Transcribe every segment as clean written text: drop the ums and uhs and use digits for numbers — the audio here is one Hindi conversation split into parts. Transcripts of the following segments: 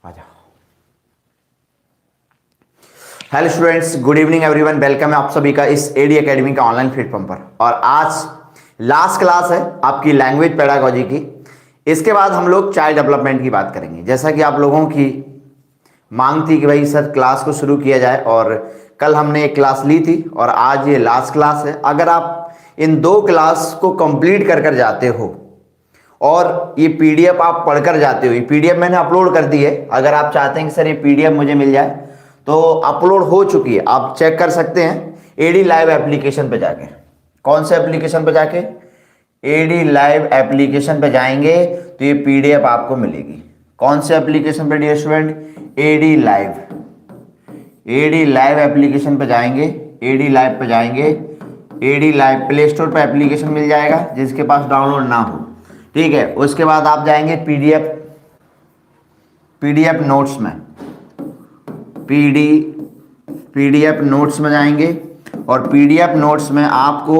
आ जाओ। Hello students, good evening everyone. Welcome है आप सभी का इस एडी एकेडमी का ऑनलाइन प्लेटफॉर्म पर। और आज लास्ट क्लास है आपकी लैंग्वेज पेडागोजी की। इसके बाद हम लोग चाइल्ड डेवलपमेंट की बात करेंगे। जैसा कि आप लोगों की मांग थी कि भाई सर क्लास को शुरू किया जाए, और कल हमने एक क्लास ली थी और आज ये लास्ट क्लास है। अगर आप इन दो क्लास को कंप्लीट कर जाते हो और ये पीडीएफ आप पढ़कर जाते हो, ये पीडीएफ मैंने अपलोड कर दी है। अगर आप चाहते हैं कि सर ये पीडीएफ मुझे मिल जाए तो अपलोड हो चुकी है, आप चेक कर सकते हैं एडी लाइव एप्लीकेशन पे जाके। कौन से एप्लीकेशन पे जाके? एडी लाइव एप्लीकेशन पे जाएंगे तो ये पीडीएफ आपको मिलेगी। कौन से एप्लीकेशन पे dear student? AD live. AD live application पे जाएंगे, एडी लाइव पे जाएंगे। एडी लाइव प्ले स्टोर पे एप्लीकेशन मिल जाएगा जिसके पास डाउनलोड ना हो, ठीक है। उसके बाद आप जाएंगे पीडीएफ नोट्स में, पीडीएफ नोट्स में जाएंगे और पीडीएफ नोट्स में आपको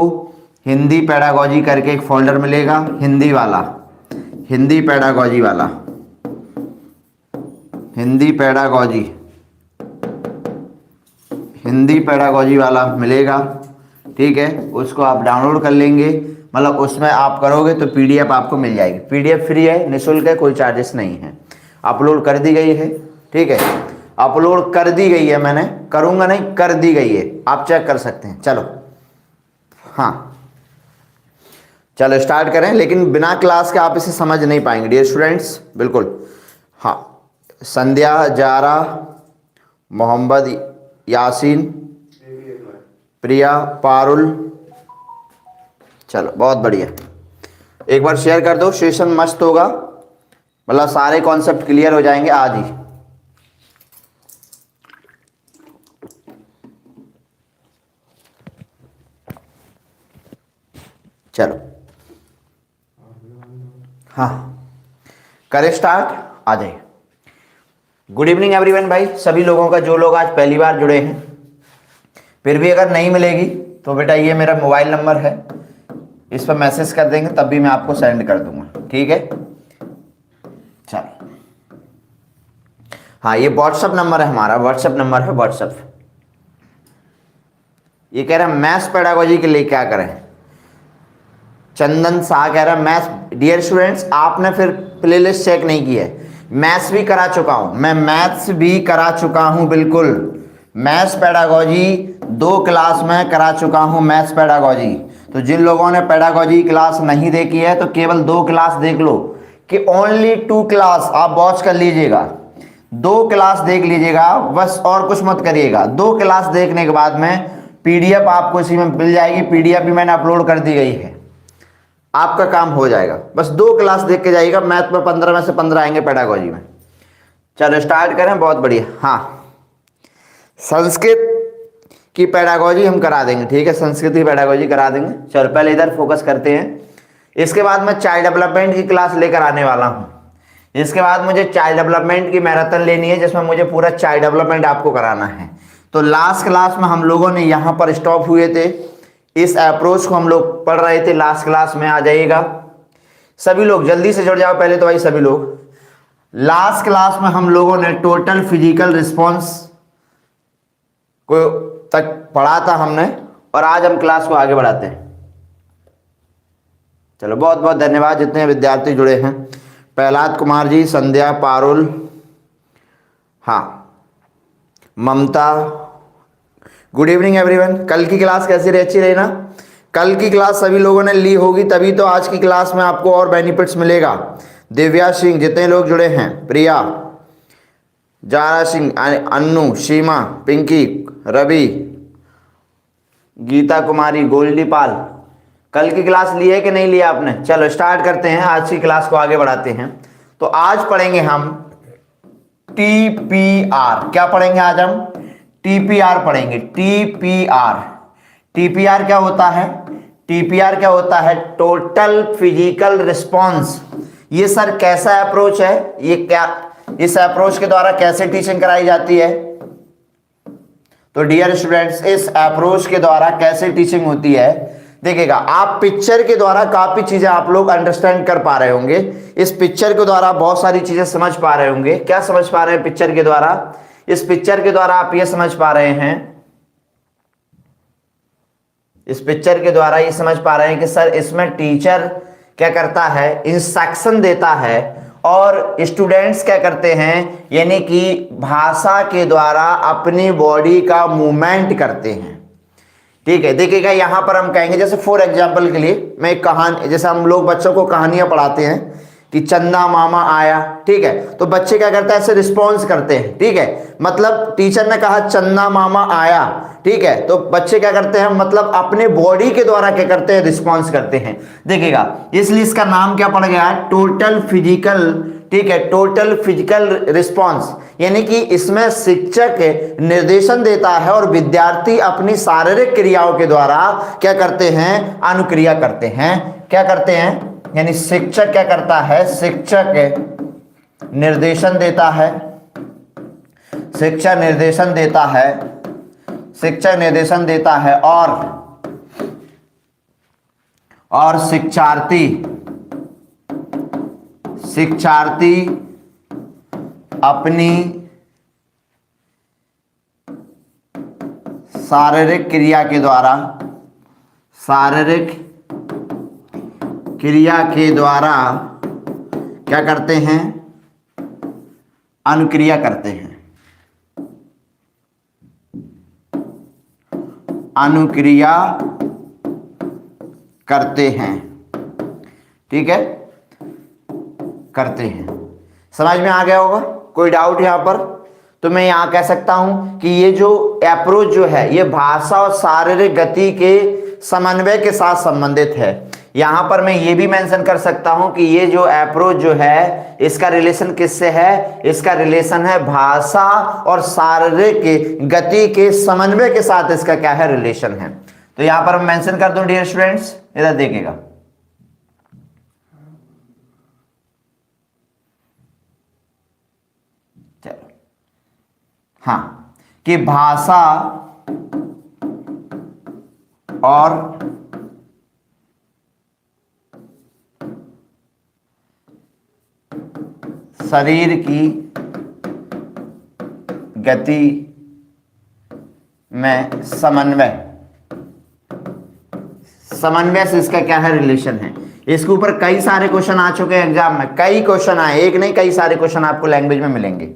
हिंदी पेडागोजी करके एक फोल्डर मिलेगा, हिंदी वाला, हिंदी पेडागोजी वाला, हिंदी पेडागोजी वाला मिलेगा, ठीक है। उसको आप डाउनलोड कर लेंगे, मतलब उसमें आप करोगे तो पीडीएफ आपको मिल जाएगी। पीडीएफ फ्री है, निःशुल्क है, कोई चार्जेस नहीं है। अपलोड कर दी गई है, ठीक है, अपलोड कर दी गई है। मैंने करूंगा नहीं, कर दी गई है, आप चेक कर सकते हैं। चलो हाँ, चलो स्टार्ट करें। लेकिन बिना क्लास के आप इसे समझ नहीं पाएंगे डियर स्टूडेंट्स, बिल्कुल। हाँ, संध्या, जारा, मोहम्मद यासीन, प्रिया, पारुल, चलो बहुत बढ़िया। एक बार शेयर कर दो, सेशन मस्त होगा, मतलब सारे कॉन्सेप्ट क्लियर हो जाएंगे आज ही। चलो हाँ, करें स्टार्ट, आ जाइए। गुड इवनिंग एवरीवन भाई, सभी लोगों का, जो लोग आज पहली बार जुड़े हैं। फिर भी अगर नहीं मिलेगी तो बेटा ये मेरा मोबाइल नंबर है, इस पर मैसेज कर देंगे तब भी मैं आपको सेंड कर दूंगा, ठीक है। चलो हाँ, ये व्हाट्सएप नंबर है हमारा, व्हाट्सएप नंबर है, व्हाट्सएप। ये कह रहा है मैथ्स पेडागोजी के लिए क्या करें? चंदन शाह कह रहा है मैथ्स। डियर स्टूडेंट्स, आपने फिर प्लेलिस्ट चेक नहीं की है। मैथ्स भी करा चुका हूं मैं, मैथ्स भी करा चुका हूं, बिल्कुल। मैथ्स पेडागोजी 2 क्लास में करा चुका हूं, मैथ्स पेडागोजी। तो जिन लोगों ने पेडागोजी क्लास नहीं देखी है तो केवल 2 क्लास देख लो, कि ओनली 2 क्लास आप वॉच कर लीजिएगा, 2 क्लास देख लीजिएगा बस, और कुछ मत करिएगा। 2 क्लास देखने के बाद में पीडीएफ आपको इसी में मिल जाएगी। पीडीएफ भी मैंने अपलोड कर दी गई है, आपका काम हो जाएगा। बस 2 क्लास देख के जाइएगा, मैथ में 15 में से 15 आएंगे पेडागोजी में। चलो स्टार्ट करें, बहुत बढ़िया। हाँ, संस्कृत की पेडागोजी हम करा देंगे, ठीक है, संस्कृत की पेडागोजी करा देंगे। चलो पहले इधर फोकस करते हैं। इसके बाद मैं चाइल्ड डेवलपमेंट की क्लास लेकर आने वाला हूं। इसके बाद मुझे चाइल्ड डेवलपमेंट की मैराथन लेनी है, जिसमें मुझे पूरा चाइल्ड डेवलपमेंट आपको कराना है। तो लास्ट क्लास में हम लोगों ने यहां पर स्टॉप हुए थे, इस अप्रोच को हम लोग पढ़ रहे थे। लास्ट क्लास में आ जाइएगा सभी लोग, जल्दी से जुड़ जाओ पहले तो भाई सभी लोग। लास्ट क्लास में हम लोगों ने टोटल फिजिकल रिस्पॉन्स को तक पढ़ा था हमने, और आज हम क्लास को आगे बढ़ाते हैं। चलो बहुत बहुत धन्यवाद जितने विद्यार्थी जुड़े हैं। प्रहलाद कुमार जी, संध्या, पारुल, हाँ, ममता, गुड इवनिंग एवरीवन। कल की क्लास कैसी रही? अच्छी रही ना? कल की क्लास सभी लोगों ने ली होगी, तभी तो आज की क्लास में आपको और बेनिफिट्स मिलेगा। दिव्या सिंह, जितने लोग जुड़े हैं, प्रिया, जारा सिंह, अन्नू, सीमा, पिंकी, रवि, गीता कुमारी, गोल्डी पाल, कल की क्लास ली है कि नहीं लिया आपने? चलो स्टार्ट करते हैं, आज की क्लास को आगे बढ़ाते हैं। तो आज पढ़ेंगे हम टीपीआर। क्या पढ़ेंगे आज हम? टीपीआर पढ़ेंगे। टीपीआर, टीपीआर क्या होता है? टीपीआर क्या होता है? Total physical response. ये सर कैसा अप्रोच है? ये क्या, इस अप्रोच के द्वारा कैसे टीचिंग कराई जाती है? तो डियर स्टूडेंट्स, इस अप्रोच के द्वारा कैसे टीचिंग होती है? देखिएगा, आप पिक्चर के द्वारा काफी चीजें आप लोग अंडरस्टैंड कर पा रहे होंगे। इस पिक्चर के द्वारा बहुत सारी चीजें समझ पा रहे होंगे। क्या समझ पा रहे हैं पिक्चर के द्वारा? इस पिक्चर के द्वारा आप ये समझ पा रहे हैं, इस पिक्चर के द्वारा ये समझ पा रहे हैं कि सर इसमें टीचर क्या करता है, इंस्ट्रक्शन देता है और स्टूडेंट्स क्या करते हैं, यानी कि भाषा के द्वारा अपनी बॉडी का मूवमेंट करते हैं। ठीक है, देखिएगा यहां पर हम कहेंगे, जैसे फॉर एग्जांपल के लिए मैं एक कहानी, जैसे हम लोग बच्चों को कहानियां पढ़ाते हैं कि चंदा मामा आया, ठीक है, तो बच्चे क्या करते हैं, ऐसे रिस्पॉन्स करते हैं। ठीक है, मतलब टीचर ने कहा चंदा मामा आया, ठीक है, तो बच्चे क्या करते हैं, मतलब अपने बॉडी के द्वारा क्या करते हैं, रिस्पॉन्स करते हैं। देखिएगा, इसलिए इसका नाम क्या पड़ गया, टोटल फिजिकल, ठीक है, टोटल फिजिकल रिस्पॉन्स, यानी कि इसमें शिक्षक निर्देशन देता है और विद्यार्थी अपनी शारीरिक क्रियाओं के द्वारा क्या करते हैं, अनुक्रिया करते हैं। क्या करते हैं, यानी शिक्षक क्या करता है, शिक्षक निर्देशन देता है, शिक्षक निर्देशन देता है, शिक्षक निर्देशन देता है और शिक्षार्थी अपनी शारीरिक क्रिया के द्वारा, शारीरिक क्रिया के द्वारा क्या करते हैं, अनुक्रिया करते हैं, अनुक्रिया करते हैं। ठीक है, करते हैं। समझ में आ गया होगा? कोई डाउट यहां पर? तो मैं यहां कह सकता हूं कि ये जो अप्रोच जो है ये भाषा और शारीरिक गति के समन्वय के साथ संबंधित है। यहां पर मैं ये भी मेंशन कर सकता हूं कि ये जो अप्रोच जो है इसका रिलेशन किससे है, इसका रिलेशन है भाषा और शारीरिक गति के समन्वय के साथ, इसका क्या है, रिलेशन है। तो यहां पर मैं मेंशन कर दूं डियर स्टूडेंट्स, इधर देखिएगा, चलो, हाँ, कि भाषा और शरीर की गति में समन्वय से इसका क्या है, रिलेशन है। इसके ऊपर कई सारे क्वेश्चन आ चुके हैं एग्जाम में, कई क्वेश्चन आए, एक नहीं कई सारे क्वेश्चन आपको लैंग्वेज में मिलेंगे।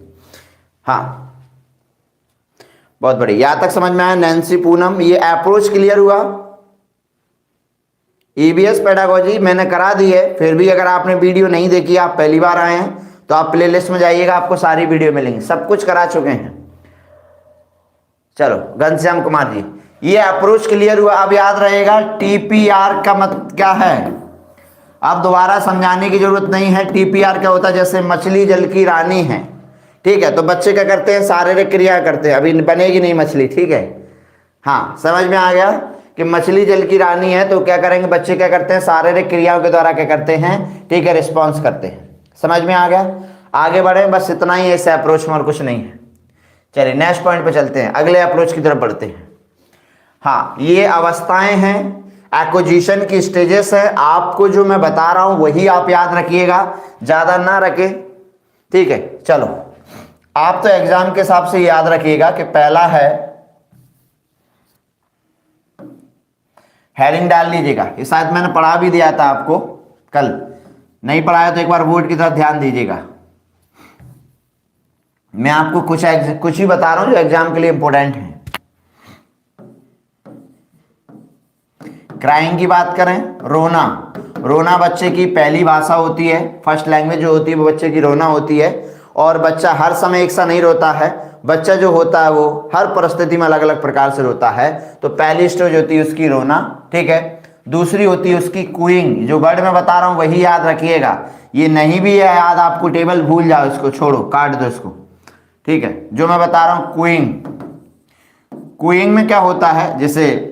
हाँ, बहुत बढ़िया, यहां तक समझ में आया नैन्सी पूनम? ये अप्रोच क्लियर हुआ? ईबीएस पेडागोजी मैंने करा दी है, फिर भी अगर आपने वीडियो नहीं देखी, आप पहली बार आए हैं तो आप प्लेलिस्ट में जाइएगा, आपको सारी वीडियो मिलेंगी, सब कुछ करा चुके हैं। चलो, घनश्याम कुमार जी, ये अप्रोच क्लियर हुआ? अब याद रहेगा टीपीआर का मतलब क्या है, अब दोबारा समझाने की जरूरत नहीं है। टीपीआर क्या होता है, जैसे मछली जल की रानी है, ठीक है, तो बच्चे क्या करते हैं, शारीरिक क्रिया करते हैं, अभी बनेगी नहीं मछली, ठीक है। हाँ, समझ में आ गया कि मछली जल की रानी है, तो क्या करेंगे बच्चे, क्या करते हैं, शारीरिक क्रियाओं के द्वारा क्या करते हैं, ठीक है, रिस्पॉन्स करते हैं। समझ में आ गया? आगे बढ़े, बस इतना ही है इस अप्रोच में और कुछ नहीं है। चलिए नेक्स्ट पॉइंट पे चलते हैं, अगले अप्रोच की तरफ बढ़ते हैं। हाँ, ये अवस्थाएं हैं, एक्विजिशन की स्टेजेस है। आपको जो मैं बता रहा हूं वही आप याद रखिएगा, ज्यादा ना रखे, ठीक है। चलो, आप तो एग्जाम के हिसाब से याद रखिएगा कि पहला है, हेडिंग डाल लीजिएगा, ये शायद मैंने पढ़ा भी दिया था आपको कल, नहीं पढ़ाया तो एक बार बोर्ड की तरफ ध्यान दीजिएगा। मैं आपको कुछ ही बता रहा हूं जो एग्जाम के लिए इंपॉर्टेंट है। क्राइंग की बात करें, रोना, रोना बच्चे की पहली भाषा होती है, फर्स्ट लैंग्वेज जो होती है वो बच्चे की रोना होती है। और बच्चा हर समय एक सा नहीं रोता है, बच्चा जो होता है वो हर परिस्थिति में अलग अलग प्रकार से रोता है। तो पहली स्टेज होती है उसकी रोना, ठीक है। दूसरी होती है उसकी कूइंग, जो वर्ड मैं बता रहा हूं वही याद रखिएगा, ये नहीं भी है याद आपको, टेबल भूल जाओ, इसको छोड़ो, काट दो इसको, ठीक है। जो मैं बता रहा हूं कूइंग, कूइंग में क्या होता है, जैसे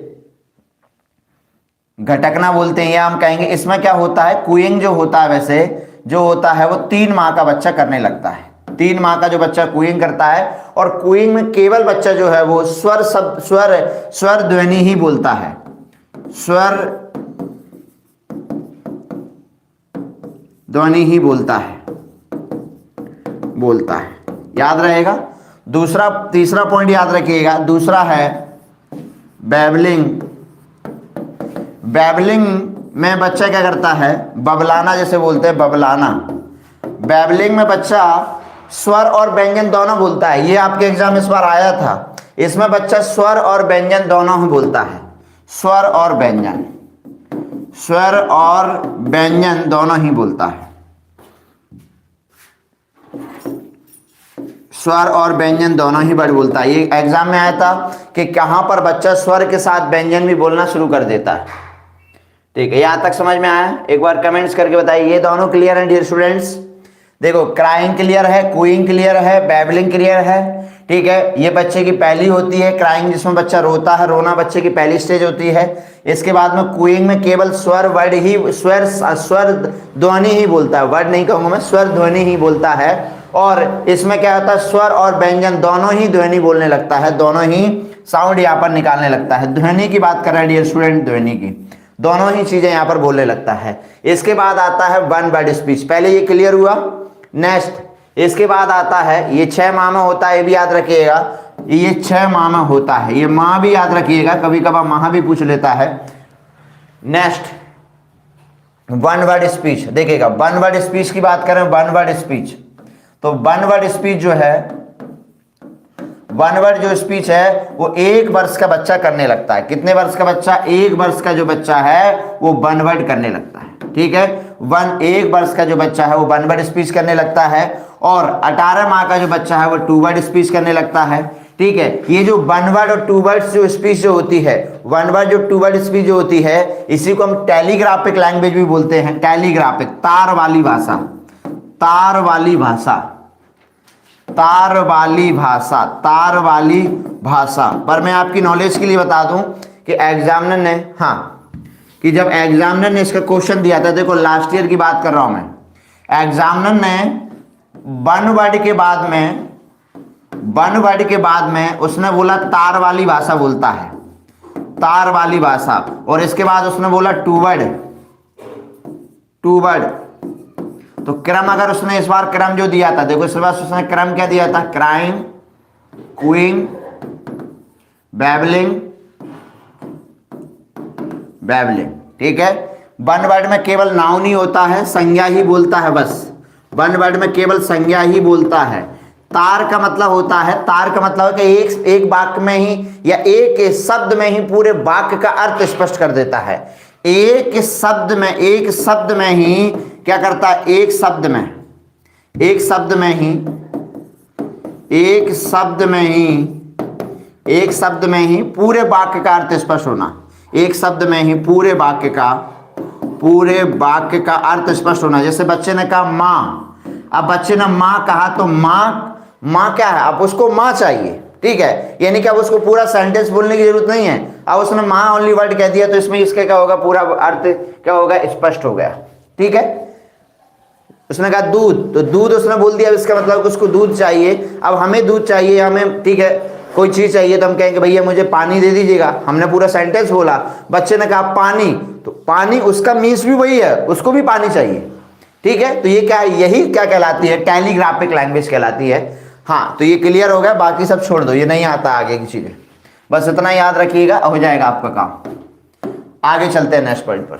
घटकना बोलते हैं या हम कहेंगे, इसमें क्या होता है, कूइंग जो होता है वैसे जो होता है वो 3 माह का बच्चा करने लगता है। 3 माह का जो बच्चा कूइंग करता है, और कूइंग में केवल बच्चा जो है वो स्वर ध्वनि ही बोलता है, स्वर ध्वनि ही बोलता है, याद रहेगा। दूसरा, तीसरा पॉइंट याद रखिएगा, दूसरा है बैबलिंग। बैबलिंग में बच्चा क्या करता है, बबलाना जैसे बोलते हैं, बबलाना। बैबलिंग में बच्चा स्वर और व्यंजन दोनों बोलता है। ये आपके एग्जाम इस बार आया था, इसमें बच्चा स्वर और व्यंजन दोनों ही बोलता है, स्वर और व्यंजन, स्वर और व्यंजन दोनों ही बोलता है, स्वर और व्यंजन दोनों ही वर्ड बोलता है। ये एग्जाम में आया था कि कहां पर बच्चा स्वर के साथ व्यंजन भी बोलना शुरू कर देता है। ठीक है, यहां तक समझ में आया? एक बार कमेंट्स करके बताइए। ये दोनों क्लियर हैं डियर स्टूडेंट्स? देखो, क्राइंग क्लियर है, कूइंग क्लियर है, बैबलिंग क्लियर है। ठीक है, ये बच्चे की पहली होती है क्राइंग, जिसमें बच्चा रोता है, रोना बच्चे की पहली स्टेज होती है। इसके बाद में कूइंग में केवल स्वर वर्ड ही, स्वर ध्वनि ही बोलता है, वर्ड नहीं कहूंगा मैं, स्वर ध्वनि ही बोलता है। और इसमें क्या होता है, स्वर और व्यंजन दोनों ही ध्वनि बोलने लगता है, दोनों ही साउंड यहाँ पर निकालने लगता है। ध्वनि की बात कर रहे हैं डियर स्टूडेंट, ध्वनि की, दोनों ही चीजें यहाँ पर बोलने लगता है। इसके बाद आता है वन वर्ड स्पीच, पहले ये क्लियर हुआ। नेक्स्ट, इसके बाद आता है, ये 6 माह में होता है, ये भी याद रखिएगा, ये 6 माह में होता है, ये माह भी याद रखिएगा, कभी कभार माह भी पूछ लेता है। नेक्स्ट, वन वर्ड स्पीच, देखिएगा वन वर्ड स्पीच की बात करें, वन वर्ड स्पीच, तो वन वर्ड स्पीच जो है, वन वर्ड जो स्पीच है वो 1 वर्ष का बच्चा करने लगता है। कितने वर्ष का बच्चा? 1 वर्ष का जो बच्चा है वो वन वर्ड करने लगता है। ठीक है, 1 वर्ष का जो बच्चा है वो वन वर्ड स्पीच करने लगता है, और 18 माह का जो बच्चा है वो 2 वर्ड स्पीच करने लगता है। ठीक है, ये जो वन वर्ड और 2 वर्ड जो स्पीच जो होती है, वन वर्ड जो 2 वर्ड स्पीच जो होती है, इसी को हम टेलीग्राफिक लैंग्वेज भी बोलते हैं। टेलीग्राफिक, तार वाली भाषा, तार वाली भाषा, तार वाली भाषा, तार वाली भाषा। पर मैं आपकी नॉलेज के लिए बता दूं कि एग्जामिनर ने, हाँ, कि जब एग्जामिनर ने इसका क्वेश्चन दिया था, देखो लास्ट ईयर की बात कर रहा हूं मैं, एग्जामिनर ने वन वर्ड के बाद में, वन वर्ड के बाद में उसने बोला तार वाली भाषा बोलता है, तार वाली भाषा, और इसके बाद उसने बोला 2 वर्ड, 2 वर्ड। तो क्रम अगर उसने इस बार क्रम जो दिया था, देखो इस बार उसने क्रम क्या दिया था, क्राइंग, कूइंग, बैबलिंग, बैबलिंग। ठीक है, वन वर्ड में केवल नाउन ही होता है, संज्ञा ही बोलता है, बस वन वर्ड में केवल संज्ञा ही बोलता है। तार का मतलब होता है, तार का मतलब है कि एक वाक्य में ही या एक शब्द में ही पूरे वाक्य का अर्थ स्पष्ट कर देता है। एक शब्द में, एक शब्द में ही क्या करता है, एक शब्द में, एक शब्द में ही, एक शब्द में ही, एक शब्द में ही पूरे वाक्य का अर्थ स्पष्ट होना, एक शब्द में ही पूरे वाक्य का, पूरे वाक्य का अर्थ स्पष्ट होना। जैसे बच्चे ने कहा माँ, अब बच्चे ने माँ कहा तो माँ, माँ क्या है, अब उसको माँ चाहिए। ठीक है, यानी कि अब उसको पूरा सेंटेंस बोलने की जरूरत नहीं है, अब उसने माँ ओनली वर्ड कह दिया तो इसमें इसके क्या होगा, पूरा अर्थ क्या होगा, स्पष्ट हो गया। ठीक है, उसने कहा दूध, तो दूध उसने बोल दिया, इसका मतलब उसको दूध चाहिए। अब हमें दूध चाहिए, हमें, ठीक है, कोई चीज चाहिए तो हम कहेंगे भैया मुझे पानी दे दीजिएगा, हमने पूरा सेंटेंस बोला। बच्चे ने कहा पानी, तो पानी उसका मीन्स भी वही है, उसको भी पानी चाहिए। ठीक है, तो ये क्या है, यही क्या कहलाती है, टेलीग्राफिक लैंग्वेज कहलाती है। हाँ, तो ये क्लियर हो गया, बाकी सब छोड़ दो, ये नहीं आता आगे की चीजें, बस इतना याद रखिएगा, हो जाएगा आपका काम। आगे चलते हैं नेक्स्ट पॉइंट पर,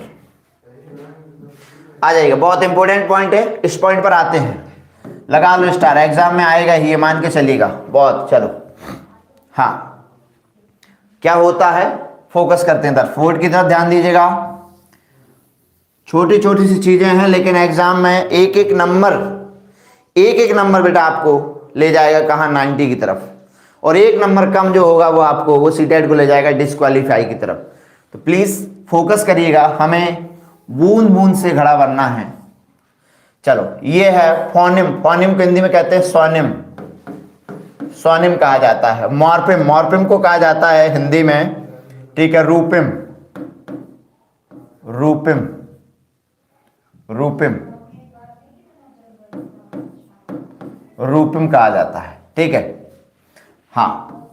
आ जाइएगा, बहुत इंपॉर्टेंट पॉइंट है, इस पॉइंट पर आते हैं। लगा लो स्टार, एग्जाम में आएगा ही, ये मान के चलिएगा बहुत। चलो, हाँ, क्या होता है, फोकस करते हैं, तरफ फोर्ट की तरफ ध्यान दीजिएगा। छोटी छोटी सी चीजें हैं, लेकिन एग्जाम में एक एक नंबर बेटा आपको ले जाएगा कहाँ, 90 की तरफ, और 1 नंबर कम जो होगा वो आपको, वो सीटेट को ले जाएगा डिस्क्वालीफाई की तरफ। तो प्लीज फोकस करिएगा, हमें बूंद बूंद से घड़ा बनना है। चलो, ये है फोनिम, फोनिम को हिंदी में कहते हैं स्वनिम, स्वनिम कहा जाता है। मॉर्फिम, मॉर्फिम को कहा जाता है हिंदी में, ठीक है, रूपिम, रूपिम, रूपिम, रूपिम कहा जाता है। ठीक है, हाँ,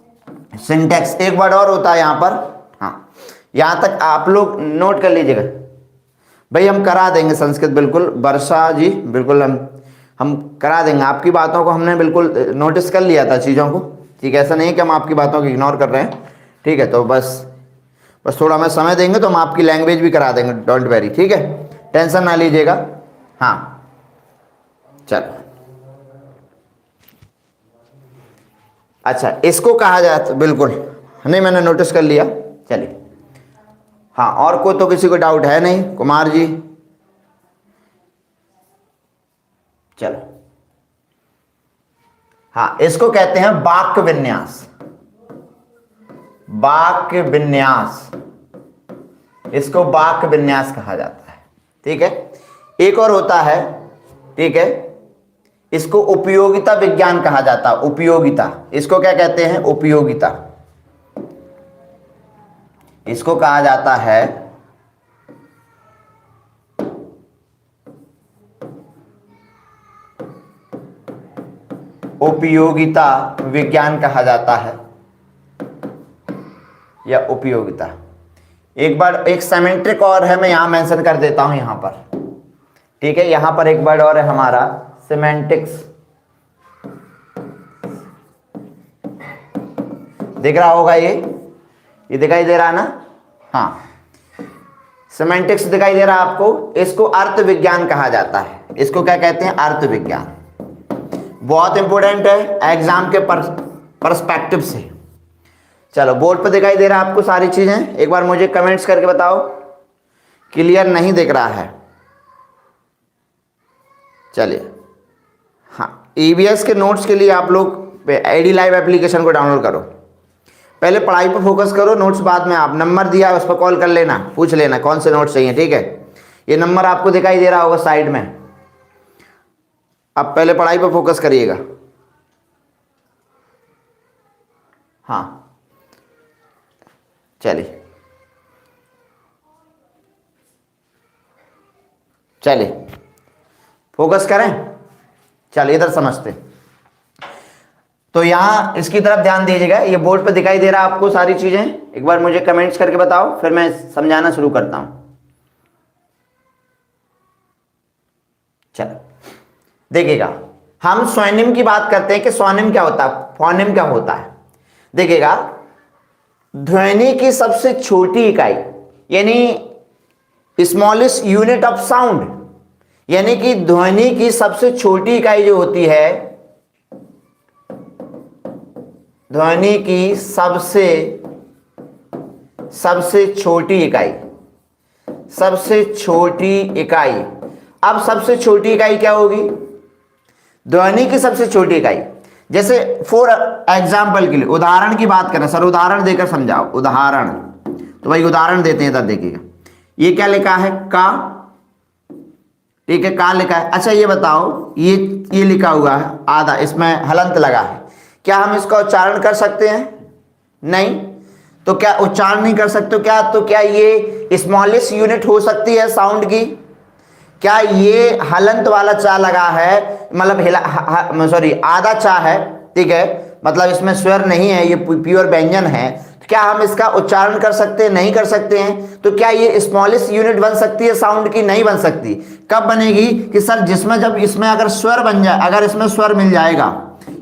सिंटेक्स, एक वर्ड और होता है यहां पर, हाँ, यहां तक आप लोग नोट कर लीजिएगा। भाई हम करा देंगे संस्कृत, बिल्कुल वर्षा जी, बिल्कुल हम करा देंगे। आपकी बातों को हमने बिल्कुल नोटिस कर लिया था चीज़ों को, ठीक है, ऐसा नहीं है कि हम आपकी बातों को इग्नोर कर रहे हैं, ठीक है। तो बस थोड़ा हमें समय देंगे तो हम आपकी लैंग्वेज भी करा देंगे, डोंट वेरी, ठीक है, टेंशन ना लीजिएगा। हाँ चलो, अच्छा इसको कहा जाता, बिल्कुल नहीं, मैंने नोटिस कर लिया, चलिए। हाँ, और कोई तो किसी को डाउट है नहीं, कुमार जी, चलो। हाँ, इसको कहते हैं वाक्य विन्यास, वाक्य विन्यास, इसको वाक्य विन्यास कहा जाता है, ठीक है। एक और होता है, ठीक है, इसको उपयोगिता विज्ञान कहा जाता है, उपयोगिता, इसको क्या कहते हैं, उपयोगिता, इसको कहा जाता है उपयोगिता विज्ञान कहा जाता है, या उपयोगिता। एक बार एक सेमेंट्रिक और है, मैं यहां मेंशन कर देता हूं यहां पर, ठीक है, यहां पर एक वर्ड और है हमारा सिमेंटिक्स, दिख रहा होगा, ये दिखाई दे रहा है ना, हाँ, सिमेंटिक्स दिखाई दे रहा है आपको। इसको अर्थ विज्ञान कहा जाता है, इसको क्या कहते हैं, अर्थ विज्ञान। बहुत इंपॉर्टेंट है एग्जाम के पर्सपेक्टिव से। चलो, बोर्ड पर दिखाई दे रहा है आपको सारी चीजें, एक बार मुझे कमेंट्स करके बताओ, क्लियर नहीं दिख रहा है, चलिए। हाँ, ईवीएस के नोट्स के लिए आप लोग आईडी लाइव एप्लीकेशन को डाउनलोड करो, पहले पढ़ाई पर फोकस करो, नोट्स बाद में। आप नंबर दिया उस पर कॉल कर लेना, पूछ लेना कौन से नोट्स चाहिए, ठीक है। ये नंबर आपको दिखाई दे रहा होगा साइड में, अब पहले पढ़ाई पर फोकस करिएगा। हाँ चलिए, फोकस करें, चलिए इधर समझते। तो यहां इसकी तरफ ध्यान दीजिएगा, ये बोर्ड पर दिखाई दे रहा है आपको सारी चीजें, एक बार मुझे कमेंट्स करके बताओ, फिर मैं समझाना शुरू करता हूं। चलो देखिएगा, हम स्वनिम की बात करते हैं कि स्वनिम क्या होता है, फोनिम क्या होता है। देखिएगा, ध्वनि की सबसे छोटी इकाई, यानी स्मॉलेस्ट यूनिट ऑफ साउंड, यानी कि ध्वनि की सबसे छोटी इकाई जो होती है, ध्वनि की सबसे छोटी इकाई, सबसे छोटी इकाई। अब सबसे छोटी इकाई क्या होगी, ध्वनि की सबसे छोटी इकाई। जैसे फॉर एग्जाम्पल के लिए, उदाहरण की बात करें, सर उदाहरण देकर समझाओ, उदाहरण, तो भाई उदाहरण देते हैं, तब देखिएगा, ये क्या लिखा है, का, ठीक है, का लिखा है। अच्छा ये बताओ, ये लिखा हुआ है आधा, इसमें हलंत लगा है, क्या हम इसका उच्चारण कर सकते हैं, नहीं, तो क्या उच्चारण नहीं कर सकते, क्या तो क्या ये स्मॉलेस्ट यूनिट हो सकती है साउंड की, क्या ये हलंत वाला चा लगा है, मतलब सॉरी आधा चा है, ठीक है, मतलब इसमें स्वर नहीं है, ये प्योर व्यंजन है, तो क्या हम इसका उच्चारण कर सकते हैं, नहीं कर सकते हैं। तो क्या ये स्मॉलेस्ट यूनिट बन सकती है साउंड की, नहीं बन सकती। कब बनेगी कि सर जिसमें, जब इसमें अगर स्वर बन जाए, अगर इसमें स्वर मिल जाएगा,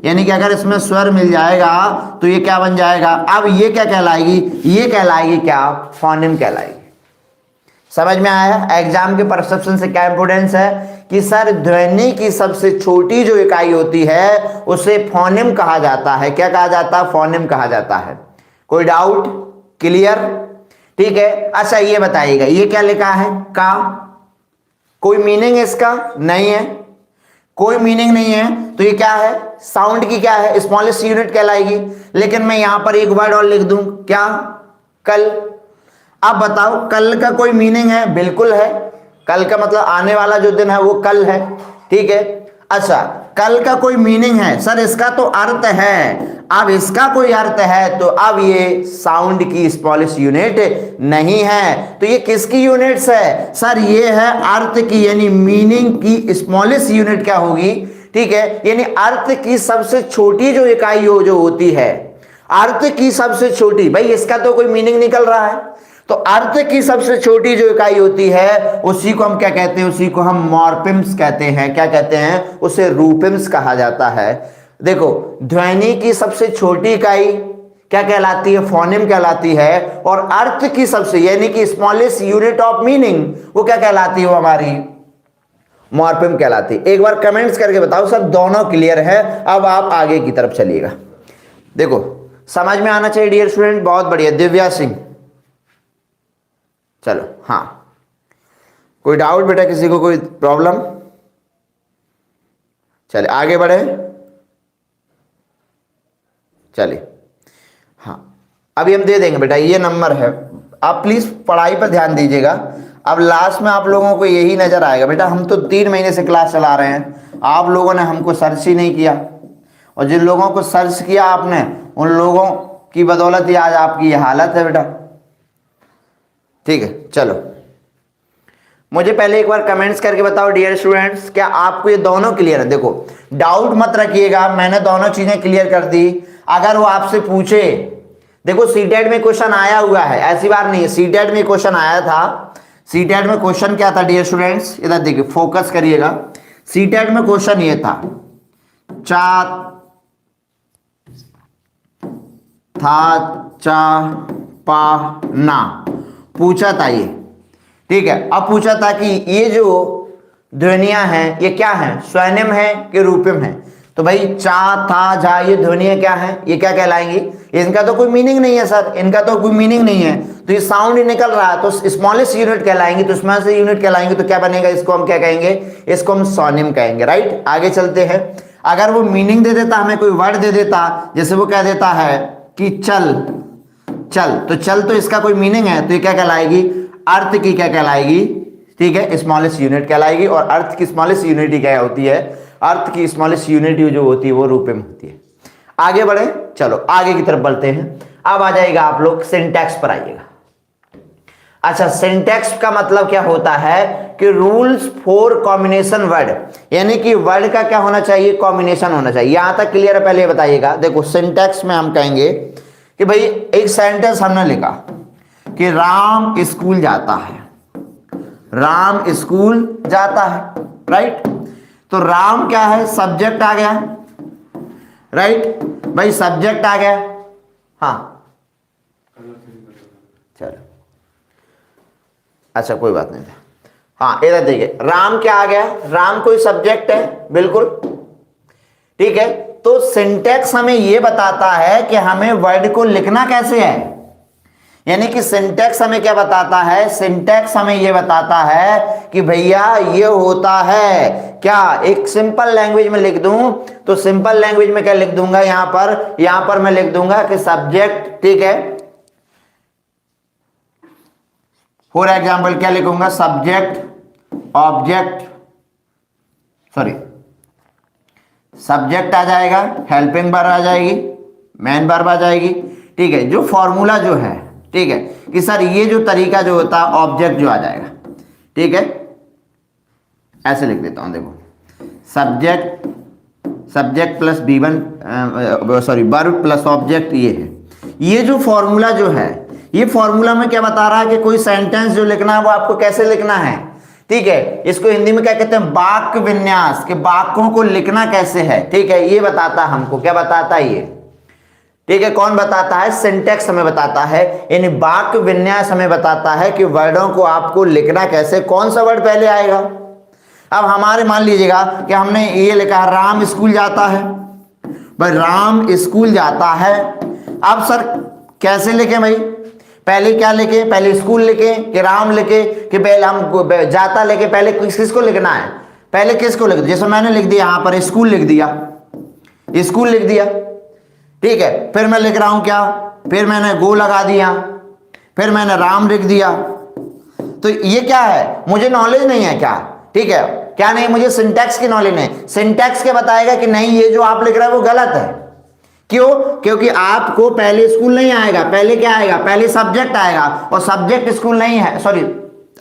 यानी कि अगर इसमें स्वर मिल जाएगा तो ये क्या बन जाएगा, अब ये क्या कहलाएगी, ये कहलाएगी क्या, फोनिम कहलाएगी। समझ में आया एग्जाम के परसेप्शन से क्या इंपोर्टेंस है कि सर ध्वनि की सबसे छोटी जो इकाई होती है उसे फोनिम कहा जाता है। क्या कहा जाता है, फोनिम कहा जाता है। कोई डाउट, क्लियर, ठीक है। अच्छा ये बताइएगा, ये क्या लिखा है, का, कोई मीनिंग इसका नहीं है, कोई मीनिंग नहीं है, तो ये क्या है, साउंड की क्या है, स्मॉलेस्ट यूनिट कहलाएगी। लेकिन मैं यहां पर एक वर्ड और लिख दूं, क्या, कल। अब बताओ, कल का कोई मीनिंग है, बिल्कुल है, कल का मतलब आने वाला जो दिन है वो कल है, ठीक है। अच्छा, कल का कोई मीनिंग है, सर इसका तो अर्थ है, अब इसका कोई अर्थ है, तो अब ये साउंड की स्मॉलेस्ट यूनिट नहीं है, तो ये किसकी यूनिट्स है, सर ये है अर्थ की, यानी मीनिंग की स्मॉलेस्ट यूनिट क्या होगी, ठीक है, यानी अर्थ की सबसे छोटी जो इकाई जो होती है, अर्थ की सबसे छोटी, भाई इसका तो कोई मीनिंग निकल रहा है, तो अर्थ की सबसे छोटी जो इकाई होती है उसी को हम क्या कहते हैं, उसी को हम मॉर्फिम्स कहते हैं। क्या कहते हैं? उसे रूपिम्स कहा जाता है। देखो, ध्वनि की सबसे छोटी इकाई क्या कहलाती है? फोनेम कहलाती है। और अर्थ की सबसे यानी कि स्मॉलेस्ट यूनिट ऑफ मीनिंग वो क्या कहलाती है? वो हमारी मॉर्फिम कहलाती है। एक बार कमेंट्स करके बताओ सर दोनों क्लियर है। अब आप आगे की तरफ चलिएगा। देखो समझ में आना चाहिए डियर स्टूडेंट, बहुत बढ़िया। दिव्या सिंह, चलो हाँ, कोई डाउट बेटा, किसी को कोई प्रॉब्लम? चलिए आगे बढ़े, चलिए हाँ अभी हम दे देंगे बेटा, ये नंबर है। आप प्लीज पढ़ाई पर ध्यान दीजिएगा। अब लास्ट में आप लोगों को यही नजर आएगा बेटा, हम तो 3 महीने से क्लास चला रहे हैं, आप लोगों ने हमको सर्च ही नहीं किया, और जिन लोगों को सर्च किया आपने उन लोगों की बदौलत ही आज आपकी ये हालत है बेटा। ठीक है, चलो मुझे पहले एक बार कमेंट्स करके बताओ डियर स्टूडेंट्स, क्या आपको ये दोनों क्लियर है? देखो डाउट मत रखिएगा, मैंने दोनों चीजें क्लियर कर दी। अगर वो आपसे पूछे, देखो सीटेट में क्वेश्चन आया हुआ है, ऐसी बात नहीं है, सीटेट में क्वेश्चन आया था। सीटेट में क्वेश्चन क्या था डियर स्टूडेंट्स? इधर देखिए, फोकस करिएगा। सीटेट में क्वेश्चन ये था, ना पूछा था ये। ठीक है, अब पूछा था कि ये जो ध्वनियां हैं ये क्या हैं, स्वनिम है कि रूपिम है? तो भाई चा, था, झा, ये ध्वनियां क्या हैं? ये क्या कहलाएंगी? इनका तो कोई मीनिंग नहीं है सर, इनका तो कोई मीनिंग नहीं है, तो ये साउंड ही निकल रहा है, तो स्मॉलेस्ट यूनिट कहलाएंगी। तो इसमें से यूनिट कहलाएंगे, तो क्या बनेगा? इसको हम क्या कहेंगे? इसको हम स्वनिम कहेंगे। राइट, आगे चलते हैं। अगर वो मीनिंग दे देता, हमें कोई वर्ड दे देता, जैसे वो कह देता है कि चल, तो चल तो इसका कोई मीनिंग है, तो ये क्या कहलाएगी? अर्थ की क्या कहलाएगी? ठीक है, स्मॉलेस्ट यूनिट कहलाएगी। और अर्थ की स्मॉलेस्ट यूनिट क्या होती है? अर्थ की स्मॉलेस्ट यूनिट जो होती है वो रूपिम होती है। आगे बढ़े, चलो आगे की तरफ बढ़ते हैं। अब आ जाएगा आप लोग सिंटैक्स पर आइएगा। अच्छा, सिंटैक्स का मतलब क्या होता है कि रूल्स फॉर कॉम्बिनेशन वर्ड, यानी कि वर्ड का क्या होना चाहिए? कॉम्बिनेशन होना चाहिए। यहां तक क्लियर है? पहले बताइएगा। देखो सिंटैक्स में हम कहेंगे कि भाई एक सेंटेंस हमने लिखा कि राम स्कूल जाता है, राम स्कूल जाता है। राइट, तो राम क्या है? सब्जेक्ट आ गया। राइट भाई, सब्जेक्ट आ गया। हाँ चलो, अच्छा कोई बात नहीं। हाँ इधर देखिए, राम क्या आ गया? राम कोई सब्जेक्ट है, बिल्कुल ठीक है। तो सिंटैक्स हमें यह बताता है कि हमें वर्ड को लिखना कैसे है, यानी कि सिंटैक्स हमें क्या बताता है? सिंटैक्स हमें यह बताता है कि भैया ये होता है क्या? एक सिंपल लैंग्वेज में लिख दूं तो सिंपल लैंग्वेज में क्या लिख दूंगा? यहां पर मैं लिख दूंगा कि सब्जेक्ट, ठीक है, फॉर एग्जाम्पल क्या लिखूंगा? सब्जेक्ट, ऑब्जेक्ट, सॉरी सब्जेक्ट आ जाएगा, हेल्पिंग वर्ब आ जाएगी, मेन वर्ब आ जाएगी। ठीक है, जो फॉर्मूला जो है, ठीक है, कि सर ये जो तरीका जो होता है ऑब्जेक्ट जो आ जाएगा। ठीक है, ऐसे लिख देता हूं, देखो subject plus B1, sorry verb plus object, ये है। ये जो फॉर्मूला जो है, ये फॉर्मूला में क्या बता रहा है कि कोई सेंटेंस जो लिखना है वो आपको कैसे लिखना है। ठीक है, इसको हिंदी में क्या कहते हैं? वाक्य विन्यास, के वाक्यों को लिखना कैसे है। ठीक है, ये बताता हमको, क्या बताता है ये? ठीक है, कौन बताता है? सिंटैक्स हमें बताता है, यानी वाक्य विन्यास हमें बताता है कि वर्डों को आपको लिखना कैसे, कौन सा वर्ड पहले आएगा। अब हमारे मान लीजिएगा कि हमने ये लिखा है राम स्कूल जाता है, भाई राम स्कूल जाता है। अब सर कैसे लिखे भाई? पहले क्या लिखे? पहले स्कूल लिखे कि राम लिखे कि पहले हम जाता लिखे? पहले किसको लिखना है? पहले किसको लिख? जैसे मैंने लिख दिया यहां पर स्कूल लिख दिया, स्कूल लिख दिया। ठीक है, फिर मैं लिख रहा हूं क्या? फिर मैंने गो लगा दिया, फिर मैंने राम लिख दिया। तो ये क्या है? मुझे नॉलेज नहीं है क्या? ठीक है, क्या नहीं? मुझे सिंटैक्स की नॉलेज नहीं। सिंटैक्स क्या बताएगा कि नहीं ये जो आप लिख रहे हैं वो गलत है। क्यों? क्योंकि आपको पहले स्कूल नहीं आएगा, पहले क्या आएगा? पहले सब्जेक्ट आएगा, और सब्जेक्ट स्कूल नहीं है, सॉरी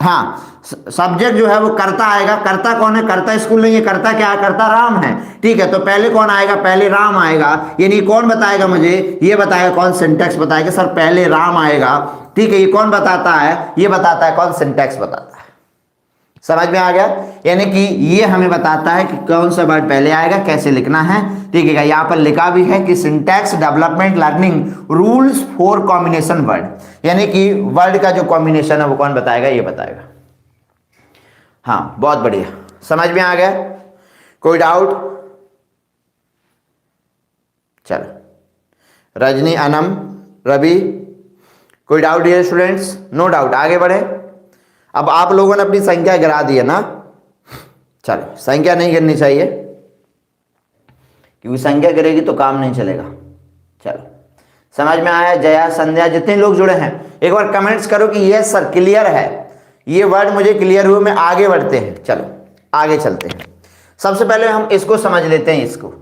हाँ सब्जेक्ट जो है वो कर्ता आएगा। कर्ता कौन है? कर्ता स्कूल नहीं है, कर्ता क्या है? कर्ता राम है। ठीक है, तो पहले कौन आएगा? पहले राम आएगा। यानी कौन बताएगा मुझे? ये बताएगा कौन? सिंटैक्स बताएगा सर पहले राम आएगा, ठीक है, ये कौन बताता है? ये बताता है कौन? सिंटैक्स बताता है। समझ में आ गया? यानी कि ये हमें बताता है कि कौन सा वर्ड पहले आएगा, कैसे लिखना है। ठीक है, यहाँ पर लिखा भी है कि syntax development learning rules for combination word, यानी कि वर्ड का जो कॉम्बिनेशन है वो कौन बताएगा? ये बताएगा। हाँ, बहुत बढ़िया, समझ में आ गया? कोई डाउट? चलो, रजनी, अनम, रवि, कोई doubt dear students? No doubt, आगे बढ़े। अब आप लोगों ने अपनी संख्या गिरा दी है ना? चलो, संख्या नहीं गिरनी चाहिए, क्योंकि संख्या गिरेगी तो काम नहीं चलेगा। चलो, समझ में आया? जया, संध्या, जितने लोग जुड़े हैं एक बार कमेंट्स करो कि यस सर क्लियर है, ये वर्ड मुझे क्लियर हुए। मैं आगे बढ़ते हैं, चलो आगे चलते हैं। सबसे पहले हम इसको समझ लेते हैं, इसको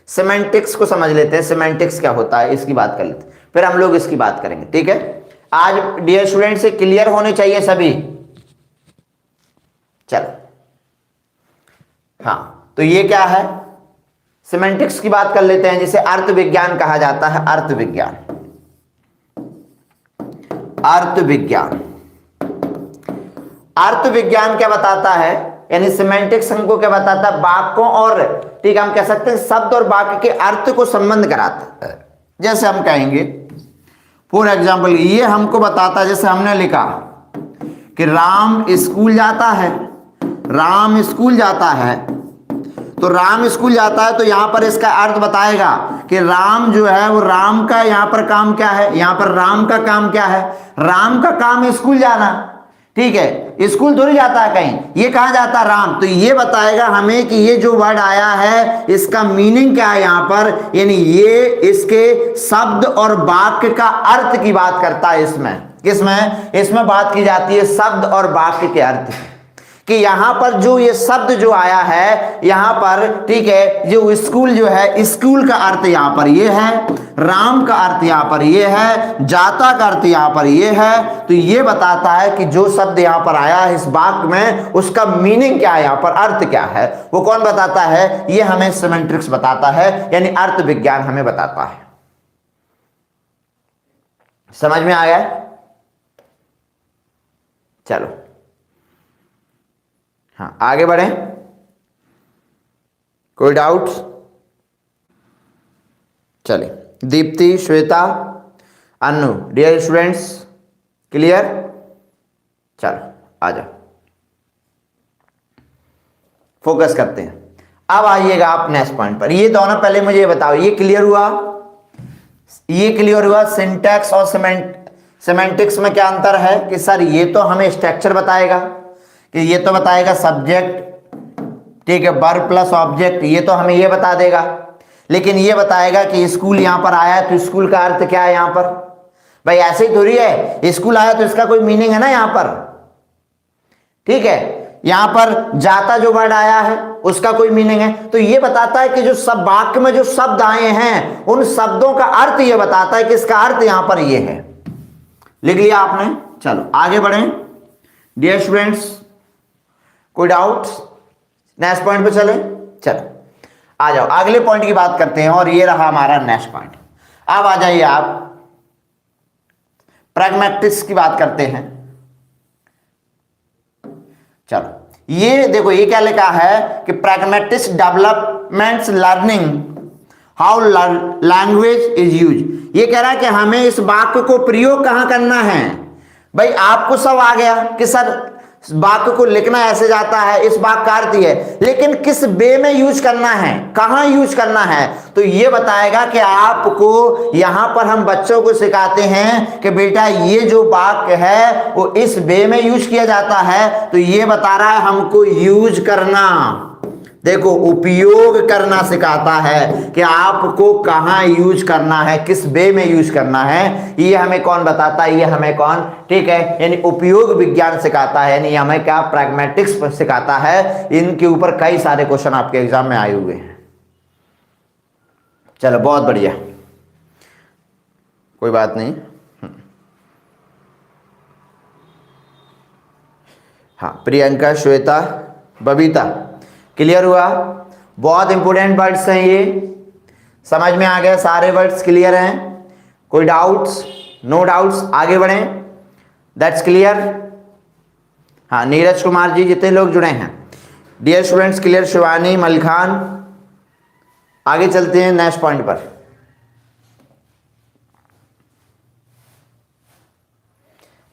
सिमेंटिक्स को समझ लेते हैं। सिमेंटिक्स क्या होता है इसकी बात कर लेते हैं, फिर हम लोग इसकी बात करेंगे। ठीक है, आज डियर स्टूडेंट से क्लियर होने चाहिए सभी। चलो, हाँ, तो ये क्या है? सिमेंटिक्स की बात कर लेते हैं, जिसे अर्थ विज्ञान कहा जाता है। अर्थ विज्ञान, अर्थ विज्ञान, अर्थ विज्ञान क्या बताता है? यानी सिमेंटिक्स हमको क्या बताता है? वाक्यों और, ठीक है, हम कह सकते हैं शब्द और वाक्य के अर्थ को संबंध कराता है। जैसे हम कहेंगे फॉर एग्जाम्पल, ये हमको बताता है, जैसे हमने लिखा कि राम स्कूल जाता है, राम स्कूल जाता है, तो राम स्कूल जाता है, तो यहां पर इसका अर्थ बताएगा कि राम जो है वो, राम का यहां पर काम क्या है? यहां पर राम का काम क्या है? राम का काम स्कूल जाना। ठीक है, स्कूल थोड़ी जाता है कहीं, ये कहां जाता है? राम। तो ये बताएगा हमें कि ये जो वर्ड आया है इसका मीनिंग क्या है यहां पर, यानी ये इसके शब्द और वाक्य का अर्थ की बात करता है। इसमें किसमें? इसमें बात की जाती है शब्द और वाक्य के अर्थ की, कि यहां पर जो ये शब्द जो आया है यहां पर, ठीक है, जो स्कूल जो है, स्कूल का अर्थ यहां पर ये है, राम का अर्थ यहां पर ये है, जाता का अर्थ यहां पर ये है। तो ये बताता है कि जो शब्द यहां पर आया है इस वाक्य में, उसका मीनिंग क्या है, यहां पर अर्थ क्या है, वो कौन बताता है? ये हमें सिमेंटिक्स बताता है, यानी अर्थ विज्ञान हमें बताता है। समझ में आ गया? चलो, हाँ, आगे बढ़े। कोई डाउट? चलिए, दीप्ति, श्वेता, अनु, डियर स्टूडेंट्स क्लियर? चलो आ जाओ, फोकस करते हैं। अब आइएगा आप नेक्स्ट पॉइंट पर। ये दोनों पहले मुझे ये बताओ, ये क्लियर हुआ? ये क्लियर हुआ सिंटैक्स और सिमेंटिक्स में क्या अंतर है? कि सर ये तो हमें स्ट्रक्चर बताएगा, कि ये तो बताएगा सब्जेक्ट, ठीक है, वर्ब प्लस ऑब्जेक्ट, ये तो हमें ये बता देगा। लेकिन ये बताएगा कि स्कूल यहां पर आया है तो स्कूल का अर्थ क्या है यहां पर? भाई ऐसे ही थोड़ी है, स्कूल आया तो इसका कोई मीनिंग है ना यहां पर। ठीक है, यहां पर जाता जो वर्ड आया है उसका कोई मीनिंग है। तो ये बताता है कि जो सब वाक्य में जो शब्द आए हैं उन शब्दों का अर्थ ये बताता है कि इसका अर्थ यहां पर ये है। लिख लिया आपने? चलो आगे बढ़ें डियर स्टूडेंट्स, कोई डाउट? नेक्स्ट पॉइंट पे चले? चलो आ जाओ, अगले पॉइंट की बात करते हैं, और ये रहा हमारा नेक्स्ट पॉइंट। अब आ जाइए आप, प्रैग्मैटिक्स की बात करते हैं। चलो, ये देखो, ये क्या लिखा है कि pragmatics developments learning how language is use. ये कह रहा है कि हमें इस वाक्य को प्रयोग कहां करना है। भाई आपको सब आ गया कि सर वाक्य को लिखना ऐसे जाता है, इस वाक्य का अर्थ है, लेकिन किस वे में यूज करना है, कहां यूज करना है, तो ये बताएगा कि आपको यहां पर हम बच्चों को सिखाते हैं कि बेटा ये जो वाक्य है वो इस वे में यूज किया जाता है। तो ये बता रहा है हमको यूज करना, देखो उपयोग करना सिखाता है कि आपको कहां यूज करना है, किस वे में यूज करना है। ये हमें कौन बताता है? ये हमें कौन, ठीक है, यानी उपयोग विज्ञान सिखाता है, यानी हमें क्या प्रैग्मैटिक्स सिखाता है। इनके ऊपर कई सारे क्वेश्चन आपके एग्जाम में आए हुए हैं। चलो बहुत बढ़िया, कोई बात नहीं। हाँ, प्रियंका, श्वेता, बबीता, क्लियर हुआ? बहुत इंपोर्टेंट वर्ड्स हैं ये, समझ में आ गया? सारे वर्ड्स क्लियर हैं? कोई डाउट्स? नो डाउट्स, आगे बढ़ें। That's clear. हाँ, नीरज कुमार जी, जितने लोग जुड़े हैं, डियर स्टूडेंट्स क्लियर। शिवानी, मलिखान, आगे चलते हैं नेक्स्ट पॉइंट पर।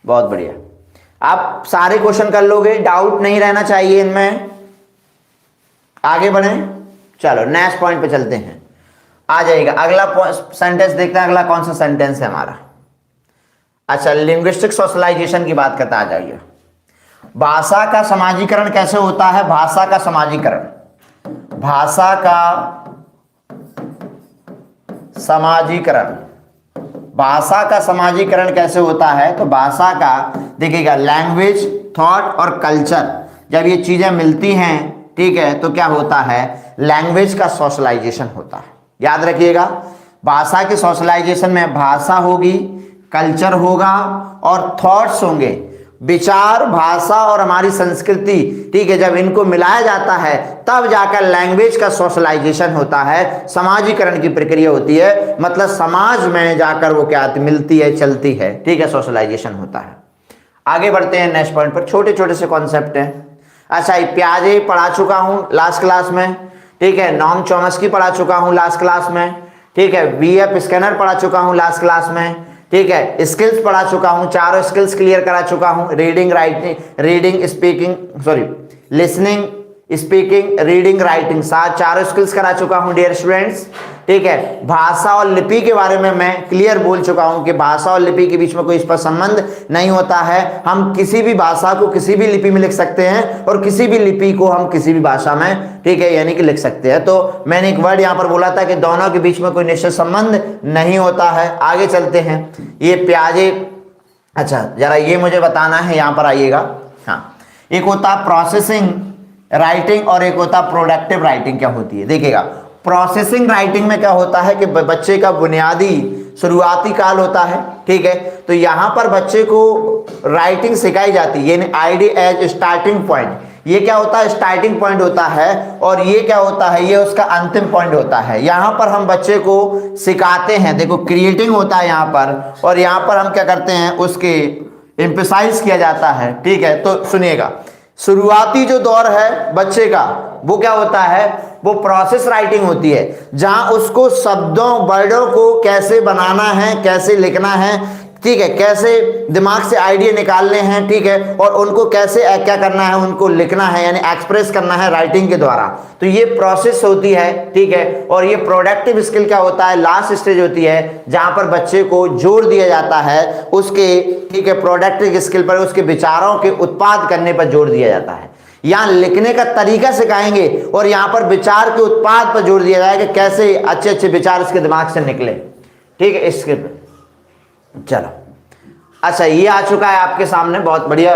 बहुत बढ़िया, आप सारे क्वेश्चन कर लोगे, डाउट नहीं रहना चाहिए इनमें। आगे बढ़ें, चलो नेक्स्ट पॉइंट पे चलते हैं। आ जाएगा अगला सेंटेंस, देखते हैं अगला कौन सा सेंटेंस है हमारा। अच्छा, लिंग्विस्टिक सोशलाइजेशन की बात करता, आ जाइए। भाषा का समाजीकरण कैसे होता है? भाषा का समाजीकरण, भाषा का समाजीकरण, भाषा का समाजीकरण कैसे होता है? तो भाषा का देखिएगा, लैंग्वेज, थॉट और कल्चर, जब ये चीजें मिलती हैं, ठीक है, तो क्या होता है? लैंग्वेज का सोशलाइजेशन होता है। याद रखिएगा, भाषा के सोशलाइजेशन में भाषा होगी, कल्चर होगा और थॉट्स होंगे, विचार, भाषा और हमारी संस्कृति, ठीक है, जब इनको मिलाया जाता है तब जाकर लैंग्वेज का सोशलाइजेशन होता है, समाजीकरण की प्रक्रिया होती है। मतलब समाज में जाकर वो क्या मिलती है, चलती है, ठीक है, सोशलाइजेशन होता है। आगे बढ़ते हैं नेक्स्ट पॉइंट पर। छोटे छोटे से कॉन्सेप्ट हैं। अच्छा, पियाजे पढ़ा चुका हूं लास्ट क्लास में, ठीक है, नॉम चॉम्स्की पढ़ा चुका हूं लास्ट क्लास में, ठीक है, वीएफ स्कैनर पढ़ा चुका हूं लास्ट क्लास में, ठीक है, स्किल्स पढ़ा चुका हूं, चारों स्किल्स क्लियर करा चुका हूं, reading, writing, reading, speaking, sorry, listening, speaking, reading, writing, चारों स्किल्स करा चुका हूं डियर स्टूडेंट्स, ठीक है। भाषा और लिपि के बारे में मैं क्लियर बोल चुका हूं कि भाषा और लिपि के बीच में कोई स्पष्ट संबंध नहीं होता है। हम किसी भी भाषा को किसी भी लिपि में लिख सकते हैं और किसी भी लिपि को हम किसी भी भाषा में, ठीक है, यानी कि लिख सकते हैं। तो मैंने एक वर्ड यहां पर बोला था कि दोनों के बीच में कोई निश्चित संबंध नहीं होता है। आगे चलते हैं, ये पियाजे, अच्छा जरा ये मुझे बताना है, यहां पर आइएगा। हाँ, एक होता प्रोसेसिंग राइटिंग और एक होता प्रोडक्टिव राइटिंग। क्या होती है देखिएगा, प्रोसेसिंग राइटिंग में क्या होता है कि बच्चे का बुनियादी शुरुआती काल होता है, ठीक है, तो यहां पर बच्चे को राइटिंग सिखाई जाती है, यानी आइडिया एज स्टार्टिंग पॉइंट। ये क्या होता है? स्टार्टिंग पॉइंट होता है, और ये क्या होता है? ये उसका अंतिम पॉइंट होता है। यहां पर हम बच्चे को सिखाते हैं, देखो क्रिएटिंग होता है यहां पर, और यहां पर हम क्या करते हैं, उसके एम्फसाइज किया जाता है, ठीक है। तो सुनिएगा, शुरुआती जो दौर है बच्चे का, वो क्या होता है? वो प्रोसेस राइटिंग होती है, जहां उसको शब्दों, वर्डों को कैसे बनाना है, कैसे लिखना है, ठीक है, कैसे दिमाग से आइडिया निकालने हैं, ठीक है, और उनको कैसे क्या करना है, उनको लिखना है, यानी एक्सप्रेस करना है राइटिंग के द्वारा। तो ये प्रोसेस होती है, ठीक है। और ये प्रोडक्टिव स्किल क्या होता है? लास्ट स्टेज होती है, जहां पर बच्चे को जोर दिया जाता है उसके, ठीक है, प्रोडक्टिव स्किल पर, उसके विचारों के उत्पाद करने पर जोर दिया जाता है। यहाँ लिखने का तरीका सिखाएंगे और यहाँ पर विचार के उत्पाद पर जोर दिया जाएगा कि कैसे अच्छे अच्छे विचार इसके दिमाग से निकले, ठीक है। इसके चलो, अच्छा ये आ चुका है आपके सामने, बहुत बढ़िया।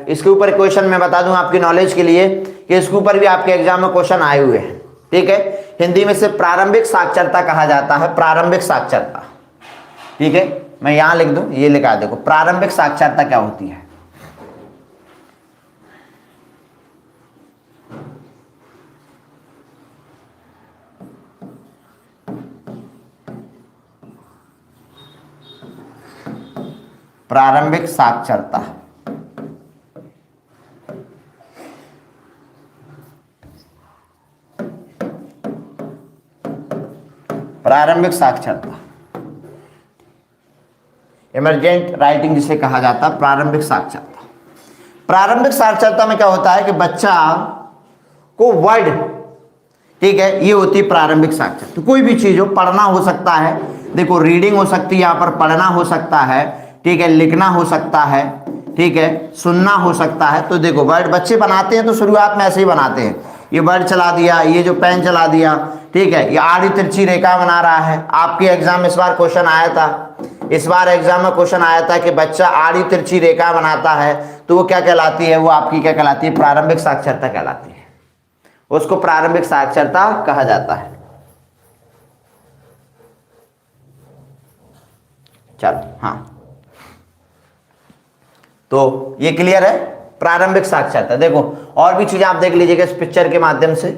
इसके ऊपर क्वेश्चन मैं बता दूं आपकी नॉलेज के लिए कि इसके ऊपर भी आपके एग्जाम में क्वेश्चन आए हुए हैं, ठीक है। हिंदी में से प्रारंभिक साक्षरता कहा जाता है, प्रारंभिक साक्षरता, ठीक है। मैं यहां लिख दूं, ये लिखा देखो, प्रारंभिक साक्षरता क्या होती है? प्रारंभिक साक्षरता, प्रारंभिक साक्षरता, इमरजेंट राइटिंग जिसे कहा जाता है, प्रारंभिक साक्षरता। प्रारंभिक साक्षरता में क्या होता है कि बच्चा को वर्ड, ठीक है, ये होती है प्रारंभिक साक्षरता। तो कोई भी चीज हो, पढ़ना हो सकता है, देखो रीडिंग हो सकती है, यहाँ पर पढ़ना हो सकता है, ठीक है, लिखना हो सकता है, ठीक है, सुनना हो सकता है। तो देखो वर्ड बच्चे बनाते हैं तो शुरुआत में ऐसे ही बनाते हैं, ये वर्ड चला दिया, ये जो पेन चला दिया, ठीक है, ये आड़ी तिरछी रेखा बना रहा है। आपके एग्जाम में इस बार क्वेश्चन आया था, इस बार एग्जाम में क्वेश्चन आया था कि बच्चा आड़ी तिरछी रेखा बनाता है, तो वो क्या कहलाती है? वो आपकी क्या कहलाती है? प्रारंभिक साक्षरता कहलाती है, उसको प्रारंभिक साक्षरता कहा जाता है। चलो, हाँ, तो ये क्लियर है प्रारंभिक साक्षरता। देखो और भी चीजें आप देख लीजिएगा इस पिक्चर के माध्यम से।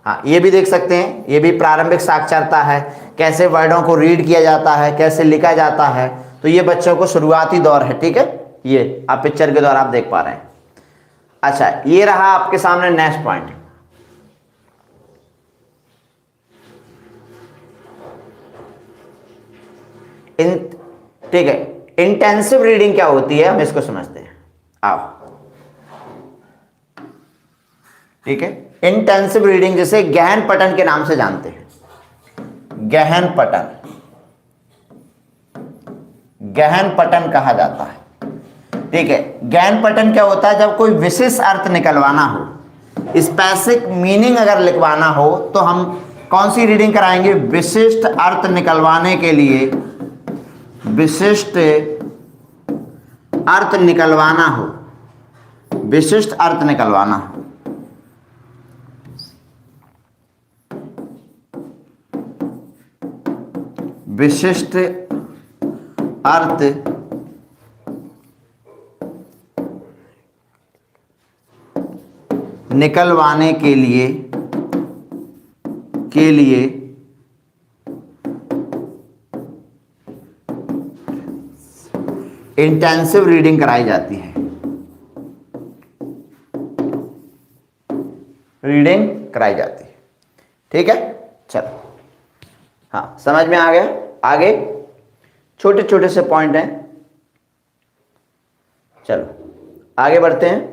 हाँ, ये भी देख सकते हैं, ये भी प्रारंभिक साक्षरता है, कैसे वर्डों को रीड किया जाता है, कैसे लिखा जाता है। तो ये बच्चों को शुरुआती दौर है, ठीक है। ये आप पिक्चर के द्वारा आप देख पा रहे हैं। अच्छा, ये रहा आपके सामने नेक्स्ट पॉइंट। ठीक है, इंटेंसिव रीडिंग क्या होती है हम इसको समझते हैं। आओ, ठीक है। इंटेंसिव रीडिंग जिसे गहन पठन के नाम से जानते हैं, गहन पठन, गहन पठन कहा जाता है, ठीक है। गहन पठन क्या होता है, जब कोई विशेष अर्थ निकलवाना हो, स्पेसिफिक मीनिंग अगर लिखवाना हो, तो हम कौन सी रीडिंग कराएंगे, विशिष्ट अर्थ निकलवाने के लिए, विशिष्ट अर्थ निकलवाना हो, विशिष्ट अर्थ निकलवाना हो, विशिष्ट अर्थ निकलवाने के लिए इंटेंसिव रीडिंग कराई जाती है, रीडिंग कराई जाती है, ठीक है। चलो, हाँ, समझ में आ गया। आगे छोटे छोटे से पॉइंट हैं, चलो आगे बढ़ते हैं।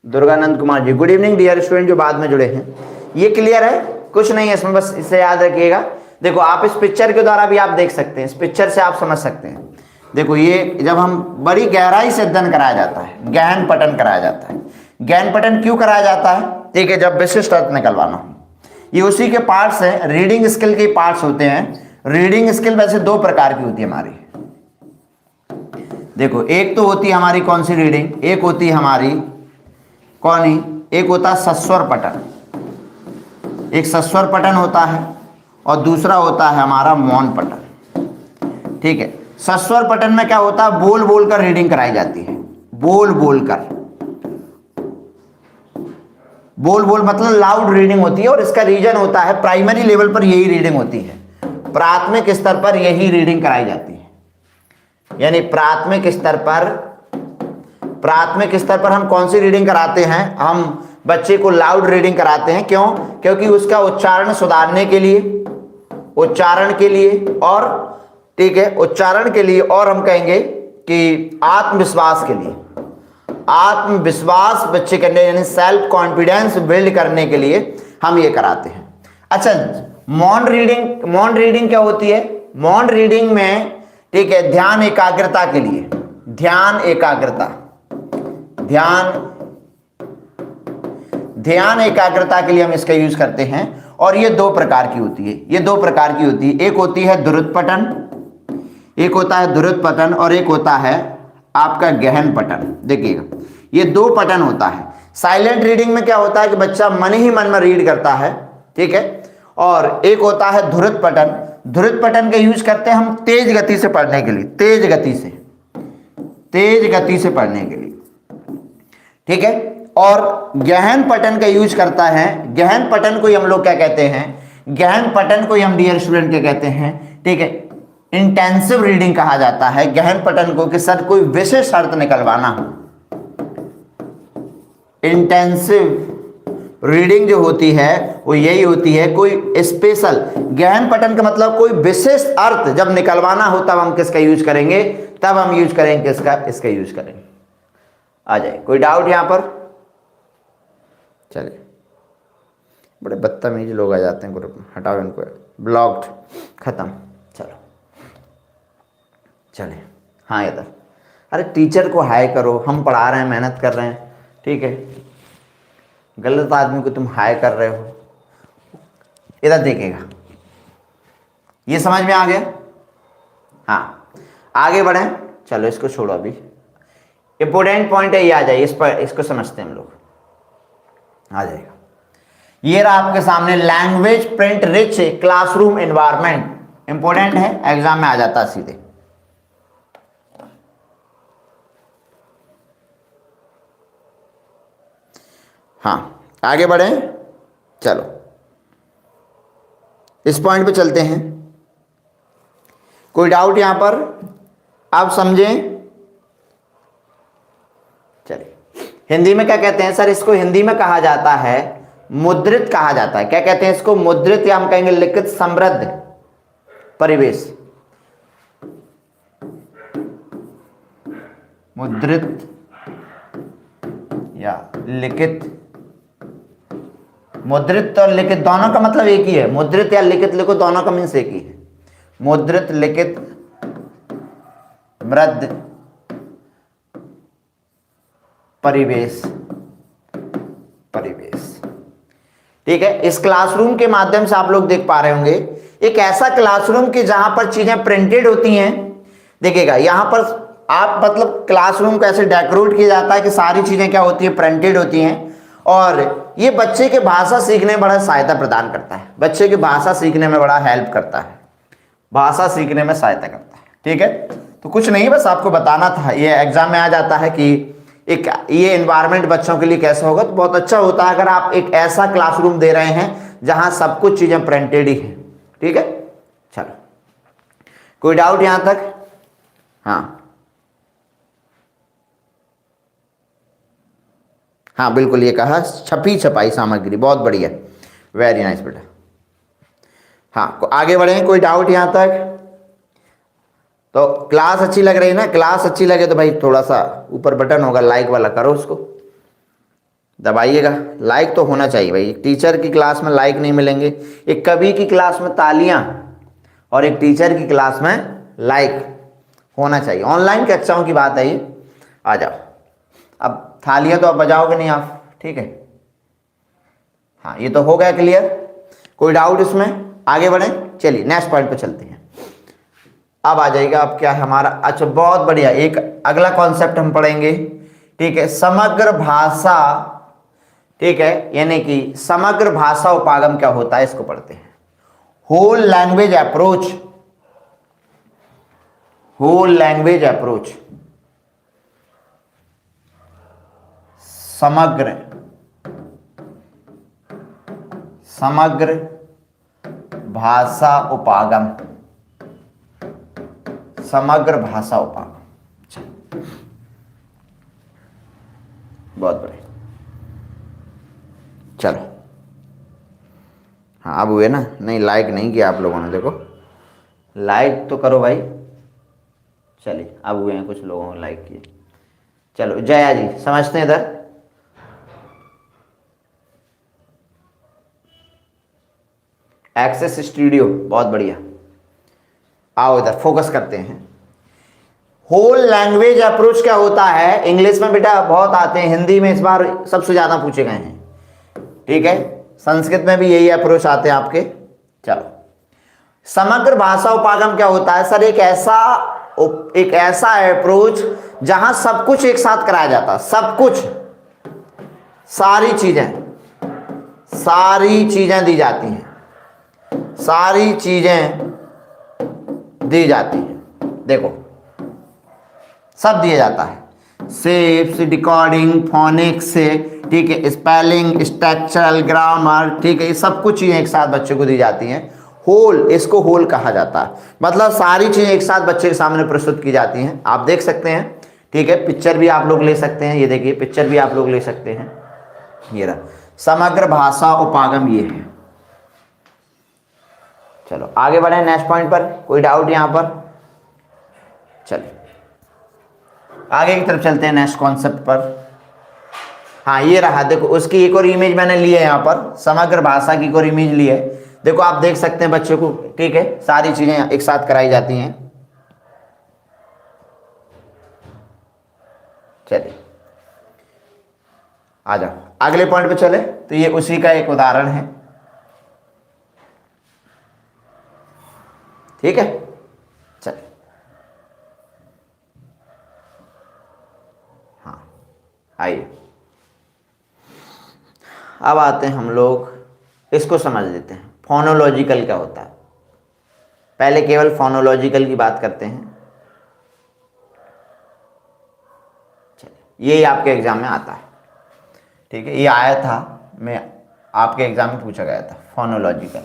Durganand Kumar ji, good evening dear student जो बाद में जुड़े हैं। ये क्लियर है, कुछ नहीं है इसमें, बस इसे याद रखिएगा। देखो, आप इस पिक्चर के द्वारा भी आप देख सकते हैं, इस पिक्चर से आप समझ सकते हैं। देखो, ये जब हम बड़ी गहराई से अध्ययन कराया जाता है, गहन पठन कराया जाता है। गहन पठन क्यों कराया जाता है, ठीक है, जब विशिष्ट अर्थ निकलवाना हो। ये उसी के पार्ट्स हैं, रीडिंग स्किल के पार्ट्स होते हैं। रीडिंग स्किल वैसे दो प्रकार की होती है हमारी। देखो, एक तो होती है हमारी कौन सी रीडिंग, एक होती है हमारी कौन ही, एक होता है सस्वर पठन, एक सस्वर पठन होता है, और दूसरा होता है हमारा मौन पठन, ठीक है। सस्वर पठन में क्या होता है, बोल बोल कर रीडिंग कराई जाती है, बोल बोल कर, बोल बोल मतलब लाउड रीडिंग होती है। और इसका रीजन होता है, प्राइमरी लेवल पर यही रीडिंग होती है, प्राथमिक स्तर पर यही रीडिंग कराई जाती है। यानी प्राथमिक स्तर पर हम कौन सी रीडिंग कराते हैं, हम बच्चे को लाउड रीडिंग कराते हैं। क्यों, क्योंकि उसका उच्चारण सुधारने के लिए, उच्चारण के लिए, और ठीक है, उच्चारण के लिए, और हम कहेंगे कि आत्मविश्वास के लिए, आत्मविश्वास बच्चे करने, यानी सेल्फ कॉन्फिडेंस बिल्ड करने के लिए हम ये कराते हैं। अच्छा, मौन रीडिंग क्या होती है, मौन रीडिंग में, ठीक है, ध्यान एकाग्रता के लिए, ध्यान एकाग्रता के लिए हम इसका यूज करते हैं। और ये दो प्रकार की होती है, एक होती है द्रुत पठन, एक होता है द्रुत पठन, और एक होता है आपका गहन पठन। देखिएगा, ये दो पठन होता है। साइलेंट रीडिंग में क्या होता है कि बच्चा मन ही मन में रीड करता है, ठीक है। और एक होता है ध्रुत पठन। ध्रुत पठन का यूज करते हैं हम तेज गति से पढ़ने के लिए, तेज गति से पढ़ने के लिए, ठीक है। और गहन पठन का यूज करता है, गहन पठन को हम लोग क्या कहते हैं, गहन पठन को हम डियर स्टूडेंट क्या कहते हैं, ठीक है, इंटेंसिव रीडिंग कहा जाता है गहन पठन को, कि सर कोई विशेष अर्थ निकलवाना हो। इंटेंसिव रीडिंग जो होती है वो यही होती है, कोई स्पेशल, गहन पठन का मतलब कोई विशेष अर्थ जब निकलवाना हो, तब हम किसका यूज करेंगे, तब हम यूज करेंगे किसका, इसका यूज करेंगे। आ जाए, कोई डाउट यहां पर? चलिए, बड़े बदतमीज लोग आ जाते हैं ग्रुप में, हटाओ इनको, ब्लॉक्ड, खत्म। चलो चले, हाँ इधर, अरे टीचर को हाय करो, हम पढ़ा रहे हैं, मेहनत कर रहे हैं, ठीक है, गलत आदमी को तुम हाय कर रहे हो। इधर देखिएगा, ये समझ में आ गया? हाँ, आगे बढ़ें। चलो इसको छोड़ो, अभी इंपोर्टेंट पॉइंट है ये, आ जाइए इस पर, इसको समझते हैं हम लोग। आ जाएगा, ये रहा आपके सामने, language print rich classroom environment. Important है, एग्जाम में आ जाता है सीधे। हाँ, आगे बढ़ें, चलो इस पॉइंट पे चलते हैं। कोई डाउट यहां पर? आप समझें? चलिए, हिंदी में क्या कहते हैं सर? इसको हिंदी में कहा जाता है मुद्रित कहा जाता है। क्या कहते हैं इसको? मुद्रित, या हम कहेंगे लिखित समृद्ध परिवेश। मुद्रित या लिखित, मुद्रित और लिखित दोनों का मतलब एक ही है। मुद्रित या लिखित लिखो, दोनों का मीन्स एक ही है। मुद्रित, लिखित, मृद परिवेश, परिवेश। ठीक है, इस क्लासरूम के माध्यम से आप लोग देख पा रहे होंगे एक ऐसा क्लासरूम कि जहां पर चीजें प्रिंटेड होती हैं। देखिएगा यहां पर आप मतलब क्लासरूम को ऐसे डेकोरेट किया जाता है कि सारी चीजें क्या होती है? प्रिंटेड होती हैं। और ये बच्चे के भाषा सीखने में बड़ा सहायता प्रदान करता है। बच्चे की भाषा सीखने में बड़ा हेल्प करता है, भाषा सीखने में सहायता करता है। ठीक है, तो कुछ नहीं, बस आपको बताना था। ये एग्जाम में आ जाता है कि एक ये एनवायरनमेंट बच्चों के लिए कैसा होगा। तो बहुत अच्छा होता है अगर आप एक ऐसा क्लासरूम दे रहे हैं जहां सब कुछ चीजें प्रिंटेड ही है। ठीक है, चलो, कोई डाउट यहां तक? हाँ हाँ बिल्कुल, ये कहा छपी छपाई सामग्री, बहुत बढ़िया, वेरी नाइस बेटा। हाँ, आगे बढ़े, कोई डाउट यहां तक? तो क्लास अच्छी लग रही है ना? क्लास अच्छी लगे तो भाई थोड़ा सा ऊपर बटन होगा लाइक वाला, करो उसको, दबाइएगा। लाइक तो होना चाहिए भाई। टीचर की क्लास में लाइक नहीं मिलेंगे। एक कवि की क्लास में तालियां और एक टीचर की क्लास में लाइक होना चाहिए। ऑनलाइन कक्षाओं की बात है ये। आ जाओ, अब थालियां तो अब बजाओगे नहीं आप, ठीक है? हाँ, ये तो हो गया क्लियर। कोई डाउट इसमें? आगे बढ़े, चलिए नेक्स्ट पॉइंट पे चलते हैं। अब आ जाएगा, अब क्या है हमारा? अच्छा, बहुत बढ़िया, एक अगला कॉन्सेप्ट हम पढ़ेंगे। ठीक है, समग्र भाषा। ठीक है, यानी कि समग्र भाषा उपागम क्या होता है, इसको पढ़ते हैं। Whole language approach, whole language approach, समग्र, समग्र भाषा उपागम, समग्र भाषा उपागम। बहुत बढ़िया, चलो। हाँ, अब हुए ना? नहीं, लाइक नहीं किया आप लोगों ने, देखो लाइक तो करो भाई। चलिए, अब हुए हैं, कुछ लोगों ने लाइक किए। चलो, जया जी समझते हैं इधर। एक्सेस स्टूडियो, बहुत बढ़िया। आओ इधर फोकस करते हैं। होल लैंग्वेज अप्रोच क्या होता है? इंग्लिश में बेटा बहुत आते हैं, हिंदी में इस बार सबसे ज्यादा पूछे गए हैं। ठीक है, संस्कृत में भी यही अप्रोच आते हैं आपके। चलो, समग्र भाषा उपागम क्या होता है सर? एक ऐसा अप्रोच जहां सब कुछ एक साथ कराया जाता है। सब कुछ, सारी चीजें दी जाती हैं, सारी चीजें दी जाती हैं। देखो, सब दिया जाता है, शेप्स, डिकोडिंग, फोनिक्स से, ठीक है, स्पेलिंग, स्ट्रक्चरल, ग्रामर, ठीक है, ये सब कुछ चीजें एक साथ बच्चे को दी जाती हैं। होल, इसको होल कहा जाता है। मतलब सारी चीजें एक साथ बच्चे के सामने प्रस्तुत की जाती हैं। आप देख सकते हैं, ठीक है, पिक्चर भी आप लोग ले सकते हैं। ये देखिए, पिक्चर भी आप लोग ले सकते हैं। ये रहा समग्र भाषा उपागम, ये है। चलो आगे बढ़े नेक्स्ट पॉइंट पर। कोई डाउट यहां पर? चलिए आगे की तरफ चलते हैं, नेक्स्ट कॉन्सेप्ट पर। हाँ, ये रहा, देखो उसकी एक और इमेज मैंने ली है यहाँ पर, समग्र भाषा की एक और इमेज ली है। देखो आप देख सकते हैं बच्चों को, ठीक है, सारी चीजें एक साथ कराई जाती हैं। चलिए आ जाओ, अगले पॉइंट पे चले। तो ये उसी का एक उदाहरण है। ठीक है, चलिए। हाँ, आइए, अब आते हैं हम लोग, इसको समझ लेते हैं। फोनोलॉजिकल क्या होता है? पहले केवल फोनोलॉजिकल की बात करते हैं। चलिए, ये आपके एग्जाम में आता है। ठीक है, ये आया था, मैं आपके एग्जाम में पूछा गया था, फोनोलॉजिकल।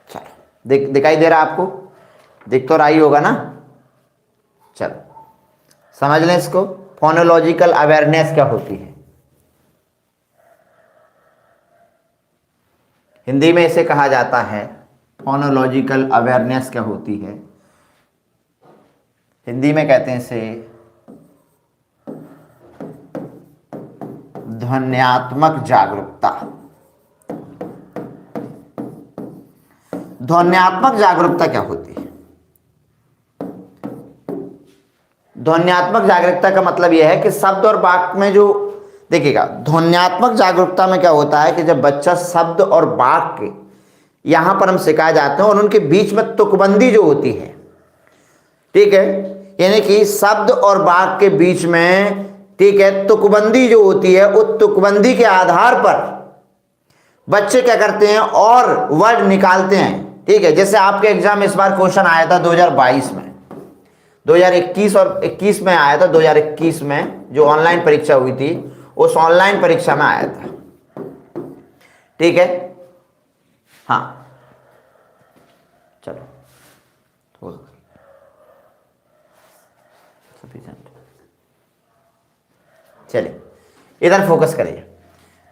चलो, दिखाई दे रहा है आपको? दिख तो रही होगा ना। चलो समझ लें इसको, फोनोलॉजिकल अवेयरनेस क्या होती है। हिंदी में इसे कहा जाता है फोनोलॉजिकल अवेयरनेस क्या होती है, हिंदी में कहते हैं इसे ध्वन्यात्मक जागरूकता। ध्वन्यात्मक जागरूकता क्या होती है? ध्वन्यात्मक जागरूकता का मतलब यह है कि शब्द और वाक्य में जो, देखिएगा ध्वन्यात्मक जागरूकता में क्या होता है कि जब बच्चा शब्द और वाक्य यहां पर हम सिखाए जाते हैं और उनके बीच में तुकबंदी जो होती है, ठीक है, यानी कि शब्द और वाक्य के बीच में, ठीक है, तुकबंदी जो होती है, उस तुकबंदी के आधार पर बच्चे क्या करते हैं और वर्ड निकालते हैं, ठीक है। जैसे आपके एग्जाम इस बार क्वेश्चन आया था 2022 में, 2021 और 21 में आया था, 2021 में जो ऑनलाइन परीक्षा हुई थी उस ऑनलाइन परीक्षा में आया था, ठीक है। हाँ चलो सफिशिएंट, चलिए इधर फोकस करिए।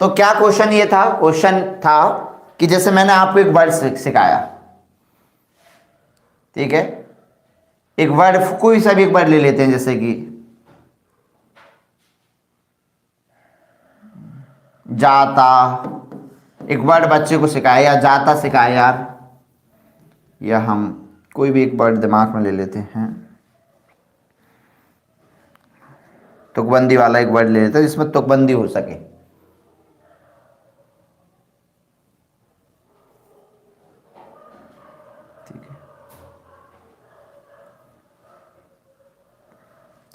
तो क्या क्वेश्चन ये था, क्वेश्चन था कि जैसे मैंने आपको एक वर्ड सिखाया, ठीक है, एक वर्ड, कोई सा भी एक वर्ड ले लेते हैं, जैसे कि जाता, एक वर्ड बच्चे को सिखाया, या जाता सिखाया, या हम कोई भी एक वर्ड दिमाग में ले लेते हैं, तुकबंदी वाला एक वर्ड ले लेते हैं जिसमें तुकबंदी हो सके, ठीक है।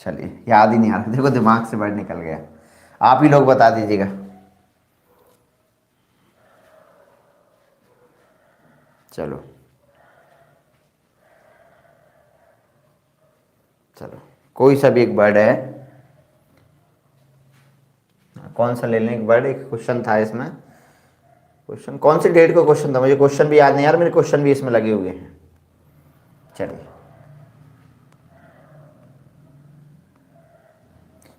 चलिए याद ही नहीं आ रहा, देखो दिमाग से वर्ड निकल गया, आप ही लोग बता दीजिएगा। चलो चलो कोई सा भी एक वर्ड है, कौन सा ले लें एक वर्ड, एक क्वेश्चन था इसमें, क्वेश्चन कौन सी डेट का क्वेश्चन था, मुझे क्वेश्चन भी याद नहीं यार, मेरे क्वेश्चन भी इसमें लगे हुए हैं। चलिए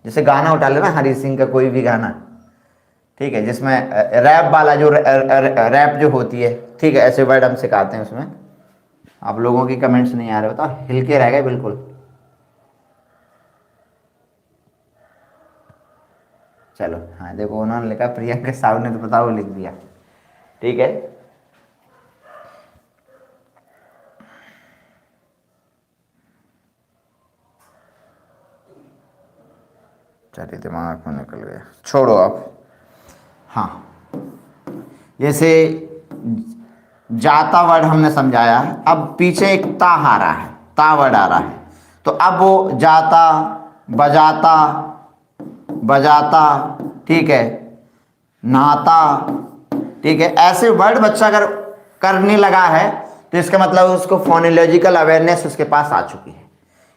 जैसे गाना उठा लेना हरी सिंह का कोई भी गाना, ठीक है, जिसमें रैप वाला जो रैप जो होती है, ठीक है, ऐसे वर्ड हम सिखाते हैं उसमें। आप लोगों की कमेंट्स नहीं आ रहे, बताओ, हिल के रह गए बिल्कुल। चलो हाँ देखो उन्होंने लिखा, प्रियंका साहू ने तो बताओ लिख दिया, ठीक है। चलिए दिमाग में निकल गया, छोड़ो आप। हाँ जैसे जाता वर्ड हमने समझाया है, अब पीछे एक ता आ रहा है, ता वर्ड आ रहा है, तो अब वो जाता, बजाता, बजाता, ठीक है, नहाता, ठीक है, ऐसे वर्ड बच्चा अगर करने लगा है तो इसका मतलब उसको फोनोलॉजिकल अवेयरनेस उसके पास आ चुकी है,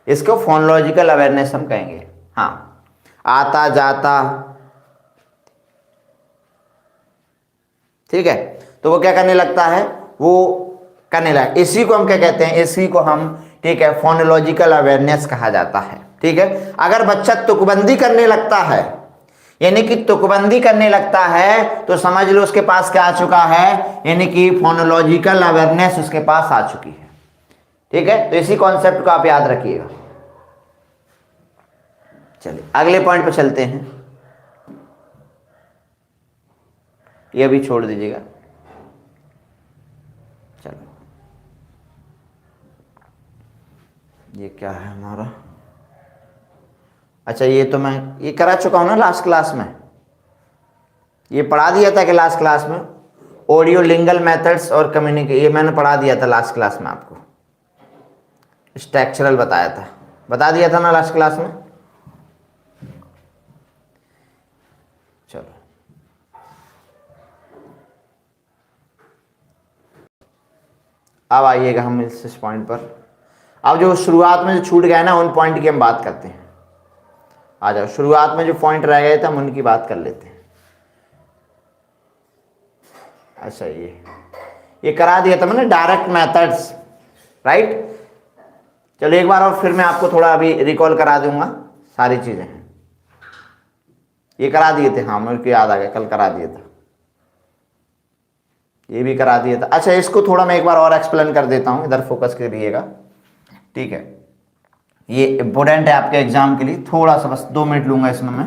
इसको फोनोलॉजिकल अवेयरनेस हम कहेंगे। हाँ आता जाता, ठीक है, तो वो क्या करने लगता है, वो करने लगा, इसी को हम क्या कहते हैं, इसी को हम, ठीक है, फोनोलॉजिकल अवेयरनेस कहा जाता है, ठीक है। अगर बच्चा तुकबंदी करने लगता है, यानी कि तुकबंदी करने लगता है, तो समझ लो उसके पास क्या आ चुका है, यानी कि फोनोलॉजिकल अवेयरनेस उसके पास आ चुकी है, ठीक है। तो इसी कॉन्सेप्ट को आप याद रखिएगा। चलिए अगले पॉइंट पर चलते हैं, ये भी छोड़ दीजिएगा। चलो ये क्या है हमारा, अच्छा ये तो मैं ये करा चुका हूं ना लास्ट क्लास में, ये पढ़ा दिया था कि लास्ट क्लास में ऑडियो लिंगल मेथड्स और कम्युनिकेशन, ये मैंने पढ़ा दिया था लास्ट क्लास में, आपको स्ट्रक्चरल बताया था, बता दिया था ना लास्ट क्लास में। चलो अब आइएगा हम इस पॉइंट पर, अब जो शुरुआत में जो छूट गया ना उन पॉइंट की हम बात करते हैं। आ जाओ, शुरुआत में जो पॉइंट रह गए थे हम उनकी बात कर लेते हैं। अच्छा ये करा दिया था मैंने, डायरेक्ट मेथड्स, राइट, चलो एक बार और फिर मैं आपको थोड़ा अभी रिकॉल करा दूंगा, सारी चीजें हैं ये करा दिए थे, हाँ मेरे को याद आ गया, कल करा दिया था, ये भी करा दिया था। अच्छा इसको थोड़ा मैं एक बार और एक्सप्लेन कर देता हूं, इधर फोकस करिएगा, ठीक है। ये इंपॉर्टेंट है आपके एग्जाम के लिए, थोड़ा सा बस 2 मिनट लूंगा इसमें मैं।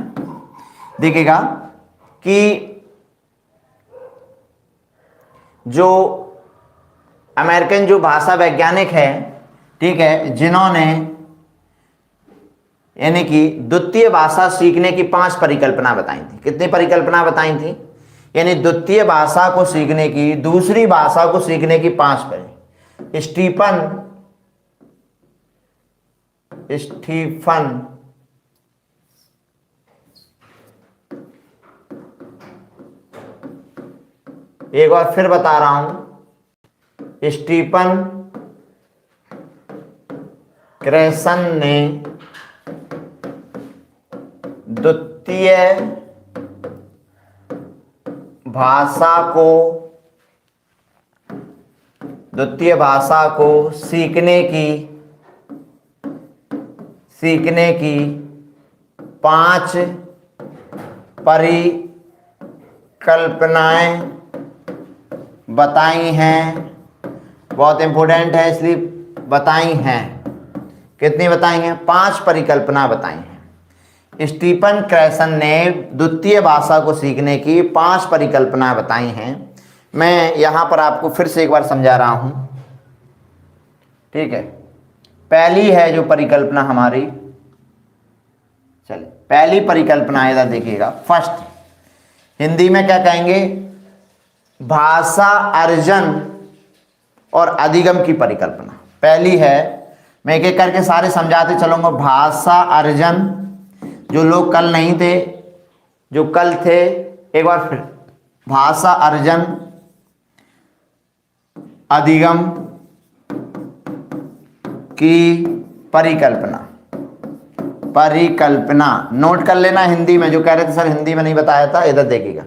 देखिएगा कि जो अमेरिकन जो भाषा वैज्ञानिक है, ठीक है, जिन्होंने यानी कि द्वितीय भाषा सीखने की 5 परिकल्पना बताई थी। कितनी परिकल्पना बताई थी? यानी द्वितीय भाषा को सीखने की, दूसरी भाषा को सीखने की 5 स्टीफन एक बार फिर बता रहा हूं, स्टीफन क्रेसन ने द्वितीय भाषा को सीखने की 5 परिकल्पनाएं बताई हैं। बहुत इंपॉर्टेंट है इसलिए बताई हैं। कितनी बताई हैं? 5 परिकल्पना बताई हैं। स्टीफन क्रेसन ने द्वितीय भाषा को सीखने की 5 परिकल्पना बताई हैं। मैं यहां पर आपको फिर से एक बार समझा रहा हूं, ठीक है। पहली है जो परिकल्पना हमारी, चलिए पहली परिकल्पना इधर देखिएगा, फर्स्ट, हिंदी में क्या कहेंगे? भाषा अर्जन और अधिगम की परिकल्पना। पहली है, मैं एक एक करके सारे समझाते चलूंगा। भाषा अर्जन, जो लोग कल नहीं थे, जो कल थे, एक बार फिर, भाषा अर्जन, अधिगम की परिकल्पना नोट कर लेना। हिंदी में जो कह रहे थे सर हिंदी में नहीं बताया था, इधर देखिएगा।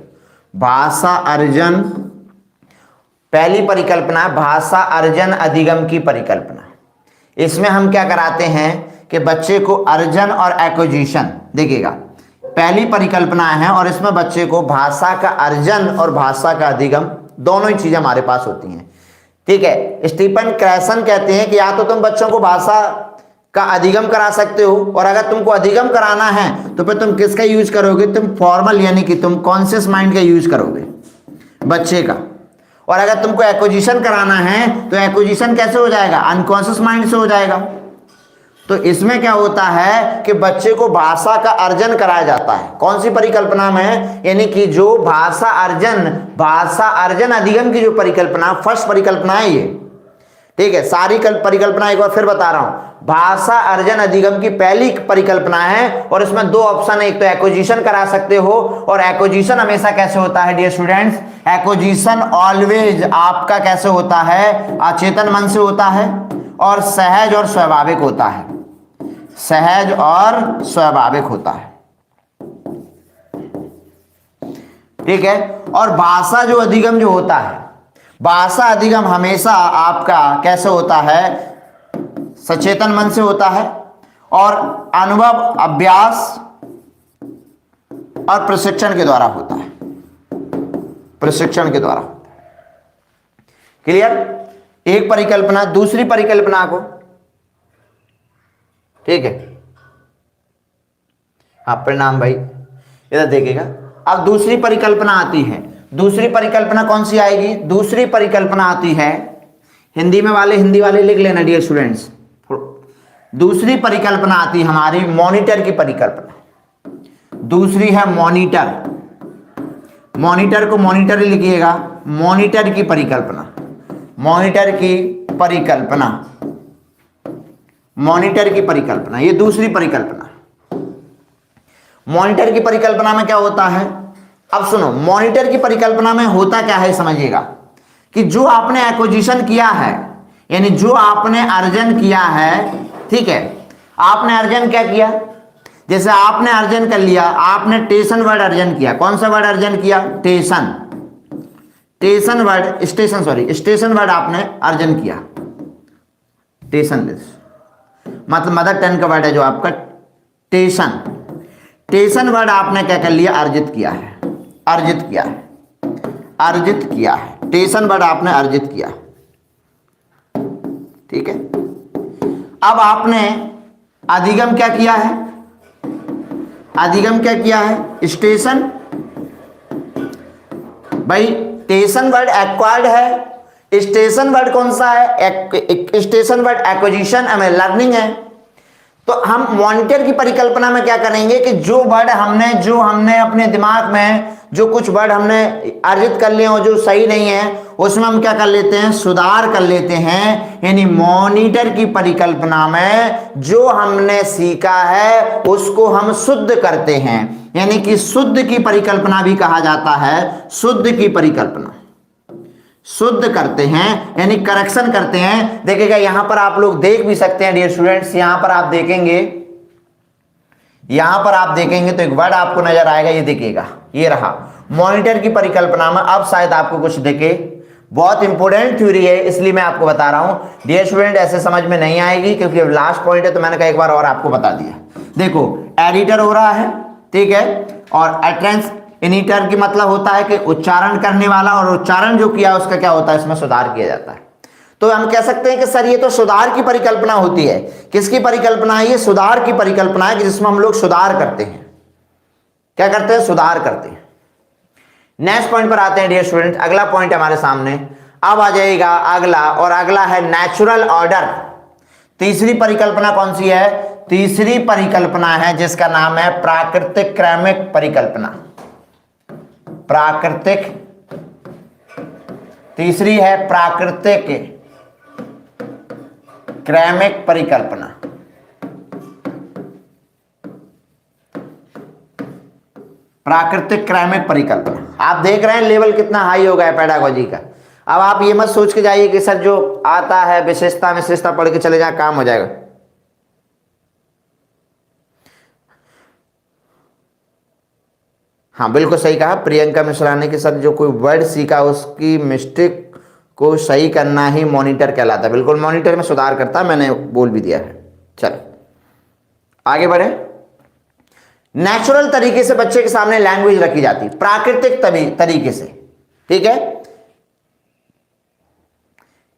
भाषा अर्जन, पहली परिकल्पना है भाषा अर्जन अधिगम की परिकल्पना। इसमें हम क्या कराते हैं कि बच्चे को अर्जन और एक्विजिशन, देखिएगा पहली परिकल्पना है और इसमें बच्चे को भाषा का अर्जन और भाषा का अधिगम दोनों ही चीजें हमारे पास होती हैं, ठीक है। स्टीफन क्रेसन कहते हैं कि या तो तुम बच्चों को भाषा का अधिगम करा सकते हो, और अगर तुमको अधिगम कराना है तो फिर तुम किसका यूज करोगे? तुम फॉर्मल यानी कि तुम कॉन्शियस माइंड का यूज करोगे बच्चे का। और अगर तुमको एक्विजिशन कराना है तो एक्विजिशन कैसे हो जाएगा? अनकॉन्शियस माइंड से हो जाएगा। तो इसमें क्या होता है कि बच्चे को भाषा का अर्जन कराया जाता है। कौन सी परिकल्पना में? यानी कि जो भाषा अर्जन अधिगम की जो परिकल्पना, फर्स्ट परिकल्पना है ये, ठीक है। सारी परिकल्पना एक बार फिर बता रहा हूं। भाषा अर्जन अधिगम की पहली परिकल्पना है और इसमें 2 ऑप्शन है, एक तो एक्विजिशन करा सकते हो, और एक्विजिशन हमेशा कैसे होता है डियर स्टूडेंट्स? एक्विजिशन ऑलवेज आपका कैसे होता है? अचेतन मन से होता है और सहज और स्वाभाविक होता है। सहज और स्वाभाविक होता है, ठीक है। और भाषा जो अधिगम जो होता है, भाषा अधिगम हमेशा आपका कैसे होता है? सचेतन मन से होता है और अनुभव, अभ्यास और प्रशिक्षण के द्वारा होता है। प्रशिक्षण के द्वारा होता है। क्लियर? एक परिकल्पना, दूसरी परिकल्पना को, ठीक है। हाँ प्रणाम भाई, इधर देखिएगा। अब दूसरी परिकल्पना आती है। दूसरी परिकल्पना कौन सी आएगी? दूसरी परिकल्पना आती है, हिंदी वाले लिख लेना डियर स्टूडेंट्स। दूसरी परिकल्पना आती है हमारी मॉनिटर की परिकल्पना। दूसरी है मॉनिटर। मॉनिटर को मॉनिटर लिखिएगा। मॉनिटर की परिकल्पना, मॉनिटर की परिकल्पना, मॉनिटर की परिकल्पना, ये दूसरी परिकल्पना। मॉनिटर की परिकल्पना में क्या होता है? अब सुनो, मॉनिटर की परिकल्पना में होता क्या है समझिएगा, कि जो आपने एक्विजिशन किया है, यानी जो आपने अर्जन किया है, ठीक है, आपने अर्जन क्या किया? जैसे आपने अर्जन कर लिया, आपने टेशन वर्ड अर्जन किया। कौन सा वर्ड अर्जन किया? स्टेशन वर्ड आपने अर्जन किया। टेशन मतलब मदर टंग का वर्ड है जो आपका टेशन। टेशन वर्ड आपने क्या कर लिया, अर्जित किया है, अर्जित किया है, अर्जित किया है। टेशन वर्ड आपने अर्जित किया, ठीक है। अब आपने अधिगम क्या किया है, अधिगम क्या किया है, स्टेशन। भाई टेशन वर्ड एक्वायर्ड है, स्टेशन वर्ड कौन सा है, स्टेशन वर्ड एक्विजिशन लर्निंग है। तो हम मॉनिटर की परिकल्पना में क्या करेंगे कि जो वर्ड हमने अपने दिमाग में जो कुछ वर्ड हमने अर्जित कर लिए और जो सही नहीं है उसमें हम क्या कर लेते हैं, सुधार कर लेते हैं। यानी मॉनिटर की परिकल्पना में जो हमने सीखा है उसको हम शुद्ध करते हैं, यानी कि शुद्ध की परिकल्पना भी कहा जाता है, शुद्ध की परिकल्पना, शुद्ध करते हैं यानी करेक्शन करते हैं। देखिएगा यहां पर आप लोग देख भी सकते हैं डियर स्टूडेंट्स, यहां पर आप देखेंगे, यहां पर आप देखेंगे तो एक वर्ड आपको नजर आएगा, ये देखिएगा, ये रहा मॉनिटर की परिकल्पना में। अब शायद आपको कुछ दिखे, बहुत इंपॉर्टेंट थ्योरी है इसलिए मैं आपको बता रहा हूं डियर स्टूडेंट, ऐसे समझ में नहीं आएगी क्योंकि लास्ट पॉइंट है तो मैंने कहा एक बार और आपको बता दिया। देखो एडिटर हो रहा है, ठीक है, और एट्रेंस इनिटर की मतलब होता है कि उच्चारण करने वाला, और उच्चारण जो किया उसका क्या होता है, इसमें सुधार किया जाता है। तो हम कह सकते हैं कि सर ये तो सुधार की परिकल्पना होती है। किसकी परिकल्पना है ये, सुधार की परिकल्पना है, कि जिसमें हम लोग सुधार करते हैं। क्या करते हैं, सुधार करते हैं। नेक्स्ट पॉइंट पर आते हैं डियर स्टूडेंट, अगला पॉइंट हमारे सामने अब आ जाएगा अगला, और अगला है नेचुरल ऑर्डर। तीसरी परिकल्पना कौन सी है, तीसरी परिकल्पना है जिसका नाम है प्राकृतिक क्रमिक परिकल्पना। प्राकृतिक, तीसरी है प्राकृतिक क्रमिक परिकल्पना। प्राकृतिक क्रमिक परिकल्पना। आप देख रहे हैं लेवल कितना हाई हो गया है पेडागोजी का। अब आप ये मत सोच के जाइए कि सर जो आता है विशेषता विशेषता पढ़ के चले जाए काम हो जाएगा। हाँ बिल्कुल सही कहा प्रियंका मिश्रा ने कि सर जो कोई वर्ड सीखा उसकी मिस्टेक को सही करना ही मॉनिटर कहलाता है। बिल्कुल मॉनिटर में सुधार करता है, मैंने बोल भी दिया है। चलो आगे बढ़े। नेचुरल तरीके से बच्चे के सामने लैंग्वेज रखी जाती, प्राकृतिक तरीके से, ठीक है,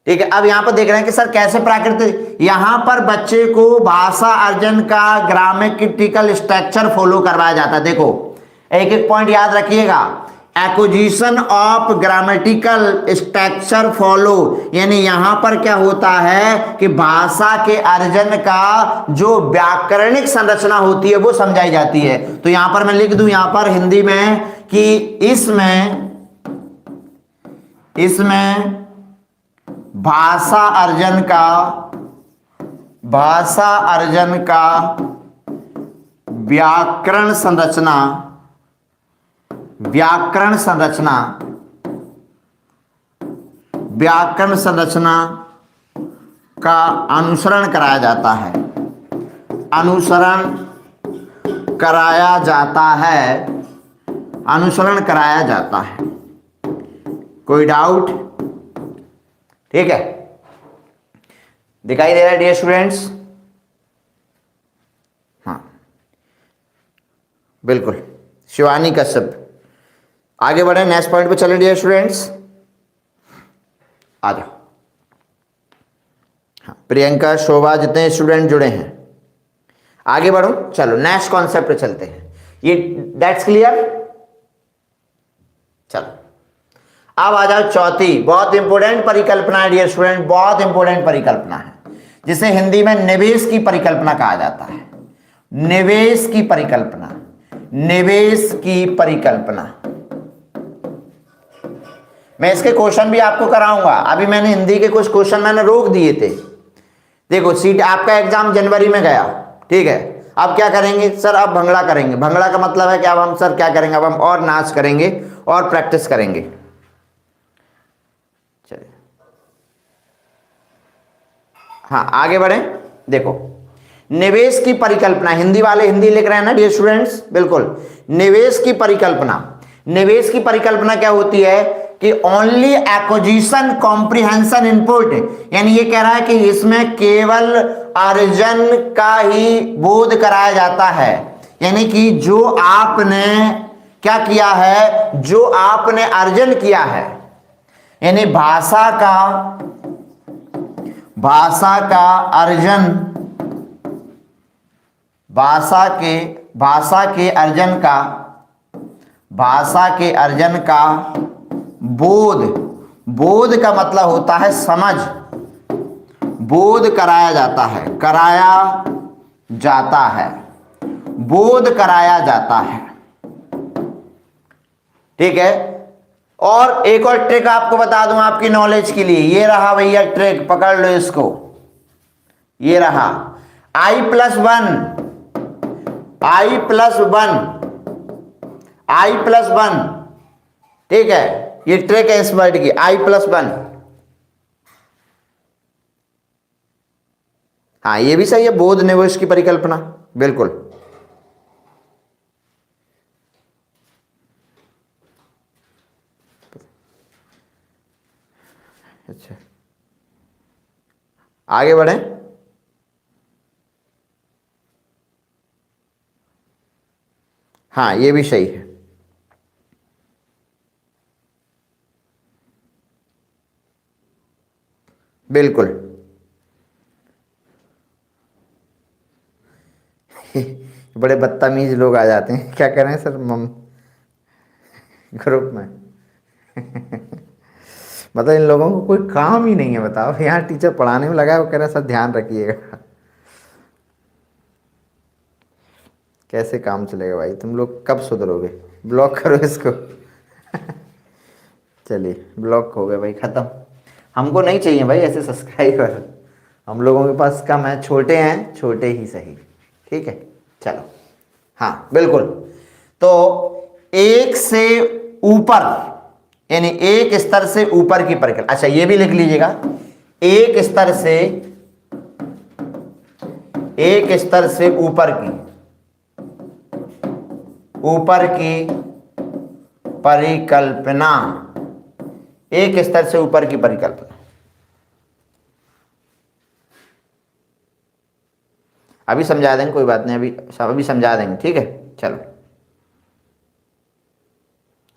ठीक है। अब यहां पर देख रहे हैं कि सर कैसे प्राकृतिक, यहां पर बच्चे को भाषा अर्जन का ग्रामेटिकल स्ट्रक्चर फॉलो करवाया जाता है। देखो एक एक पॉइंट याद रखिएगा, acquisition of grammatical structure follow, यानी यहां पर क्या होता है कि भाषा के अर्जन का जो व्याकरणिक संरचना होती है वो समझाई जाती है। तो यहां पर मैं लिख दूं यहां पर हिंदी में कि इसमें भाषा अर्जन का व्याकरण संरचना का अनुसरण कराया जाता है, अनुसरण कराया जाता है। कोई डाउट, ठीक है, दिखाई दे रहा है डियर स्टूडेंट्स? हाँ बिल्कुल, शिवानी कश्यप। आगे बढ़े, नेक्स्ट पॉइंट पे चले डियर स्टूडेंट्स, आ जाओ। हाँ प्रियंका, शोभा, जितने स्टूडेंट जुड़े हैं आगे बढ़ो। चलो नेक्स्ट कॉन्सेप्ट पे चलते हैं, ये दैट्स क्लियर। चलो अब आ जाओ चौथी, बहुत इंपॉर्टेंट परिकल्पना है डियर स्टूडेंट, बहुत इंपॉर्टेंट परिकल्पना है जिसे हिंदी में निवेश की परिकल्पना कहा जाता है। निवेश की परिकल्पना, निवेश की परिकल्पना। मैं इसके क्वेश्चन भी आपको कराऊंगा, अभी मैंने हिंदी के कुछ क्वेश्चन मैंने रोक दिए थे। देखो सीट आपका एग्जाम जनवरी में गया, ठीक है, अब क्या करेंगे सर, अब भंगड़ा करेंगे। भंगड़ा का मतलब है कि अब हम सर क्या करेंगे, अब हम और नाच करेंगे और प्रैक्टिस करेंगे। चलिए हाँ आगे बढ़े। देखो निवेश की परिकल्पना, हिंदी वाले हिंदी लिख रहे हैं ना डियर स्टूडेंट्स, बिल्कुल। निवेश की परिकल्पना, निवेश की परिकल्पना क्या होती है कि ओनली एक्विजिशन कॉम्प्रिहेंशन इनपुट, यानी ये कह रहा है कि इसमें केवल अर्जन का ही बोध कराया जाता है, यानी कि जो आपने क्या किया है, जो आपने अर्जन किया है, यानी भाषा का अर्जन, भाषा के अर्जन का बोध का मतलब होता है समझ, बोध कराया जाता है, बोध कराया जाता है। ठीक है। और एक और ट्रिक आपको बता दूं आपकी नॉलेज के लिए, ये रहा भैया ट्रिक, पकड़ लो इसको, ये रहा I+1, ठीक है, ये ट्रिक है इस वर्ड की, I+1। हाँ ये भी सही है, बोध निवेश की परिकल्पना, बिल्कुल। अच्छा आगे बढ़े। हाँ ये भी सही है, बिल्कुल। बड़े बदतमीज लोग आ जाते हैं, क्या कह रहे हैं सर ग्रुप में। मतलब इन लोगों को कोई काम ही नहीं है, बताओ, यहाँ टीचर पढ़ाने में लगा है, वो कह रहे हैं सर ध्यान रखिएगा। कैसे काम चलेगा भाई, तुम लोग कब सुधरोगे, ब्लॉक करो इसको। चलिए ब्लॉक हो गया भाई, खत्म। हमको नहीं चाहिए भाई ऐसे सब्सक्राइबर, हम लोगों के पास कम है, छोटे हैं, छोटे ही सही। ठीक है चलो, हाँ बिल्कुल। तो एक से ऊपर, यानी एक स्तर से ऊपर की परिकल्पना। अच्छा ये भी लिख लीजिएगा, एक स्तर से ऊपर की परिकल्पना, एक स्तर से ऊपर की परिकल्पना। अभी समझा देंगे, कोई बात नहीं, अभी समझा देंगे, ठीक है चलो।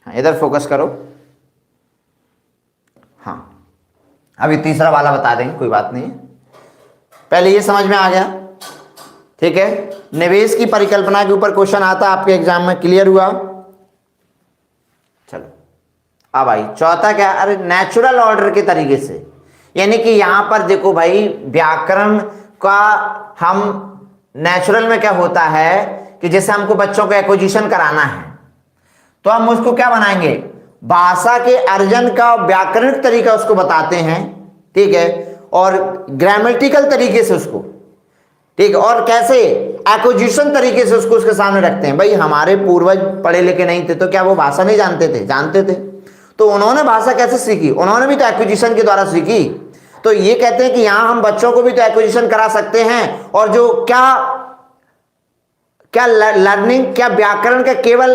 हाँ इधर फोकस करो। हाँ अभी तीसरा वाला बता देंगे, कोई बात नहीं है, पहले ये समझ में आ गया। ठीक है, निवेश की परिकल्पना के ऊपर क्वेश्चन आता आपके एग्जाम में, क्लियर हुआ। चलो अब भाई चौथा क्या, अरे नेचुरल ऑर्डर के तरीके से, यानी कि यहां पर देखो भाई, व्याकरण का हम नेचुरल में क्या होता है कि जैसे हमको बच्चों को एक्विजिशन कराना है, तो हम उसको क्या बनाएंगे, भाषा के अर्जन का व्याकरणिक तरीका उसको बताते हैं, ठीक है, और ग्रामेटिकल तरीके से उसको, ठीक है, और कैसे एक्विजिशन तरीके से उसको उसके सामने रखते हैं। भाई हमारे पूर्वज पढ़े लिखे नहीं थे, तो क्या वो भाषा नहीं जानते थे, जानते थे। तो उन्होंने भाषा कैसे सीखी, उन्होंने भी तो एक्विजिशन के द्वारा सीखी। तो ये कहते हैं कि यहां हम बच्चों को भी तो एक्विजिशन करा सकते हैं, और जो क्या लर्निंग, क्या व्याकरण का केवल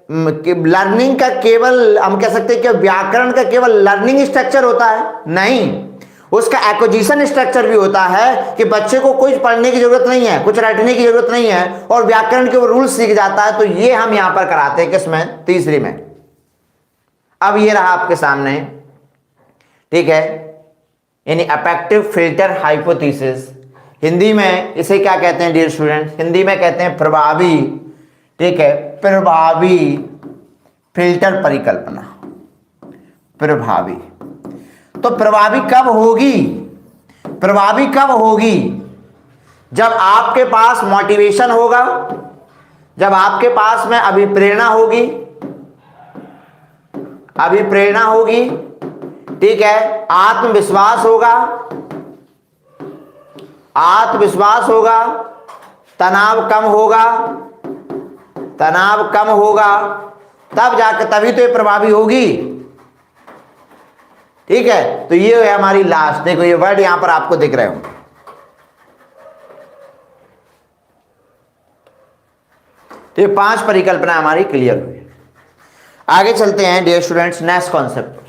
लर्निंग का केवल हम कह सकते हैं कि व्याकरण का केवल लर्निंग स्ट्रक्चर होता है, नहीं, उसका एक्विजिशन स्ट्रक्चर भी होता है कि बच्चे को कुछ पढ़ने की जरूरत नहीं है, कुछ रटने की जरूरत नहीं है, और व्याकरण के वो रूल सीख जाता है। तो ये हम यहां पर कराते हैं, किसमें, तीसरी में। अब ये रहा आपके सामने, ठीक है, यानी अफेक्टिव फिल्टर हाइपोथेसिस, हिंदी में इसे क्या कहते हैं डियर स्टूडेंट, हिंदी में कहते हैं प्रभावी, ठीक है, प्रभावी फिल्टर परिकल्पना, प्रभावी। तो प्रभावी कब होगी, प्रभावी कब होगी, जब आपके पास मोटिवेशन होगा, जब आपके पास में अभिप्रेरणा होगी, अभिप्रेरणा होगी, ठीक है, आत्मविश्वास होगा, आत्मविश्वास होगा, तनाव कम होगा, तनाव कम होगा, तब जाकर, तभी तो ये प्रभावी होगी। ठीक है, तो ये है हमारी लास्ट, देखो ये वर्ड यहां पर आपको दिख रहे हो, तो ये 5 परिकल्पना हमारी क्लियर हुई। आगे चलते हैं डियर स्टूडेंट्स, नेक्स्ट कॉन्सेप्ट।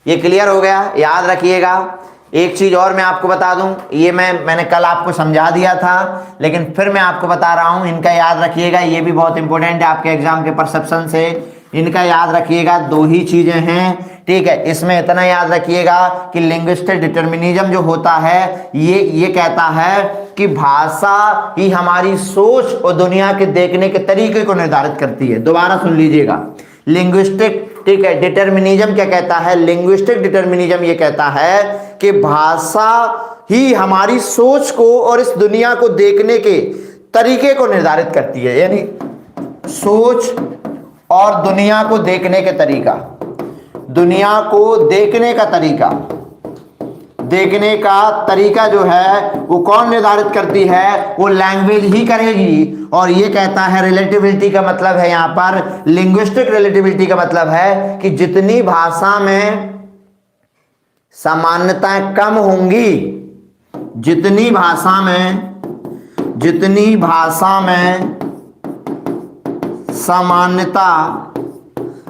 ये क्लियर हो गया, याद रखिएगा। एक चीज और मैं आपको बता दूं, ये मैंने कल आपको समझा दिया था, लेकिन फिर मैं आपको बता रहा हूं, इनका याद रखिएगा। ये भी बहुत इंपॉर्टेंट है आपके एग्जाम के परसेप्शन से, इनका याद रखिएगा। दो ही चीजें हैं, ठीक है। इसमें इतना याद रखिएगा कि लिंग्विस्टिक डिटर्मिनिज्म जो होता है, ये कहता है कि भाषा ही हमारी सोच और दुनिया के देखने के तरीके को निर्धारित करती है। दोबारा सुन लीजिएगा, लिंग्विस्टिक, ठीक है, डिटर्मिनिज्म क्या कहता है? लिंग्विस्टिक डिटर्मिनिज्म ये कहता है कि भाषा ही हमारी सोच को और इस दुनिया को देखने के तरीके को निर्धारित करती है। यानी सोच और दुनिया को देखने के तरीका, दुनिया को देखने का तरीका, देखने का तरीका जो है वो कौन निर्धारित करती है? वो लैंग्वेज ही करेगी। और ये कहता है, रिलेटिविटी का मतलब है यहां पर, लिंग्विस्टिक रिलेटिविटी का मतलब है कि जितनी भाषा में सामान्यताएं कम होंगी, जितनी भाषा में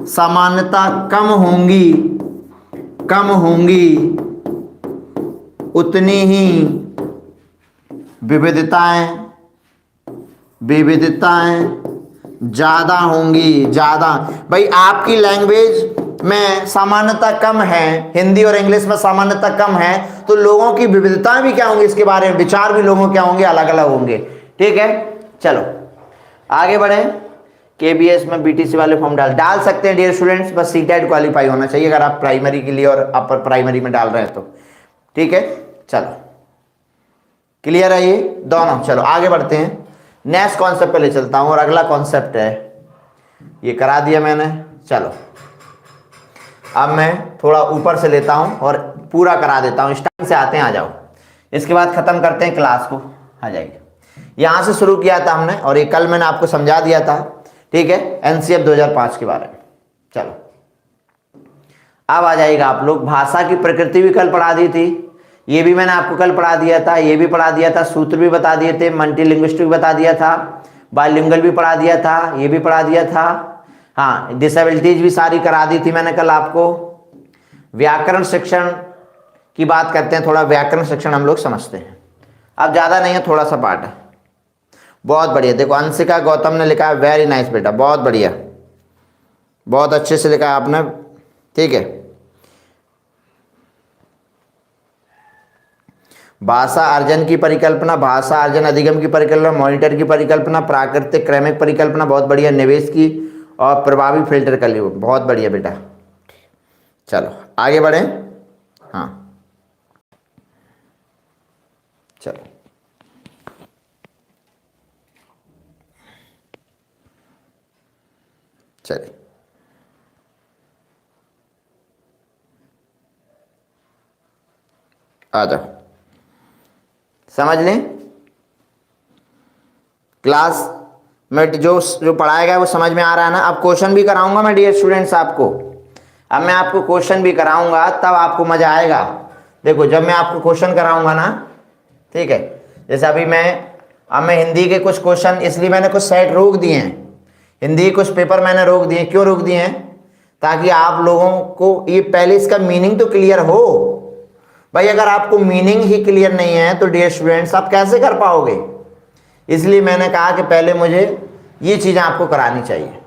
सामान्यता कम होंगी उतनी ही विविधताएं ज्यादा होंगी। ज्यादा, भाई आपकी लैंग्वेज में सामान्यता कम है, हिंदी और इंग्लिश में सामान्यता कम है, तो लोगों की विविधताएं भी क्या होंगी, इसके बारे में विचार भी लोगों क्या होंगे, अलग अलग होंगे। ठीक है, चलो आगे बढ़े। केबीएस में बीटीसी वाले फॉर्म डाल सकते हैं डियर स्टूडेंट्स, बस सीटेट क्वालिफाई होना चाहिए अगर आप प्राइमरी के लिए और अपर प्राइमरी में डाल रहे हैं तो। ठीक है, चलो क्लियर है ये दोनों। चलो आगे बढ़ते हैं, नेक्स्ट कॉन्सेप्ट पे ले चलता हूं, और अगला कॉन्सेप्ट है, ये करा दिया मैंने। चलो अब मैं थोड़ा ऊपर से लेता हूं और पूरा करा देता हूं, स्टार्टिंग से आते हैं, आ जाओ। इसके बाद खत्म करते हैं क्लास को, आ जाइए। यहां से शुरू किया था हमने, और ये कल मैंने आपको समझा दिया था, ठीक है, एनसीएफ 2005 के बारे में। चलो अब आ जाएगा आप लोग, भाषा की प्रकृति भी कल पढ़ा दी थी, ये भी मैंने आपको कल पढ़ा दिया था, ये भी पढ़ा दिया था, सूत्र भी बता दिए थे, मल्टीलिंग्विस्टिक भी बता दिया था, बाइलिंगुअल भी पढ़ा दिया था, ये भी पढ़ा दिया था। हाँ, डिसेबिलिटीज भी सारी करा दी थी मैंने कल आपको। व्याकरण शिक्षण की बात करते हैं, थोड़ा व्याकरण शिक्षण हम लोग समझते हैं। अब ज़्यादा नहीं है, थोड़ा सा पार्ट है। बहुत बढ़िया, देखो अंशिका गौतम ने लिखा है, वेरी नाइस बेटा, बहुत बढ़िया, बहुत अच्छे से लिखा है आपने। ठीक है, भाषा अर्जन की परिकल्पना, भाषा अर्जन अधिगम की परिकल्पना, मॉनिटर की परिकल्पना, प्राकृतिक क्रमिक परिकल्पना, बहुत बढ़िया, निवेश की और प्रभावी फिल्टर कर ली, बहुत बढ़िया बेटा। चलो आगे बढ़े। हाँ चलो चलिए, आ जाओ, समझ लें। क्लास में जो पढ़ाया गया वो समझ में आ रहा है ना। अब क्वेश्चन भी कराऊंगा मैं डियर स्टूडेंट्स आपको, अब मैं आपको क्वेश्चन भी कराऊंगा, तब आपको मजा आएगा। देखो जब मैं आपको क्वेश्चन कराऊंगा ना, ठीक है, जैसे अभी अब मैं हिंदी के कुछ क्वेश्चन, इसलिए मैंने कुछ सेट रोक दिए हैं, हिंदी के कुछ पेपर मैंने रोक दिए। क्यों रोक दिए हैं? ताकि आप लोगों को ये पहले इसका मीनिंग तो क्लियर हो। भाई अगर आपको मीनिंग ही क्लियर नहीं है तो डियर स्टूडेंट्स आप कैसे कर पाओगे? इसलिए मैंने कहा कि पहले मुझे ये चीजें आपको करानी चाहिए।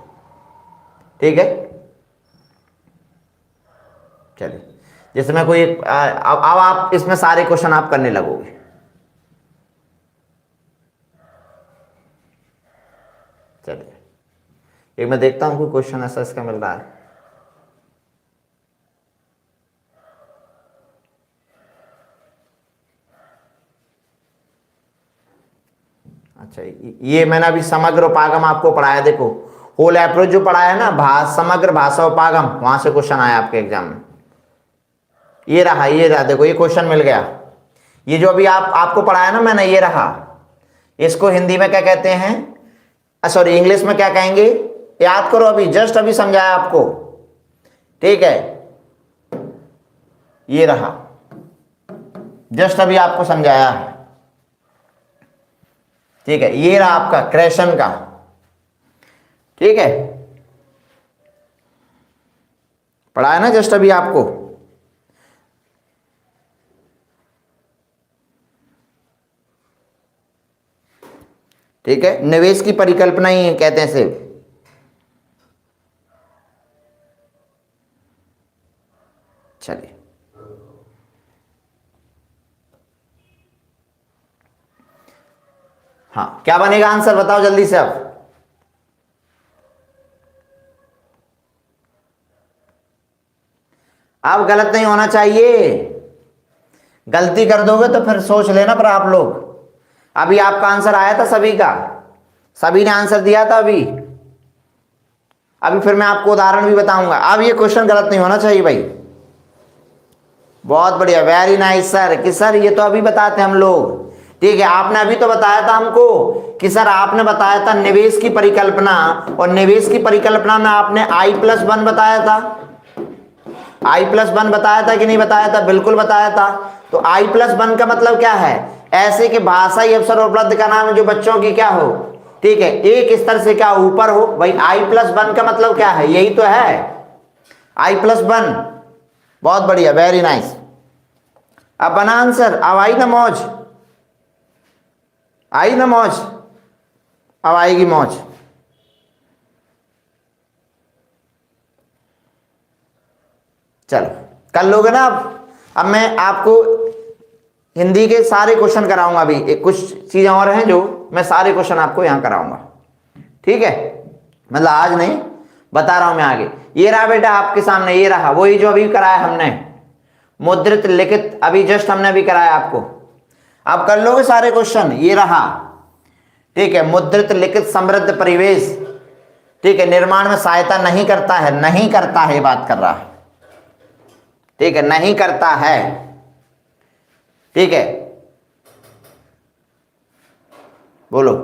ठीक है, चलिए, जैसे मैं कोई अब आप इसमें सारे क्वेश्चन आप करने लगोगे। चलिए एक मैं देखता हूं कोई क्वेश्चन ऐसा इसका मिल रहा है। अच्छा, ये मैंने अभी समग्र उपागम आपको पढ़ाया, देखो होल अप्रोच जो पढ़ाया ना, समग्र भाषा उपागम, वहां से क्वेश्चन आया आपके एग्जाम में। ये रहा, देखो ये क्वेश्चन मिल गया। ये जो अभी आपको पढ़ाया ना मैंने, ये रहा। इसको हिंदी में क्या कहते हैं, सॉरी इंग्लिश में क्या कहेंगे, याद करो, अभी जस्ट अभी समझाया आपको। ठीक है, ये रहा, जस्ट अभी आपको समझाया है। ठीक है, ये रहा आपका क्रेशन का। ठीक है, पढ़ा है ना जस्ट अभी आपको। ठीक है, निवेश की परिकल्पना ही कहते हैं सिर्फ। चलिए, हाँ क्या बनेगा आंसर बताओ जल्दी से अब। अब गलत नहीं होना चाहिए, गलती कर दोगे तो फिर सोच लेना पर आप लोग। अभी आपका आंसर आया था सभी का, सभी ने आंसर दिया था अभी। अभी फिर मैं आपको उदाहरण भी बताऊंगा। अब ये क्वेश्चन गलत नहीं होना चाहिए भाई। बहुत बढ़िया, वेरी नाइस सर। कि सर ये तो अभी बताते हैं हम लोग। ठीक है, आपने अभी तो बताया था हमको कि सर आपने बताया था निवेश की परिकल्पना, और निवेश की परिकल्पना में आपने I+1 बताया था। I+1 बताया था कि नहीं बताया था? बिल्कुल बताया था। तो I+1 का मतलब क्या है? ऐसे कि भाषाई अवसर उपलब्ध का नाम है जो बच्चों की क्या हो, ठीक है, एक स्तर से क्या ऊपर हो। भाई I+1 का मतलब क्या है? यही तो है I+1। बहुत बढ़िया, वेरी नाइस। अब बना आंसर, अब आई ना मौज, आई ना मौज, अब आएगी मौज। चलो कर लोगे ना अब मैं आपको हिंदी के सारे क्वेश्चन कराऊंगा। अभी एक कुछ चीजें और हैं जो मैं सारे क्वेश्चन आपको यहां कराऊंगा। ठीक है, मतलब आज नहीं, बता रहा हूं मैं आगे। ये रहा बेटा आपके सामने, ये रहा वही जो अभी कराया हमने, मुद्रित लिखित, अभी जस्ट हमने अभी कराया आपको। आप कर लोगे सारे क्वेश्चन, ये रहा। ठीक है, मुद्रित लिखित समृद्ध परिवेश, ठीक है, निर्माण में सहायता नहीं करता है, नहीं करता है, बात कर रहा है। ठीक है, नहीं करता है। ठीक है, बोलो।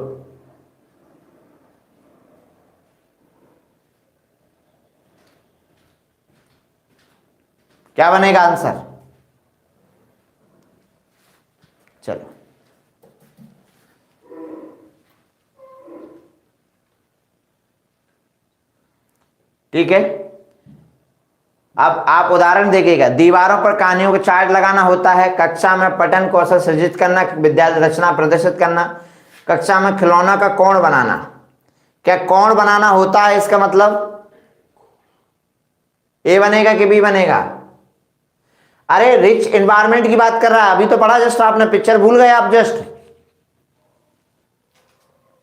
क्या बनेगा आंसर? चलो ठीक है, अब आप उदाहरण देखिएगा। दीवारों पर कहानियों के चार्ट लगाना होता है, कक्षा में पठन कौशल सृजित करना, विद्यार्थी रचना प्रदर्शित करना, कक्षा में खिलौना का कोण बनाना। क्या कोण बनाना होता है? इसका मतलब ए बनेगा कि बी बनेगा? अरे रिच एनवायरनमेंट की बात कर रहा है, अभी तो पढ़ा जस्ट आपने। पिक्चर भूल गए आप? जस्ट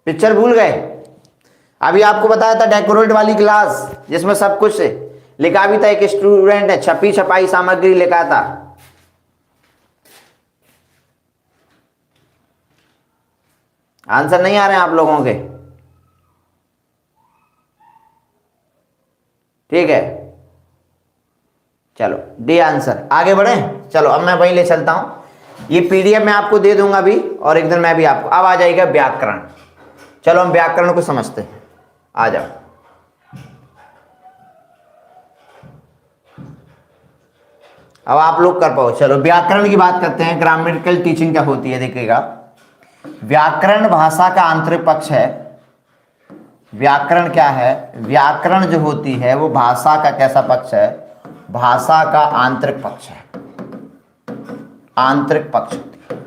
पिक्चर भूल गए? अभी आपको बताया था डेकोरेट वाली क्लास जिसमें सब कुछ लिखा भी था। एक स्टूडेंट ने छपी छपाई सामग्री लिखा था। आंसर नहीं आ रहे हैं आप लोगों के? ठीक है, चलो डी आंसर। आगे बढ़े, चलो अब मैं वहीं ले चलता हूं। ये पीडीएफ मैं आपको दे दूंगा अभी, और एक दिन मैं भी आपको। अब आ जाएगा व्याकरण। चलो हम व्याकरण को समझते हैं, आ जाओ। अब आप लोग कर पाओ। चलो व्याकरण की बात करते हैं। ग्रामेटिकल टीचिंग क्या होती है देखिएगा। व्याकरण भाषा का आंतरिक पक्ष है। व्याकरण क्या है? व्याकरण जो होती है वो भाषा का कैसा पक्ष है? भाषा का आंतरिक पक्ष है। आंतरिक पक्ष होती है।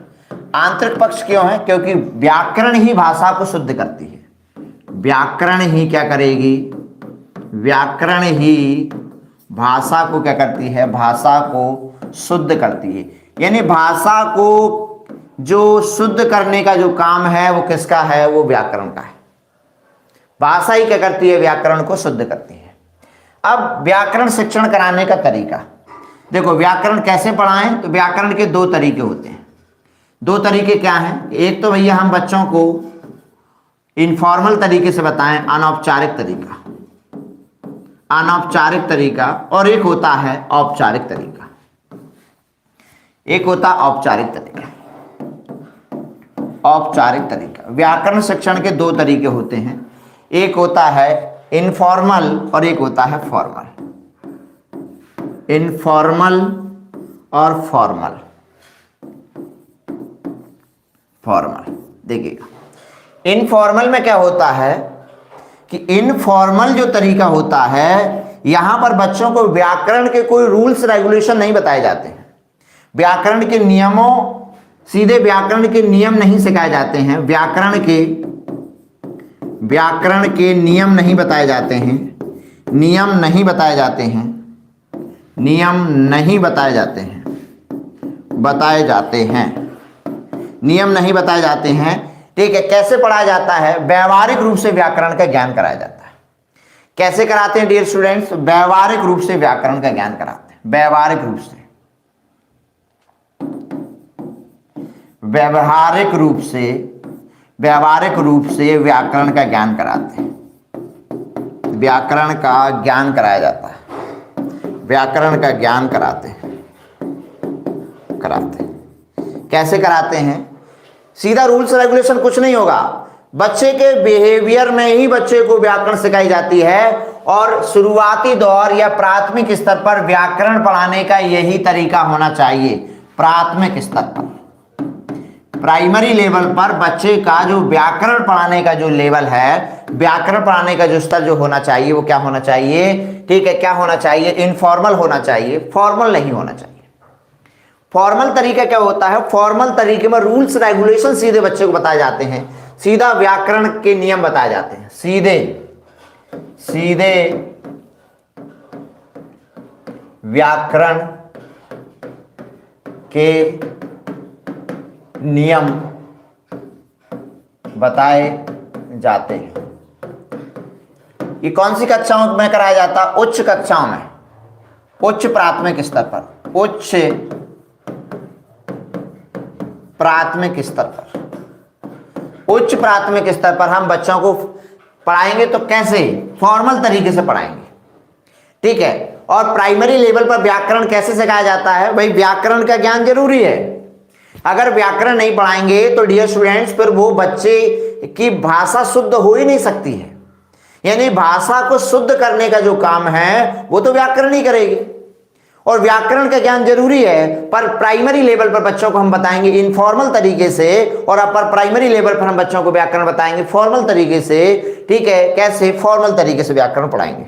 आंतरिक पक्ष क्यों है? क्योंकि व्याकरण ही भाषा को शुद्ध करती है। व्याकरण ही क्या करेगी? व्याकरण ही भाषा को क्या करती है? भाषा को शुद्ध करती है। यानी भाषा को जो शुद्ध करने का जो काम है वो किसका है? वो व्याकरण का है। भाषा ही क्या करती है? व्याकरण को शुद्ध करती है। अब व्याकरण शिक्षण कराने का तरीका देखो। व्याकरण कैसे पढ़ाएं? तो व्याकरण के दो तरीके होते हैं। दो तरीके क्या हैं? एक तो भैया हम बच्चों को इनफॉर्मल तरीके से बताएं, अनौपचारिक तरीका, अनौपचारिक तरीका, और एक होता है औपचारिक तरीका। एक होता औपचारिक तरीका। औपचारिक तरीका, व्याकरण शिक्षण के दो तरीके होते हैं। एक होता है इनफॉर्मल और एक होता है फॉर्मल। इनफॉर्मल और फॉर्मल। फॉर्मल देखिएगा, इनफॉर्मल में क्या होता है कि इनफॉर्मल जो तरीका होता है यहां पर बच्चों को व्याकरण के कोई रूल्स रेगुलेशन नहीं बताए जाते हैं, व्याकरण के नियमों, सीधे व्याकरण के नियम नहीं सिखाए जाते हैं, व्याकरण के नियम नहीं बताए जाते हैं, नियम नहीं बताए जाते हैं, नियम नहीं बताए जाते हैं, नियम नहीं बताए जाते हैं। ठीक है, कैसे पढ़ाया जाता है? व्यवहारिक रूप से व्याकरण का ज्ञान कराया जाता है। कैसे कराते हैं डियर स्टूडेंट्स? व्यवहारिक रूप से व्याकरण का ज्ञान कराते हैं, व्यवहारिक रूप से, व्यावहारिक रूप से व्याकरण का ज्ञान कराते हैं, व्याकरण का ज्ञान कराया जाता है, व्याकरण का ज्ञान कराते हैं। कैसे कराते हैं? सीधा रूल्स रेगुलेशन कुछ नहीं होगा, बच्चे के बिहेवियर में ही बच्चे को व्याकरण सिखाई जाती है। और शुरुआती दौर या प्राथमिक स्तर पर व्याकरण पढ़ाने का यही तरीका होना चाहिए। प्राथमिक स्तर पर, प्राइमरी लेवल पर बच्चे का जो व्याकरण पढ़ाने का जो लेवल है, व्याकरण पढ़ाने का जो स्तर जो होना चाहिए, वो क्या होना चाहिए? ठीक है, क्या होना चाहिए? इनफॉर्मल होना चाहिए, फॉर्मल नहीं होना चाहिए। फॉर्मल तरीका क्या होता है? फॉर्मल तरीके में रूल्स रेगुलेशन सीधे बच्चे को बताए जाते हैं, सीधा व्याकरण के नियम बताए जाते हैं, सीधे व्याकरण के नियम बताए जाते हैं। ये कौन सी कक्षाओं में कराया जाता? उच्च कक्षाओं में, उच्च प्राथमिक स्तर पर, उच्च प्राथमिक स्तर पर, उच्च प्राथमिक स्तर पर हम बच्चों को पढ़ाएंगे तो कैसे? फॉर्मल तरीके से पढ़ाएंगे। ठीक है, और प्राइमरी लेवल पर व्याकरण कैसे सिखाया जाता है? भाई व्याकरण का ज्ञान जरूरी है। अगर व्याकरण नहीं पढ़ाएंगे तो डियर स्टूडेंट्स फिर वो बच्चे की भाषा शुद्ध हो ही नहीं सकती है, यानी भाषा को शुद्ध करने का जो काम है वो तो व्याकरण ही करेगी। और व्याकरण का ज्ञान जरूरी है, पर प्राइमरी लेवल पर बच्चों को हम बताएंगे इनफॉर्मल तरीके से, और अपर प्राइमरी लेवल पर हम बच्चों को व्याकरण बताएंगे फॉर्मल तरीके से। ठीक है, कैसे? फॉर्मल तरीके से व्याकरण पढ़ाएंगे।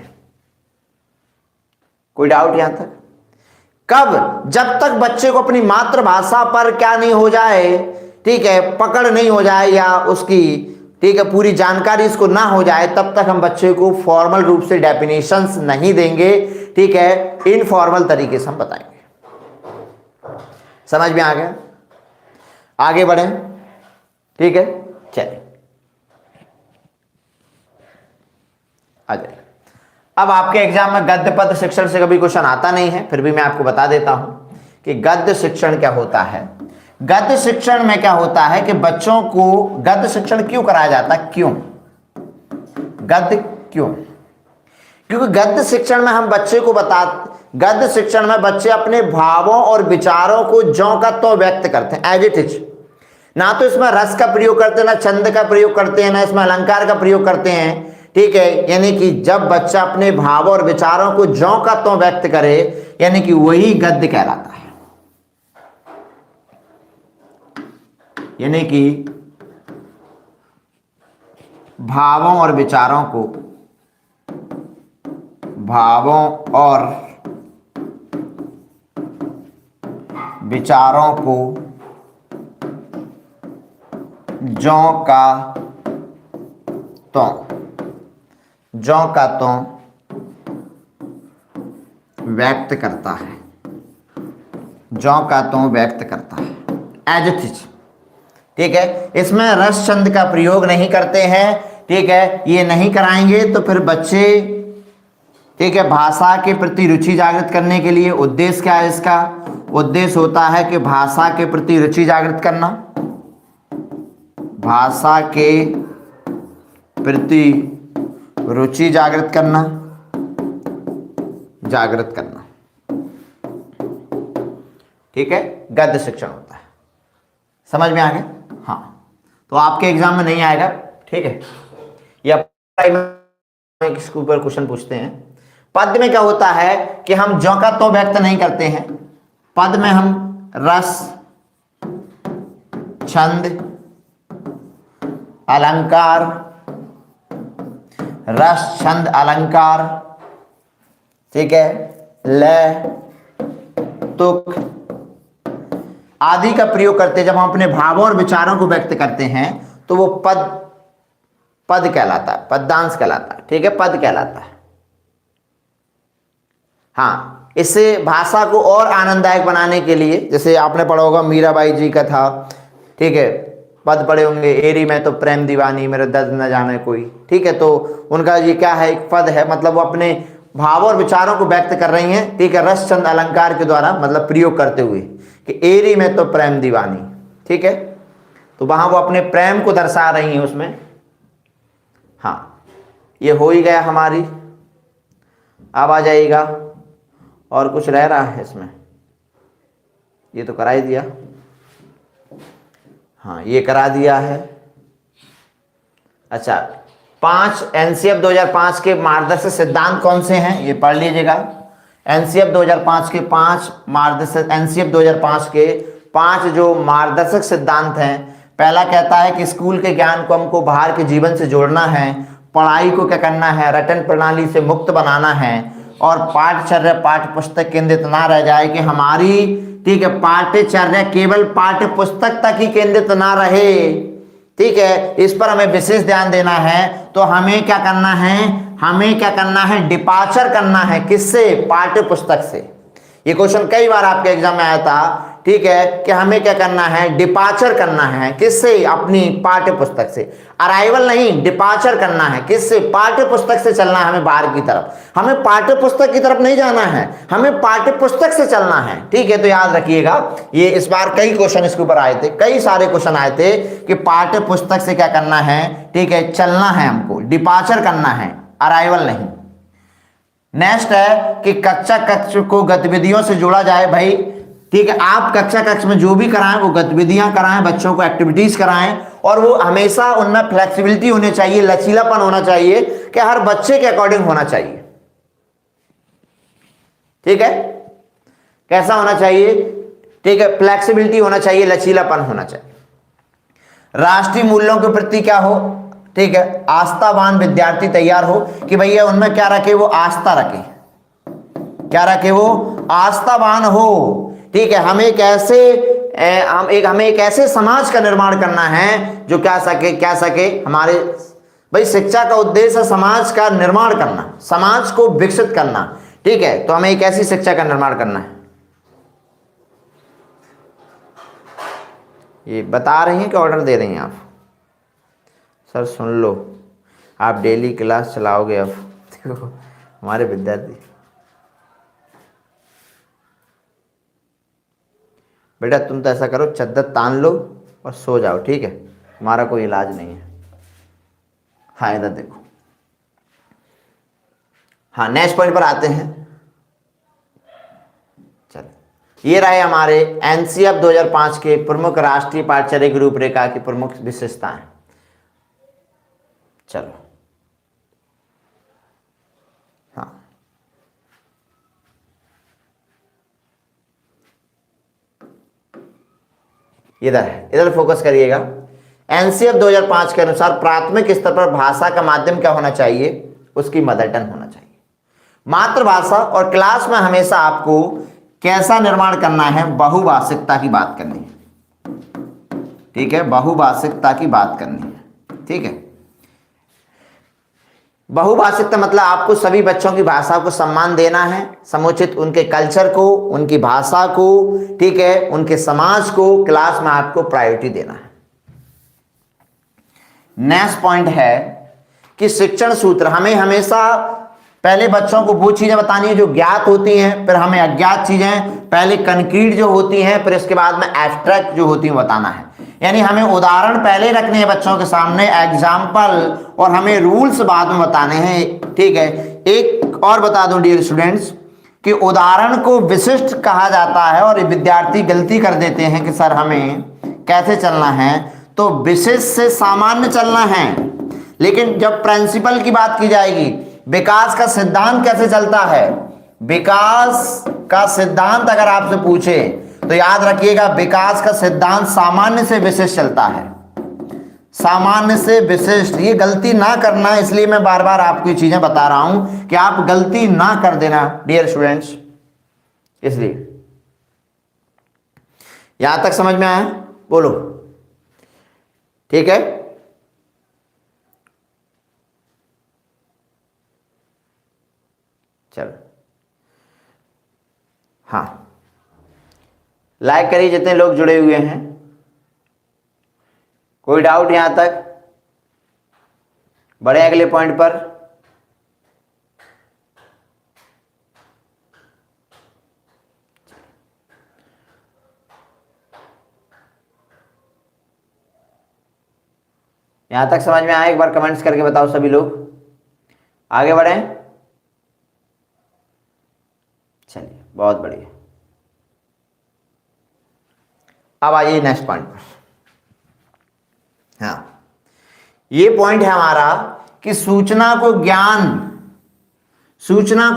कोई डाउट यहां तक? कब? जब तक बच्चे को अपनी मातृभाषा पर क्या नहीं हो जाए, ठीक है, पकड़ नहीं हो जाए, या उसकी ठीक है पूरी जानकारी इसको ना हो जाए, तब तक हम बच्चे को फॉर्मल रूप से डेफिनेशंस नहीं देंगे। ठीक है, इनफॉर्मल तरीके से हम बताएंगे। समझ में आ गया? आगे बढ़े। ठीक है, चलिए आ जाए। अब आपके एग्जाम में गद्य पद्य शिक्षण से कभी क्वेश्चन आता नहीं है, फिर भी मैं आपको बता देता हूं कि गद्य शिक्षण क्या होता है। गद्य शिक्षण में क्या होता है कि बच्चों को गद्य शिक्षण क्यों कराया जाता है? क्यों गद्य? क्यों? क्योंकि गद्य शिक्षण में हम बच्चे को गद्य शिक्षण में बच्चे अपने भावों और विचारों को ज्यों का त्यों व्यक्त करते हैं, एज इट इज। ना तो इसमें रस का प्रयोग करते हैं, ना छंद का प्रयोग करते हैं, ना इसमें अलंकार का प्रयोग करते हैं। ठीक है, यानी कि जब बच्चा अपने भावों और विचारों को ज्यों का त्यों व्यक्त करे, यानी कि वही गद्य कहलाता है। यानी कि भावों और विचारों को ज्यों का त्यों व्यक्त करता है, ज्यों का त्यों व्यक्त करता है, एज इट इज। ठीक है, इसमें रस छंद का प्रयोग नहीं करते हैं। ठीक है, ये नहीं कराएंगे तो फिर बच्चे, ठीक है, भाषा के प्रति रुचि जागृत करने के लिए उद्देश्य क्या है इसका? उद्देश्य होता है कि भाषा के प्रति रुचि जागृत करना, भाषा के प्रति रुचि जागृत करना। ठीक है, गद्य शिक्षण होता है। समझ में आ गया? हाँ, तो आपके एग्जाम में नहीं आएगा। ठीक है, या इसके ऊपर क्वेश्चन पूछते हैं। पद में क्या होता है कि हम ज्यों का त्यों व्यक्त नहीं करते हैं। पद में हम रस, छंद, अलंकार, रस छंद अलंकार, ठीक है, लय, तुक आदि का प्रयोग करते जब हम अपने भावों और विचारों को व्यक्त करते हैं तो वो पद कहलाता है, पद्यांश कहलाता है। ठीक है, पद कहलाता है। हाँ, इससे भाषा को और आनंददायक बनाने के लिए, जैसे आपने पढ़ा होगा मीराबाई जी का था, ठीक है, पद पढ़े होंगे, एरी में तो प्रेम दीवानी मेरा दर्द न जाने कोई। ठीक है, तो उनका ये क्या है, एक पद है, मतलब वो अपने भावों और विचारों को व्यक्त कर रही हैं। ठीक है, रस चंद अलंकार के द्वारा मतलब प्रयोग करते हुए कि एरी में तो प्रेम दीवानी। ठीक है, तो वहां वो अपने प्रेम को दर्शा रही हैं उसमें। हाँ, ये हो ही गया हमारी। अब आ जाइएगा, और कुछ रह रहा है इसमें, ये तो करा ही दिया। हाँ, ये करा दिया है। अच्छा, 5 एनसीएफ 2005 के मार्गदर्शक सिद्धांत कौन से हैं, ये पढ़ लीजिएगा। एनसीएफ 2005 के 5 मार्गदर्शक, एनसीएफ 2005 के 5 जो मार्गदर्शक सिद्धांत हैं। पहला कहता है कि स्कूल के ज्ञान को हमको बाहर के जीवन से जोड़ना है, पढ़ाई को क्या करना है, रटन प्रणाली से मुक्त बनाना है, और पाठ्यचर्या पाठ्य पुस्तक केंद्रित ना रह जाए कि हमारी, ठीक है, पाठ्यचर्या केवल पाठ्य पुस्तक तक ही केंद्रित ना रहे। ठीक है, इस पर हमें विशेष ध्यान देना है। तो हमें क्या करना है, हमें क्या करना है, डिपार्चर करना है। किससे, पाठ्य पुस्तक से। ये क्वेश्चन कई बार आपके एग्जाम में आया था। ठीक है, कि हमें क्या करना है, डिपार्चर करना है। किससे, अपनी पाठ्य पुस्तक से। अराइवल नहीं, डिपार्चर करना है। किससे, पाठ्य पुस्तक से चलना है हमें बाहर की तरफ। हमें पाठ्य पुस्तक की तरफ नहीं जाना है, हमें पाठ्य पुस्तक से चलना है। ठीक है, तो याद रखिएगा, ये इस बार कई क्वेश्चन इसके ऊपर आए थे, कई सारे क्वेश्चन आए थे कि पाठ्य पुस्तक से क्या करना है, ठीक है, चलना है, हमको डिपार्चर करना है, अराइवल नहीं। नेक्स्ट है कि कक्षा कक्ष को गतिविधियों से जोड़ा जाए। भाई ठीक है, आप कक्षा कक्ष में जो भी कराएं वो गतिविधियां कराएं, बच्चों को एक्टिविटीज कराएं, और वो हमेशा उनमें फ्लेक्सिबिलिटी होनी चाहिए, लचीलापन होना चाहिए कि हर बच्चे के अकॉर्डिंग होना चाहिए। ठीक है, कैसा होना चाहिए, ठीक है, फ्लेक्सिबिलिटी होना चाहिए, लचीलापन होना चाहिए। राष्ट्रीय मूल्यों के प्रति क्या हो, ठीक है, आस्थावान विद्यार्थी तैयार हो कि भैया उनमें क्या रखे, वो आस्था रखे। क्या रखे, वो आस्थावान हो। ठीक है, हमें एक ऐसे समाज का निर्माण करना है जो क्या सके हमारे, भाई शिक्षा का उद्देश्य है समाज का निर्माण करना, समाज को विकसित करना। ठीक है, तो हमें एक ऐसी शिक्षा का निर्माण करना है। ये बता रही हैं कि ऑर्डर दे रही हैं आप? सर सुन लो, आप डेली क्लास चलाओगे अब। देखो हमारे विद्यार्थी, बेटा तुम तो ऐसा करो, चद्दर तान लो और सो जाओ। ठीक है, तुम्हारा कोई इलाज नहीं है। हाँ, इधर देखो। हाँ, नेक्स्ट पॉइंट पर आते हैं। चलो, ये रहे हमारे एनसीएफ 2005 के प्रमुख राष्ट्रीय पाठ्यचर्या की रूपरेखा की प्रमुख विशेषताएं। चलो, हाँ, इधर है, इधर फोकस करिएगा। एनसीएफ 2005 के अनुसार प्राथमिक स्तर पर भाषा का माध्यम क्या होना चाहिए, उसकी मदर टंग होना चाहिए, मातृभाषा। और क्लास में हमेशा आपको कैसा निर्माण करना है, बहुभाषिकता की बात करनी है। ठीक है, बहुभाषिकता की बात करनी है। ठीक है, बहुभाषिकता मतलब आपको सभी बच्चों की भाषा को सम्मान देना है, समुचित उनके कल्चर को, उनकी भाषा को, ठीक है, उनके समाज को क्लास में आपको प्रायोरिटी देना है। नेक्स्ट पॉइंट है कि शिक्षण सूत्र, हमें हमेशा पहले बच्चों को वो चीजें बतानी है जो ज्ञात होती हैं, फिर हमें अज्ञात चीजें, पहले कंक्रीट जो होती हैं, फिर इसके बाद में एब्स्ट्रैक्ट जो होती हैं बताना है। यानी हमें उदाहरण पहले रखने हैं बच्चों के सामने, एग्जाम्पल, और हमें रूल्स बाद में बताने हैं। ठीक है, एक और बता दूं डियर स्टूडेंट्स कि उदाहरण को विशिष्ट कहा जाता है, और विद्यार्थी गलती कर देते हैं कि सर हमें कैसे चलना है, तो विशिष्ट से सामान्य चलना है। लेकिन जब प्रिंसिपल की बात की जाएगी, विकास का सिद्धांत कैसे चलता है, विकास का सिद्धांत अगर आपसे पूछे तो याद रखिएगा, विकास का सिद्धांत सामान्य से विशेष चलता है, सामान्य से विशिष्ट, ये गलती ना करना, इसलिए मैं बार बार आपको ये चीजें बता रहा हूं कि आप गलती ना कर देना डियर स्टूडेंट्स। इसलिए यहां तक समझ में आया? बोलो ठीक है। चलो हाँ, लाइक करिए जितने लोग जुड़े हुए हैं। कोई डाउट यहां तक? बढ़े अगले पॉइंट पर। यहां तक समझ में आया? एक बार कमेंट्स करके बताओ सभी लोग। आगे बढ़े। चलिए बहुत बढ़िया। अब आइए नेक्स्ट पॉइंट पर। हाँ, ये पॉइंट है हमारा कि सूचना को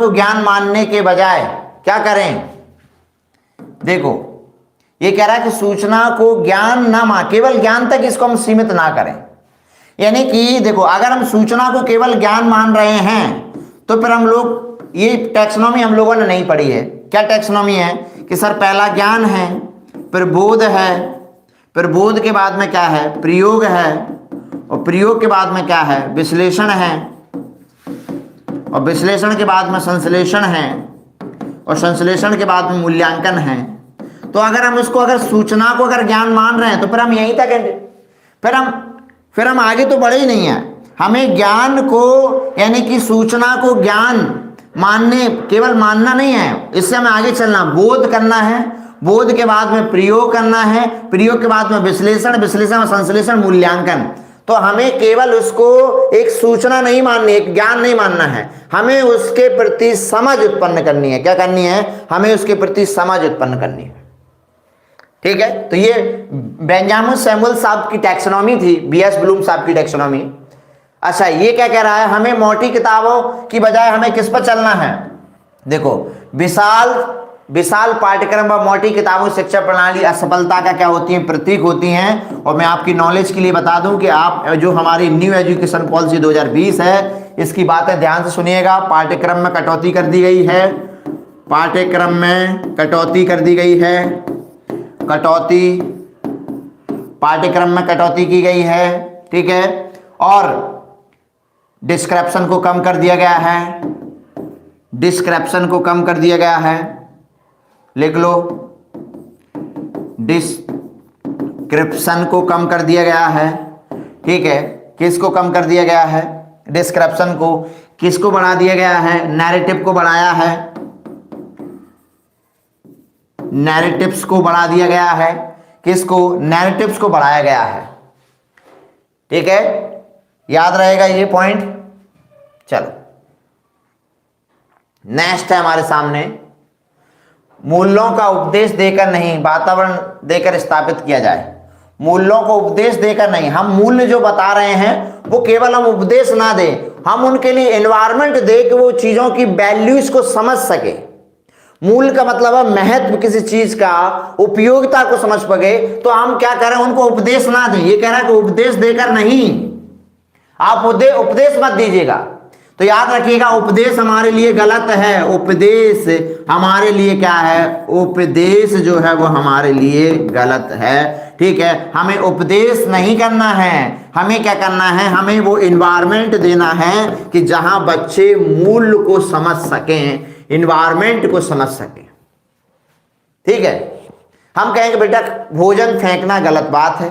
ज्ञान मानने के बजाय क्या करें। देखो ये कह रहा है कि सूचना को ज्ञान ना मान, केवल ज्ञान तक इसको हम सीमित ना करें। यानी कि देखो, अगर हम सूचना को केवल ज्ञान मान रहे हैं तो फिर हम लोग, ये टैक्सोनॉमी हम लोगों ने नहीं पढ़ी है। क्या टैक्सोनॉमी है कि सर पहला ज्ञान है, फिर बोध है, फिर बोध के बाद में क्या है, प्रयोग है, और प्रयोग के बाद में क्या है, विश्लेषण है, और विश्लेषण के बाद में संश्लेषण है, और संश्लेषण के बाद में मूल्यांकन है। तो अगर हम इसको, अगर सूचना को अगर ज्ञान मान रहे हैं तो फिर हम यहीं तक हैं, फिर हम आगे तो बढ़े ही नहीं है। हमें ज्ञान को, यानी कि सूचना को ज्ञान मानने, केवल मानना नहीं है, इससे हमें आगे चलना, बोध करना है, बोध के बाद में प्रयोग करना है, प्रयोग के बाद में विश्लेषण, विश्लेषण में संश्लेषण, मूल्यांकन। तो हमें केवल उसको एक सूचना नहीं माननी, एक ज्ञान नहीं मानना है, हमें उसके प्रति समझ उत्पन्न करनी है। क्या करनी है? हमें उसके प्रति समझ उत्पन्न करनी है। ठीक है, तो ये बेंजामिन सैमुअल साहब की टैक्सोनॉमी थी, बीएस ब्लूम साहब की टैक्सोनॉमी। अच्छा, ये क्या कह रहा है, हमें मोटी किताबों की बजाय हमें किस पर चलना है? देखो, विशाल पाठ्यक्रम व मोटी किताबों शिक्षा प्रणाली असफलता का क्या होती है, प्रतीक होती हैं। और मैं आपकी नॉलेज के लिए बता दूं कि आप जो हमारी न्यू एजुकेशन पॉलिसी 2020 है, इसकी बातें ध्यान से सुनिएगा। पाठ्यक्रम में कटौती कर दी गई है, पाठ्यक्रम में कटौती कर दी गई है, पाठ्यक्रम में कटौती की गई है। ठीक है, और डिस्क्रिप्शन को कम कर दिया गया है, डिस्क्रिप्शन को कम कर दिया गया है, लिख लो, डिस्क्रिप्शन को कम कर दिया गया है। ठीक है, किसको कम कर दिया गया है? डिस्क्रिप्शन को। किसको बढ़ा दिया गया है? नैरेटिव को बढ़ाया है, नैरेटिव्स को बढ़ा दिया गया है। किसको? नैरेटिव्स को बढ़ाया गया है। ठीक है, याद रहेगा ये पॉइंट। चलो नेक्स्ट है हमारे सामने, मूल्यों का उपदेश देकर नहीं, वातावरण देकर स्थापित किया जाए। मूल्यों को उपदेश देकर नहीं, हम मूल्य जो बता रहे हैं वो केवल हम उपदेश ना दें, हम उनके लिए एनवायरनमेंट दे कि वो चीजों की वैल्यूज को समझ सके। मूल्य का मतलब है महत्व, किसी चीज का उपयोगिता को समझ सके। तो हम क्या करें, उनको उपदेश ना दें। ये कह रहा है कि उपदेश देकर नहीं, आप उपदेश मत दीजिएगा। तो याद रखिएगा, उपदेश हमारे लिए गलत है। उपदेश हमारे लिए क्या है? उपदेश जो है वो हमारे लिए गलत है। ठीक है, हमें उपदेश नहीं करना है, हमें क्या करना है? हमें वो एनवायरनमेंट देना है कि जहां बच्चे मूल्य को समझ सकें, एनवायरनमेंट को समझ सकें। ठीक है, हम कहेंगे बेटा भोजन फेंकना गलत बात है,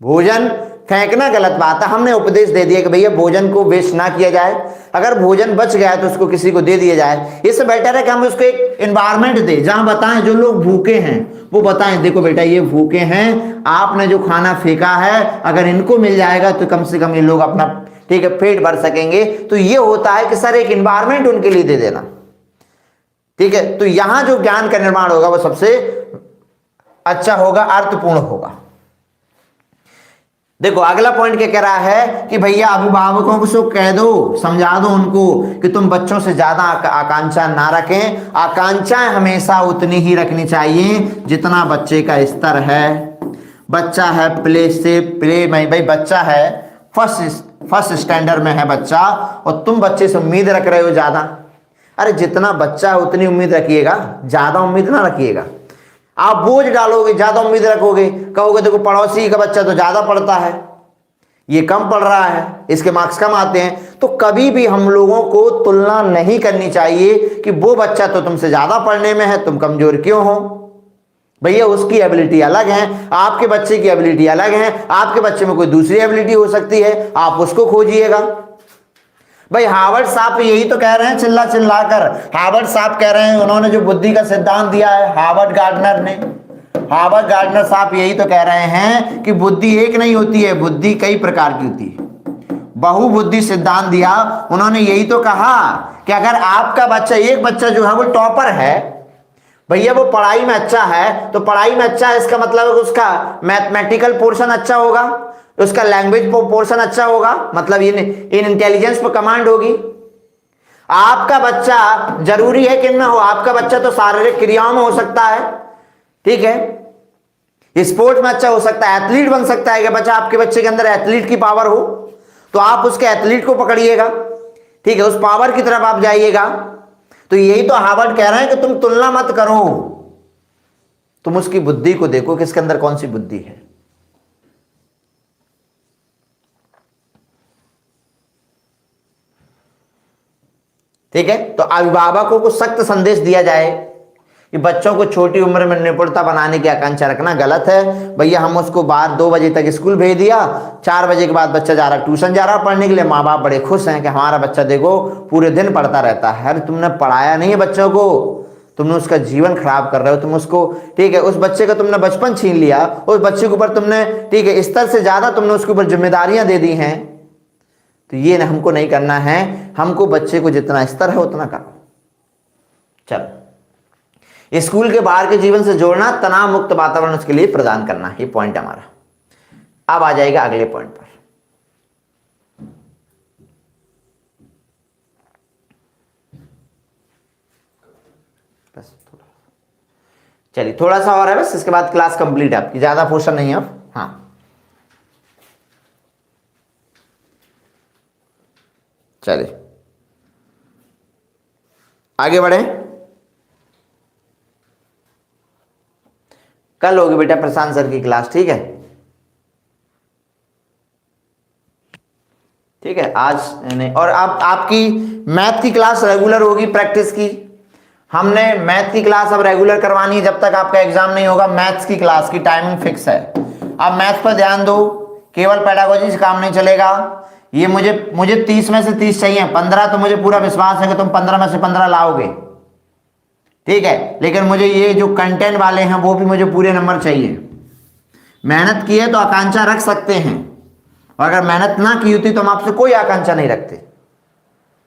भोजन फेंकना गलत बात है। हमने उपदेश दे दिया कि भैया भोजन को वेस्ट ना किया जाए, अगर भोजन बच गया है तो उसको किसी को दे दिया जाए। इससे बेटर है कि हम उसको एक एनवायरनमेंट दें जहां बताएं, जो लोग भूखे हैं वो बताएं, देखो बेटा ये भूखे हैं, आपने जो खाना फेंका है अगर इनको मिल जाएगा तो कम से कम ये लोग अपना, ठीक है, पेट भर सकेंगे। तो ये होता है कि सर एक एनवायरनमेंट उनके लिए दे देना। ठीक है, तो यहां जो ज्ञान का निर्माण होगा वो सबसे अच्छा होगा, अर्थपूर्ण होगा। देखो अगला पॉइंट क्या कह रहा है कि भैया अभिभावकों को कह दो, समझा दो उनको कि तुम बच्चों से ज्यादा आकांक्षा ना रखें। आकांक्षाएं हमेशा उतनी ही रखनी चाहिए जितना बच्चे का स्तर है। बच्चा है प्ले से प्ले में, भाई बच्चा है फर्स्ट स्टैंडर्ड में है बच्चा, और तुम बच्चे से उम्मीद रख रहे हो ज्यादा। अरे जितना बच्चा है उतनी उम्मीद रखिएगा, ज्यादा उम्मीद ना रखिएगा। आप बोझ डालोगे, ज्यादा उम्मीद रखोगे, कहोगे देखो पड़ोसी का बच्चा तो ज्यादा पढ़ता है, ये कम पढ़ रहा है, इसके मार्क्स कम आते हैं। तो कभी भी हम लोगों को तुलना नहीं करनी चाहिए कि वो बच्चा तो तुमसे ज्यादा पढ़ने में है, तुम कमजोर क्यों हो। भैया उसकी एबिलिटी अलग है, आपके बच्चे की एबिलिटी अलग है, आपके बच्चे में कोई दूसरी एबिलिटी हो सकती है, आप उसको खोजिएगा। भाई हार्वर्ड साहब यही तो कह रहे हैं चिल्ला चिल्ला कर, हार्वर्ड साहब कह रहे हैं, उन्होंने जो बुद्धि का सिद्धांत दिया है हार्वर्ड गार्डनर साहब यही तो कह रहे हैं कि बुद्धि एक नहीं होती है, बुद्धि कई प्रकार की होती है। बहुबुद्धि सिद्धांत दिया उन्होंने, यही तो कहा कि अगर आपका बच्चा, एक बच्चा जो है वो टॉपर है, भैया वो पढ़ाई में अच्छा है, तो पढ़ाई में अच्छा है इसका मतलब है कि उसका मैथमेटिकल पोर्शन अच्छा होगा, उसका लैंग्वेज पोर्शन अच्छा होगा, मतलब इन इंटेलिजेंस पर कमांड होगी। आपका बच्चा जरूरी है कि ना हो, आपका बच्चा तो शारीरिक क्रियाओं में हो सकता है, ठीक है, स्पोर्ट्स में अच्छा हो सकता है, एथलीट बन सकता है कि बच्चा, आपके बच्चे के अंदर एथलीट की पावर हो, तो आप उसके एथलीट को पकड़िएगा, ठीक है, उस पावर की तरफ आप जाइएगा। तो यही तो हार्वर्ड कह रहे हैं कि तुम तुलना मत करो, तुम उसकी बुद्धि को देखो, किसके अंदर कौन सी बुद्धि है। ठीक है, तो अभिभावकों को सख्त संदेश दिया जाए कि बच्चों को छोटी उम्र में निपुणता बनाने की आकांक्षा रखना गलत है। भैया हम उसको बाद 2 बजे तक स्कूल भेज दिया, 4 बजे के बाद बच्चा जा रहा, ट्यूशन जा रहा पढ़ने के लिए, माँ बाप बड़े खुश हैं कि हमारा बच्चा देखो पूरे दिन पढ़ता रहता है। अरे तुमने पढ़ाया नहीं है बच्चों को, तुमने उसका जीवन खराब कर रहे हो, तुम उसको, ठीक है, उस बच्चे का तुमने बचपन छीन लिया, उस बच्चे के ऊपर तुमने, ठीक है, स्तर से ज्यादा तुमने उसके ऊपर जिम्मेदारियां दे दी हैं। तो ये हमको नहीं करना है, हमको बच्चे को जितना स्तर है उतना करो। चलो, स्कूल के बाहर के जीवन से जोड़ना, तनाव मुक्त वातावरण उसके लिए प्रदान करना, ये पॉइंट हमारा। अब आ जाएगा अगले पॉइंट पर। बस चलिए थोड़ा सा और है बस, इसके बाद क्लास कंप्लीट है आपकी, ज्यादा पोर्शन नहीं है अब। हाँ चलिए आगे बढ़े। कल होगी बेटा प्रशांत सर की क्लास, ठीक है, ठीक है, आज नहीं। और आप आपकी मैथ की क्लास रेगुलर होगी, प्रैक्टिस की। हमने मैथ की क्लास अब रेगुलर करवानी है जब तक आपका एग्जाम नहीं होगा। मैथ्स की क्लास की टाइमिंग फिक्स है। अब मैथ्स पर ध्यान दो, केवल पेडागोजी से काम नहीं चलेगा। ये मुझे 30 में से 30 चाहिए, 15 तो मुझे पूरा विश्वास है कि तुम 15 में से 15 लाओगे, ठीक है, लेकिन मुझे ये जो कंटेंट वाले हैं वो भी मुझे पूरे नंबर चाहिए। मेहनत की है तो आकांक्षा रख सकते हैं, और अगर मेहनत ना की होती तो हम आपसे कोई आकांक्षा नहीं रखते,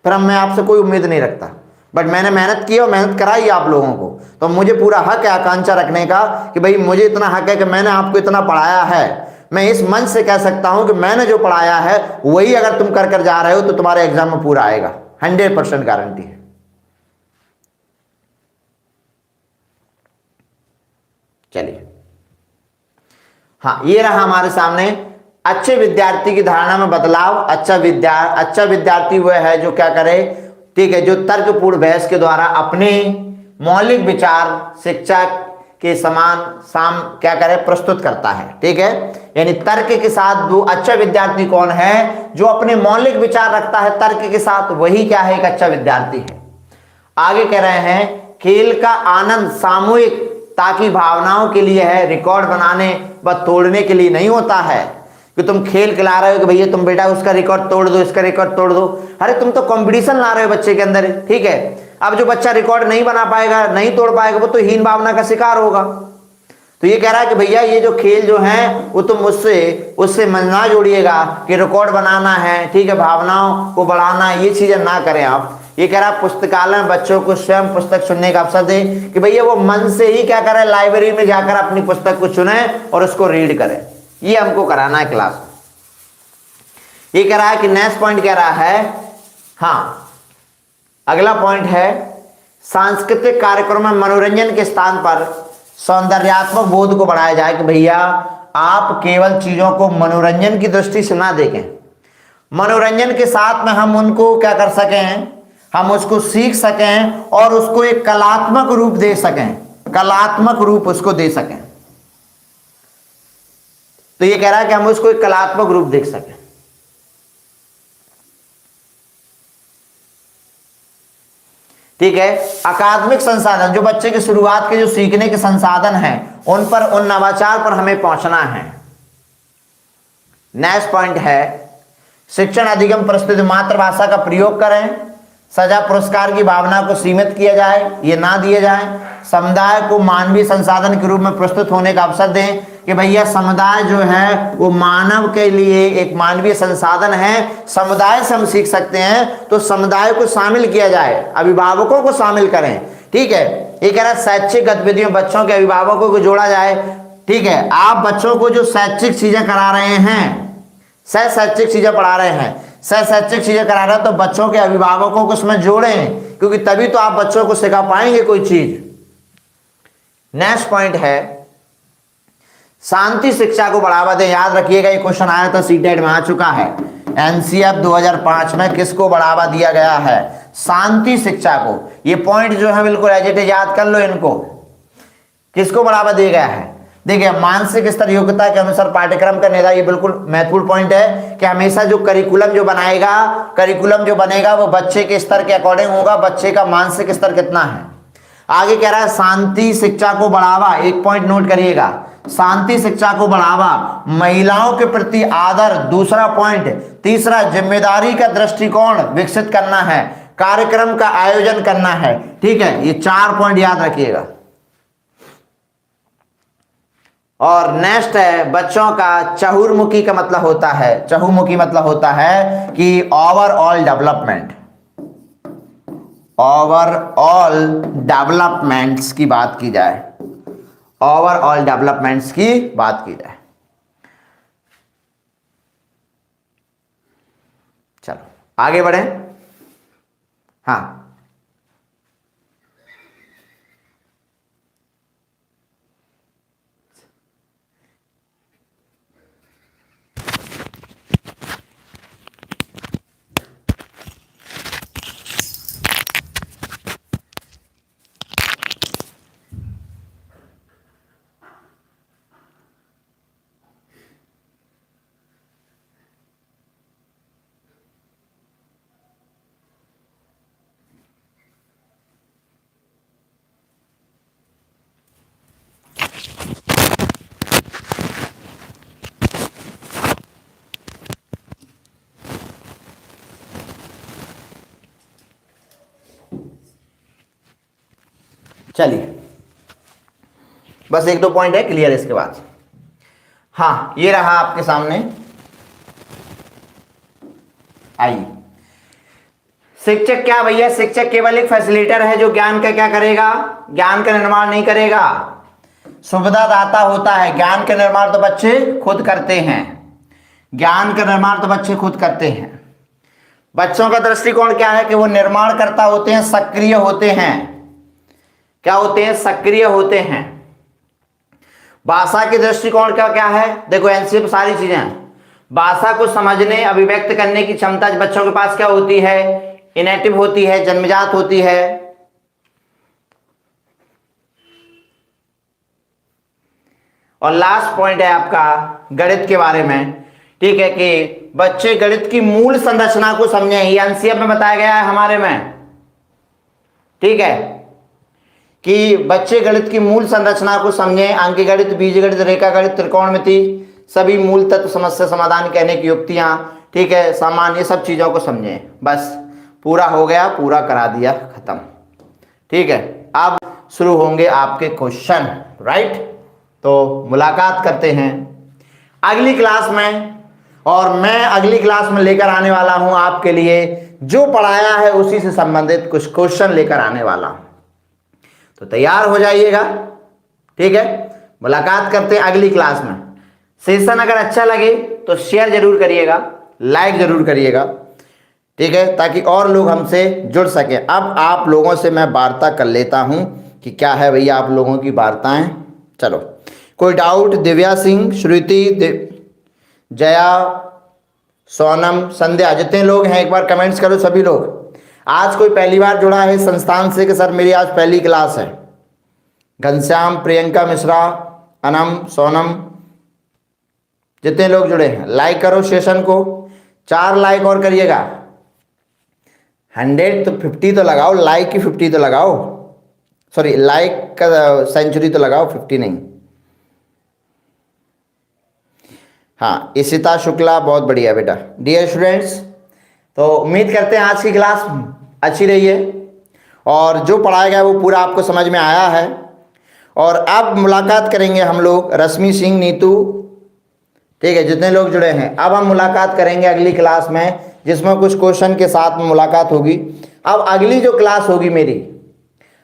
फिर मैं आपसे कोई उम्मीद नहीं रखता। बट मैंने मेहनत की और मेहनत कराई आप लोगों को, तो मुझे पूरा हक है आकांक्षा रखने का कि भाई मुझे इतना हक है कि मैंने आपको इतना पढ़ाया है। मैं इस मंच से कह सकता हूं कि मैंने जो पढ़ाया है वही अगर तुम कर कर जा रहे हो तो तुम्हारे एग्जाम में पूरा आएगा, 100% गारंटी है। चलिए, हाँ ये रहा हमारे सामने अच्छे विद्यार्थी की धारणा में बदलाव। अच्छा विद्यार्थी वह है जो क्या करे, ठीक है, जो तर्कपूर्ण बहस के द्वारा अपने मौलिक विचार शिक्षा के समान क्या करे, प्रस्तुत करता है, ठीक है। यानी तर्क के साथ वो अच्छा विद्यार्थी कौन है, जो अपने मौलिक विचार रखता है तर्क के साथ, वही क्या है, एक अच्छा विद्यार्थी है। आगे कह रहे हैं खेल का आनंद सामूहिकता की भावनाओं के लिए है, रिकॉर्ड बनाने व तोड़ने के लिए नहीं होता है कि तुम खेल खिला रहे हो कि भैया तुम बेटा उसका रिकॉर्ड तोड़ दो, इसका रिकॉर्ड तोड़ दो। अरे तुम तो कंपटीशन ला रहे हो बच्चे के अंदर, ठीक है। अब जो बच्चा रिकॉर्ड नहीं बना पाएगा, नहीं तोड़ पाएगा, वो तो हीन भावना का शिकार होगा। तो ये कह रहा है कि भैया ये जो खेल जो है वो तुम उससे मन ना जोड़िएगा कि रिकॉर्ड बनाना है, ठीक है, भावनाओं को बढ़ाना है, ये चीजें ना करें आप। ये कह रहा है पुस्तकालय में बच्चों को स्वयं पुस्तक चुनने का अवसर दे कि भैया वो मन से ही क्या करें, लाइब्रेरी में जाकर अपनी पुस्तक को चुने और उसको रीड करें। ये हमको कराना है क्लास। ये कह रहा है कि नेक्स्ट पॉइंट कह रहा है, हाँ अगला पॉइंट है सांस्कृतिक कार्यक्रम में मनोरंजन के स्थान पर सौंदर्यात्मक बोध को बढ़ाया जाए कि भैया आप केवल चीजों को मनोरंजन की दृष्टि से ना देखें, मनोरंजन के साथ में हम उनको क्या कर सकें, हम उसको सीख सकें और उसको एक कलात्मक रूप दे सकें, कलात्मक रूप उसको दे सकें। तो ये कह रहा है कि हम उसको एक कलात्मक रूप देख सकें। ठीक है, अकादमिक संसाधन, जो बच्चे के शुरुआत के जो सीखने के संसाधन हैं उन पर, उन नवाचार पर हमें पहुंचना है। नेक्स्ट पॉइंट है शिक्षण अधिगम प्रस्तुति, मातृभाषा का प्रयोग करें, सजा पुरस्कार की भावना को सीमित किया जाए, ये ना दिए जाए, समुदाय को मानवीय संसाधन के रूप में प्रस्तुत होने का अवसर दें कि भैया समुदाय जो है वो मानव के लिए एक मानवीय संसाधन है, समुदाय से हम सीख सकते हैं, तो समुदाय को शामिल किया जाए, अभिभावकों को शामिल करें। ठीक है, ये कह रहा है शैक्षिक गतिविधियों बच्चों के अभिभावकों को जोड़ा जाए। ठीक है, आप बच्चों को जो शैक्षिक चीजें करा रहे हैं, शैक्षिक चीजें पढ़ा रहे हैं, शैक्षिक चीजें करा रहे हैं, तो बच्चों के अभिभावकों को उसमें जोड़ें, क्योंकि तभी तो आप बच्चों को सिखा पाएंगे कोई चीज। नेक्स्ट पॉइंट है शांति शिक्षा को बढ़ावा दें। याद रखिएगा, ये क्वेश्चन आया था, सीटेट में आ चुका है, एनसीएफ 2005 में किसको बढ़ावा दिया गया है, शांति शिक्षा को। ये पॉइंट जो है बिल्कुल एज इट इज याद कर लो इनको, किसको बढ़ावा दिया गया है। देखिए, मानसिक स्तर योग्यता के अनुसार पाठ्यक्रम का निर्धारण, ये बिल्कुल महत्वपूर्ण पॉइंट है कि हमेशा जो करिकुलम जो बनेगा वो बच्चे के स्तर के अकॉर्डिंग होगा, बच्चे का मानसिक स्तर कितना है। आगे कह रहा है शांति शिक्षा को बढ़ावा, एक पॉइंट नोट करिएगा, शांति शिक्षा को बढ़ावा, महिलाओं के प्रति आदर, दूसरा पॉइंट, तीसरा जिम्मेदारी का दृष्टिकोण विकसित करना है, कार्यक्रम का आयोजन करना है। ठीक है, ये 4 पॉइंट याद रखिएगा। और नेक्स्ट है बच्चों का चहुर्मुखी का मतलब होता है, चहुमुखी मतलब होता है कि ओवरऑल डेवलपमेंट, ओवरऑल डेवलपमेंट्स की बात की जाए, ओवरऑल डेवलपमेंट्स की बात की जाए। चलो आगे बढ़े। हाँ, चलिए बस 1-2 पॉइंट है क्लियर इसके बाद। हाँ, ये रहा आपके सामने, आइए। शिक्षक क्या भैया, शिक्षक केवल एक फैसिलिटेटर है जो ज्ञान का क्या करेगा, ज्ञान का निर्माण नहीं करेगा, सुविधा दाता होता है। ज्ञान का निर्माण तो बच्चे खुद करते हैं, ज्ञान का निर्माण तो बच्चे खुद करते हैं। बच्चों का दृष्टिकोण क्या है कि वो निर्माणकर्ता होते हैं, सक्रिय होते हैं, क्या होते हैं, सक्रिय होते हैं। भाषा के दृष्टिकोण का क्या है, देखो एनसीएफ सारी चीजें, भाषा को समझने अभिव्यक्त करने की क्षमता बच्चों के पास क्या होती है, इनेटिव होती है, जन्मजात होती है। और लास्ट पॉइंट है आपका गणित के बारे में। ठीक है, कि बच्चे गणित की मूल संरचना को समझें, ये एनसीएफ में बताया गया है हमारे में। ठीक है, कि बच्चे गणित की मूल संरचना को समझें, अंक गणित, बीजगणित, रेखा गणित, त्रिकोणमिति, सभी मूल तत्व, समस्या समाधान कहने की युक्तियां, ठीक है, सामान्य, सब चीजों को समझें। बस पूरा हो गया, पूरा करा दिया, खत्म। ठीक है, अब शुरू होंगे आपके क्वेश्चन, राइट। तो मुलाकात करते हैं अगली क्लास में, और मैं अगली क्लास में लेकर आने वाला हूं आपके लिए जो पढ़ाया है उसी से संबंधित कुछ क्वेश्चन लेकर आने वाला हूं, तो तैयार हो जाइएगा। ठीक है, मुलाकात करते हैं अगली क्लास में। सेशन अगर अच्छा लगे तो शेयर जरूर करिएगा, लाइक जरूर करिएगा, ठीक है, ताकि और लोग हमसे जुड़ सके। अब आप लोगों से मैं वार्ता कर लेता हूं कि क्या है भैया आप लोगों की वार्ताएं। चलो, कोई डाउट? दिव्या सिंह, श्रुति, जया, सोनम, संध्या, जितने लोग हैं एक बार कमेंट्स करो सभी लोग। आज कोई पहली बार जुड़ा है संस्थान से कि सर मेरी आज पहली क्लास है? घनश्याम, प्रियंका मिश्रा, अनम, सोनम, जितने लोग जुड़े हैं लाइक करो सेशन को। 4 लाइक और करिएगा। 100 तो 50 तो लगाओ, लाइक की 50 तो लगाओ, सॉरी लाइक का सेंचुरी तो लगाओ, 50 नहीं। हाँ, इशिता शुक्ला, बहुत बढ़िया बेटा। डियर स्टूडेंट्स, तो उम्मीद करते हैं आज की क्लास अच्छी रही है और जो पढ़ाया गया वो पूरा आपको समझ में आया है। और अब मुलाकात करेंगे हम लोग, रश्मि सिंह, नीतू, ठीक है, जितने लोग जुड़े हैं। अब हम मुलाकात करेंगे अगली क्लास में, जिसमें कुछ क्वेश्चन के साथ में मुलाकात होगी। अब अगली जो क्लास होगी मेरी,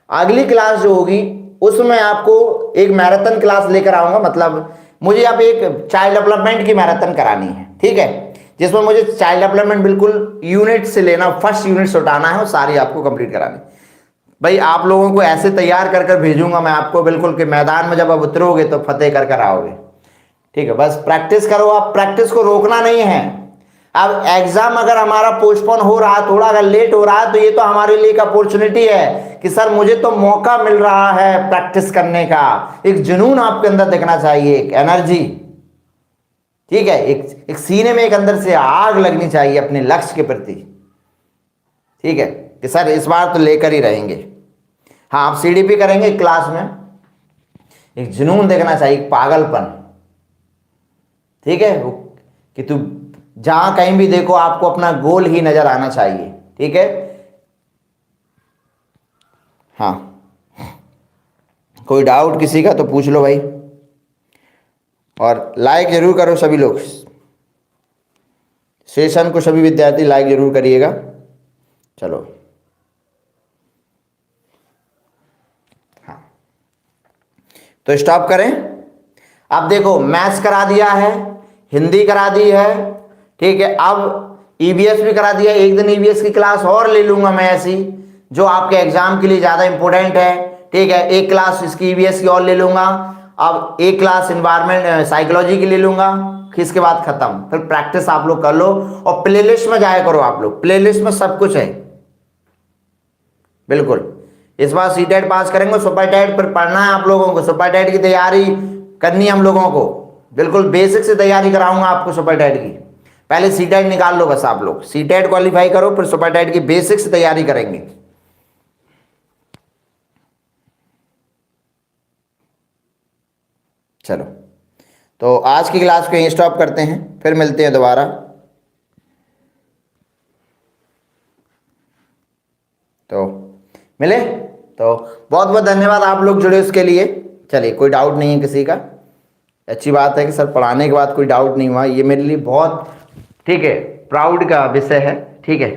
अगली क्लास जो होगी उसमें आपको एक मैराथन क्लास लेकर आऊँगा। मतलब मुझे अब एक चाइल्ड डेवलपमेंट की मैराथन करानी है, ठीक है, जिसमें मुझे चाइल्ड डेवलपमेंट बिल्कुल यूनिट से लेना, फर्स्ट यूनिट से उठाना है और सारी आपको कंप्लीट करानी। भाई आप लोगों को ऐसे तैयार कर कर भेजूंगा मैं आपको बिल्कुल कि मैदान में जब आप उतरोगे तो फतेह कर कर आओगे, ठीक है। बस प्रैक्टिस करो, आप प्रैक्टिस को रोकना नहीं है। अब एग्जाम अगर हमारा पोस्टपोन हो रहा है, थोड़ा अगर लेट हो रहा है, तो ये तो हमारे लिए एक अपॉर्चुनिटी है कि सर मुझे तो मौका मिल रहा है प्रैक्टिस करने का। एक जुनून आपके अंदर दिखना चाहिए, एक एनर्जी, ठीक है, एक सीने में एक अंदर से आग लगनी चाहिए अपने लक्ष्य के प्रति, ठीक है, कि सर इस बार तो लेकर ही रहेंगे। हाँ, आप सीडीपी करेंगे क्लास में, एक जुनून देखना चाहिए, एक पागलपन, ठीक है, कि तू जहां कहीं भी देखो आपको अपना गोल ही नजर आना चाहिए, ठीक है। हाँ, कोई डाउट किसी का तो पूछ लो भाई, और लाइक जरूर करो सभी लोग सेशन को, सभी विद्यार्थी लाइक जरूर करिएगा। चलो, हाँ, तो स्टॉप करें। अब देखो मैथ्स करा दिया है, हिंदी करा दी है, ठीक है, अब ईवीएस भी करा दिया। एक दिन ईवीएस की क्लास और ले लूंगा मैं ऐसी, जो आपके एग्जाम के लिए ज़्यादा इंपॉर्टेंट है, ठीक है। एक क्लास इसकी ईवीएस की और ले लूंगा। अब एक क्लास इन्वायरमेंट साइकोलॉजी की ले लूंगा, फिर इसके बाद खत्म। फिर प्रैक्टिस आप लोग कर लो और प्लेलिस्ट में जाया करो आप लोग, प्लेलिस्ट में सब कुछ है बिल्कुल। इस बार सीटेट पास करेंगे, सुपर टेट पर पढ़ना है आप लोगों को, सुपर टेट की तैयारी करनी है हम लोगों को, बिल्कुल बेसिक से तैयारी कराऊंगा आपको सुपर टेट की। पहले सीटेट निकाल लो बस आप लोग, सीटेट क्वालिफाई करो, फिर सुपर टेट की बेसिक से तैयारी करेंगे। चलो, तो आज की क्लास को यहीं स्टॉप करते हैं, फिर मिलते हैं दोबारा। तो मिले, तो बहुत बहुत धन्यवाद आप लोग जुड़े उसके लिए। चलिए, कोई डाउट नहीं है किसी का, अच्छी बात है कि सर पढ़ाने के बाद कोई डाउट नहीं हुआ, ये मेरे लिए बहुत, ठीक है, प्राउड का विषय है, ठीक है।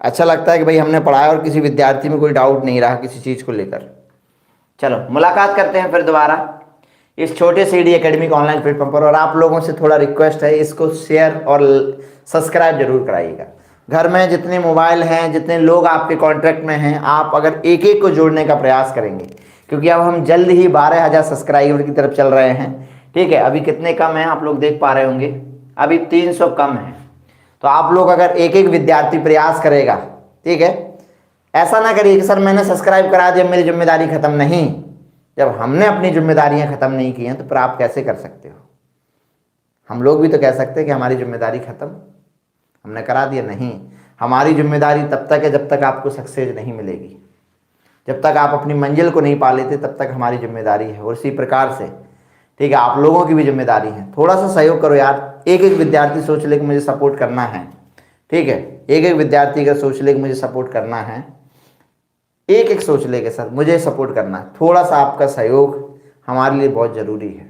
अच्छा लगता है कि भाई हमने पढ़ाया और किसी विद्यार्थी में कोई डाउट नहीं रहा किसी चीज़ को लेकर। चलो, मुलाकात करते हैं फिर दोबारा इस छोटे सी डी एकेडमिक ऑनलाइन प्लेटफॉर्म पर। और आप लोगों से थोड़ा रिक्वेस्ट है, इसको शेयर और सब्सक्राइब जरूर कराइएगा। घर में जितने मोबाइल हैं, जितने लोग आपके कॉन्ट्रैक्ट में हैं, आप अगर एक एक को जोड़ने का प्रयास करेंगे, क्योंकि अब हम जल्द ही 12,000 सब्सक्राइबर की तरफ चल रहे हैं, ठीक है। अभी कितने कम हैं आप लोग देख पा रहे होंगे, अभी 300 कम है। तो आप लोग अगर एक एक विद्यार्थी प्रयास करेगा, ठीक है, ऐसा ना करिए कि सर मैंने सब्सक्राइब करा दिया मेरी जिम्मेदारी खत्म। नहीं, जब हमने अपनी जिम्मेदारियां खत्म नहीं की हैं तो फिर आप कैसे कर सकते हो? हम लोग भी तो कह सकते हैं कि हमारी जिम्मेदारी खत्म, हमने करा दिया। नहीं, हमारी जिम्मेदारी तब तक है जब तक आपको सक्सेस नहीं मिलेगी, जब तक आप अपनी मंजिल को नहीं पा लेते तब तक हमारी जिम्मेदारी है। और इसी प्रकार से, ठीक है, आप लोगों की भी जिम्मेदारी है। थोड़ा सा सहयोग करो यार, एक एक विद्यार्थी सोच ले कि मुझे सपोर्ट करना है, ठीक है, एक एक विद्यार्थी अगर सोच ले कि मुझे सपोर्ट करना है, एक एक सोच ले कि सर मुझे सपोर्ट करना है, थोड़ा सा आपका सहयोग हमारे लिए बहुत ज़रूरी है,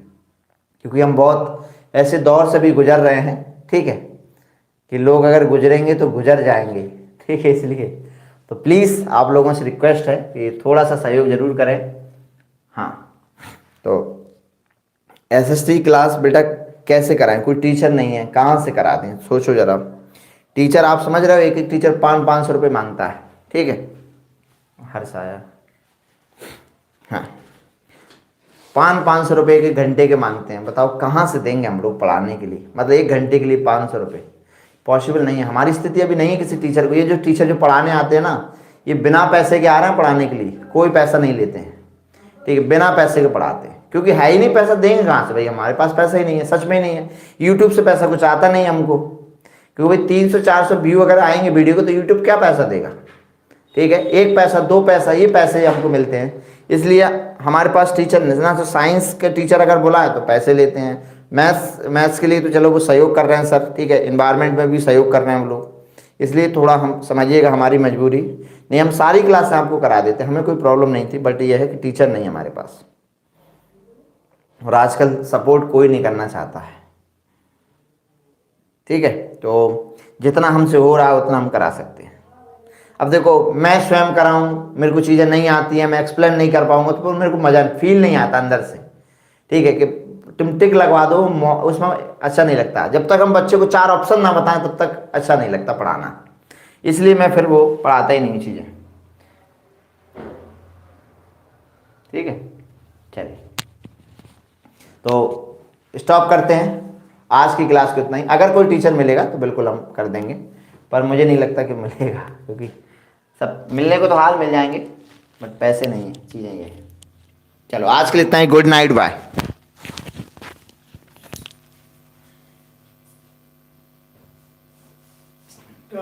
क्योंकि हम बहुत ऐसे दौर से भी गुजर रहे हैं, ठीक है, कि लोग अगर गुजरेंगे तो गुजर जाएंगे, ठीक है। इसलिए तो प्लीज़ आप लोगों से रिक्वेस्ट है कि थोड़ा सा सहयोग जरूर करें। हाँ, तो एसएसटी क्लास बेटा कैसे कराएं? कोई टीचर नहीं है, कहाँ से करा दें? सोचो जरा, टीचर आप समझ रहे हो, एक एक टीचर 500-500 रुपये मांगता है, ठीक है, हर साया। हाँ, 500 रुपये के घंटे के मांगते हैं। बताओ कहाँ से देंगे हम लोग पढ़ाने के लिए, मतलब 1 घंटे के लिए 500 रुपये, पॉसिबल नहीं है। हमारी स्थिति अभी नहीं है किसी टीचर को। ये जो टीचर जो पढ़ाने आते हैं ना, ये बिना पैसे के आ रहे हैं पढ़ाने के लिए, कोई पैसा नहीं लेते हैं, ठीक है, बिना पैसे के पढ़ाते हैं, क्योंकि है ही नहीं पैसा, देंगे कहाँ से भाई, हमारे पास पैसा ही नहीं है, सच में ही नहीं है। यूट्यूब से पैसा कुछ आता नहीं हमको, क्योंकि भाई 300-400 व्यू अगर आएंगे वीडियो को तो यूट्यूब क्या पैसा देगा, ठीक है, 1 पैसा 2 पैसा ये पैसे हमको मिलते हैं। इसलिए हमारे पास टीचर ना, तो साइंस के टीचर अगर बुला है तो पैसे लेते हैं, मैथ्स के लिए तो चलो वो सहयोग कर रहे हैं सर, ठीक है, इन्वायरमेंट में भी सहयोग कर रहे हैं हम लोग, इसलिए थोड़ा हम समझिएगा हमारी मजबूरी। नहीं हम सारी क्लास आपको करा देते, हमें कोई प्रॉब्लम नहीं थी, बट यह है कि टीचर नहीं हमारे पास, और आजकल सपोर्ट कोई नहीं करना चाहता है, ठीक है। तो जितना हमसे हो रहा है उतना हम करा सकते हैं। अब देखो मैं स्वयं कराऊँ, मेरे को चीज़ें नहीं आती हैं, मैं एक्सप्लेन नहीं कर पाऊंगा तो मेरे को मजा फील नहीं आता अंदर से, ठीक है, कि तुम टिक लगवा दो उसमें अच्छा नहीं लगता। जब तक हम बच्चे को 4 ऑप्शन ना बताएं तब तक अच्छा नहीं लगता पढ़ाना, इसलिए मैं फिर वो पढ़ाता ही नहीं चीज़ें, ठीक है। चलिए तो स्टॉप करते हैं आज की क्लास को इतना ही। अगर कोई टीचर मिलेगा तो बिल्कुल हम कर देंगे, पर मुझे नहीं लगता कि मिलेगा, क्योंकि सब मिलने को तो हाल मिल जाएंगे, बट पैसे नहीं है, चीज़ें ये है। चलो आज के लिए इतना ही, गुड नाइट, बाय। क्या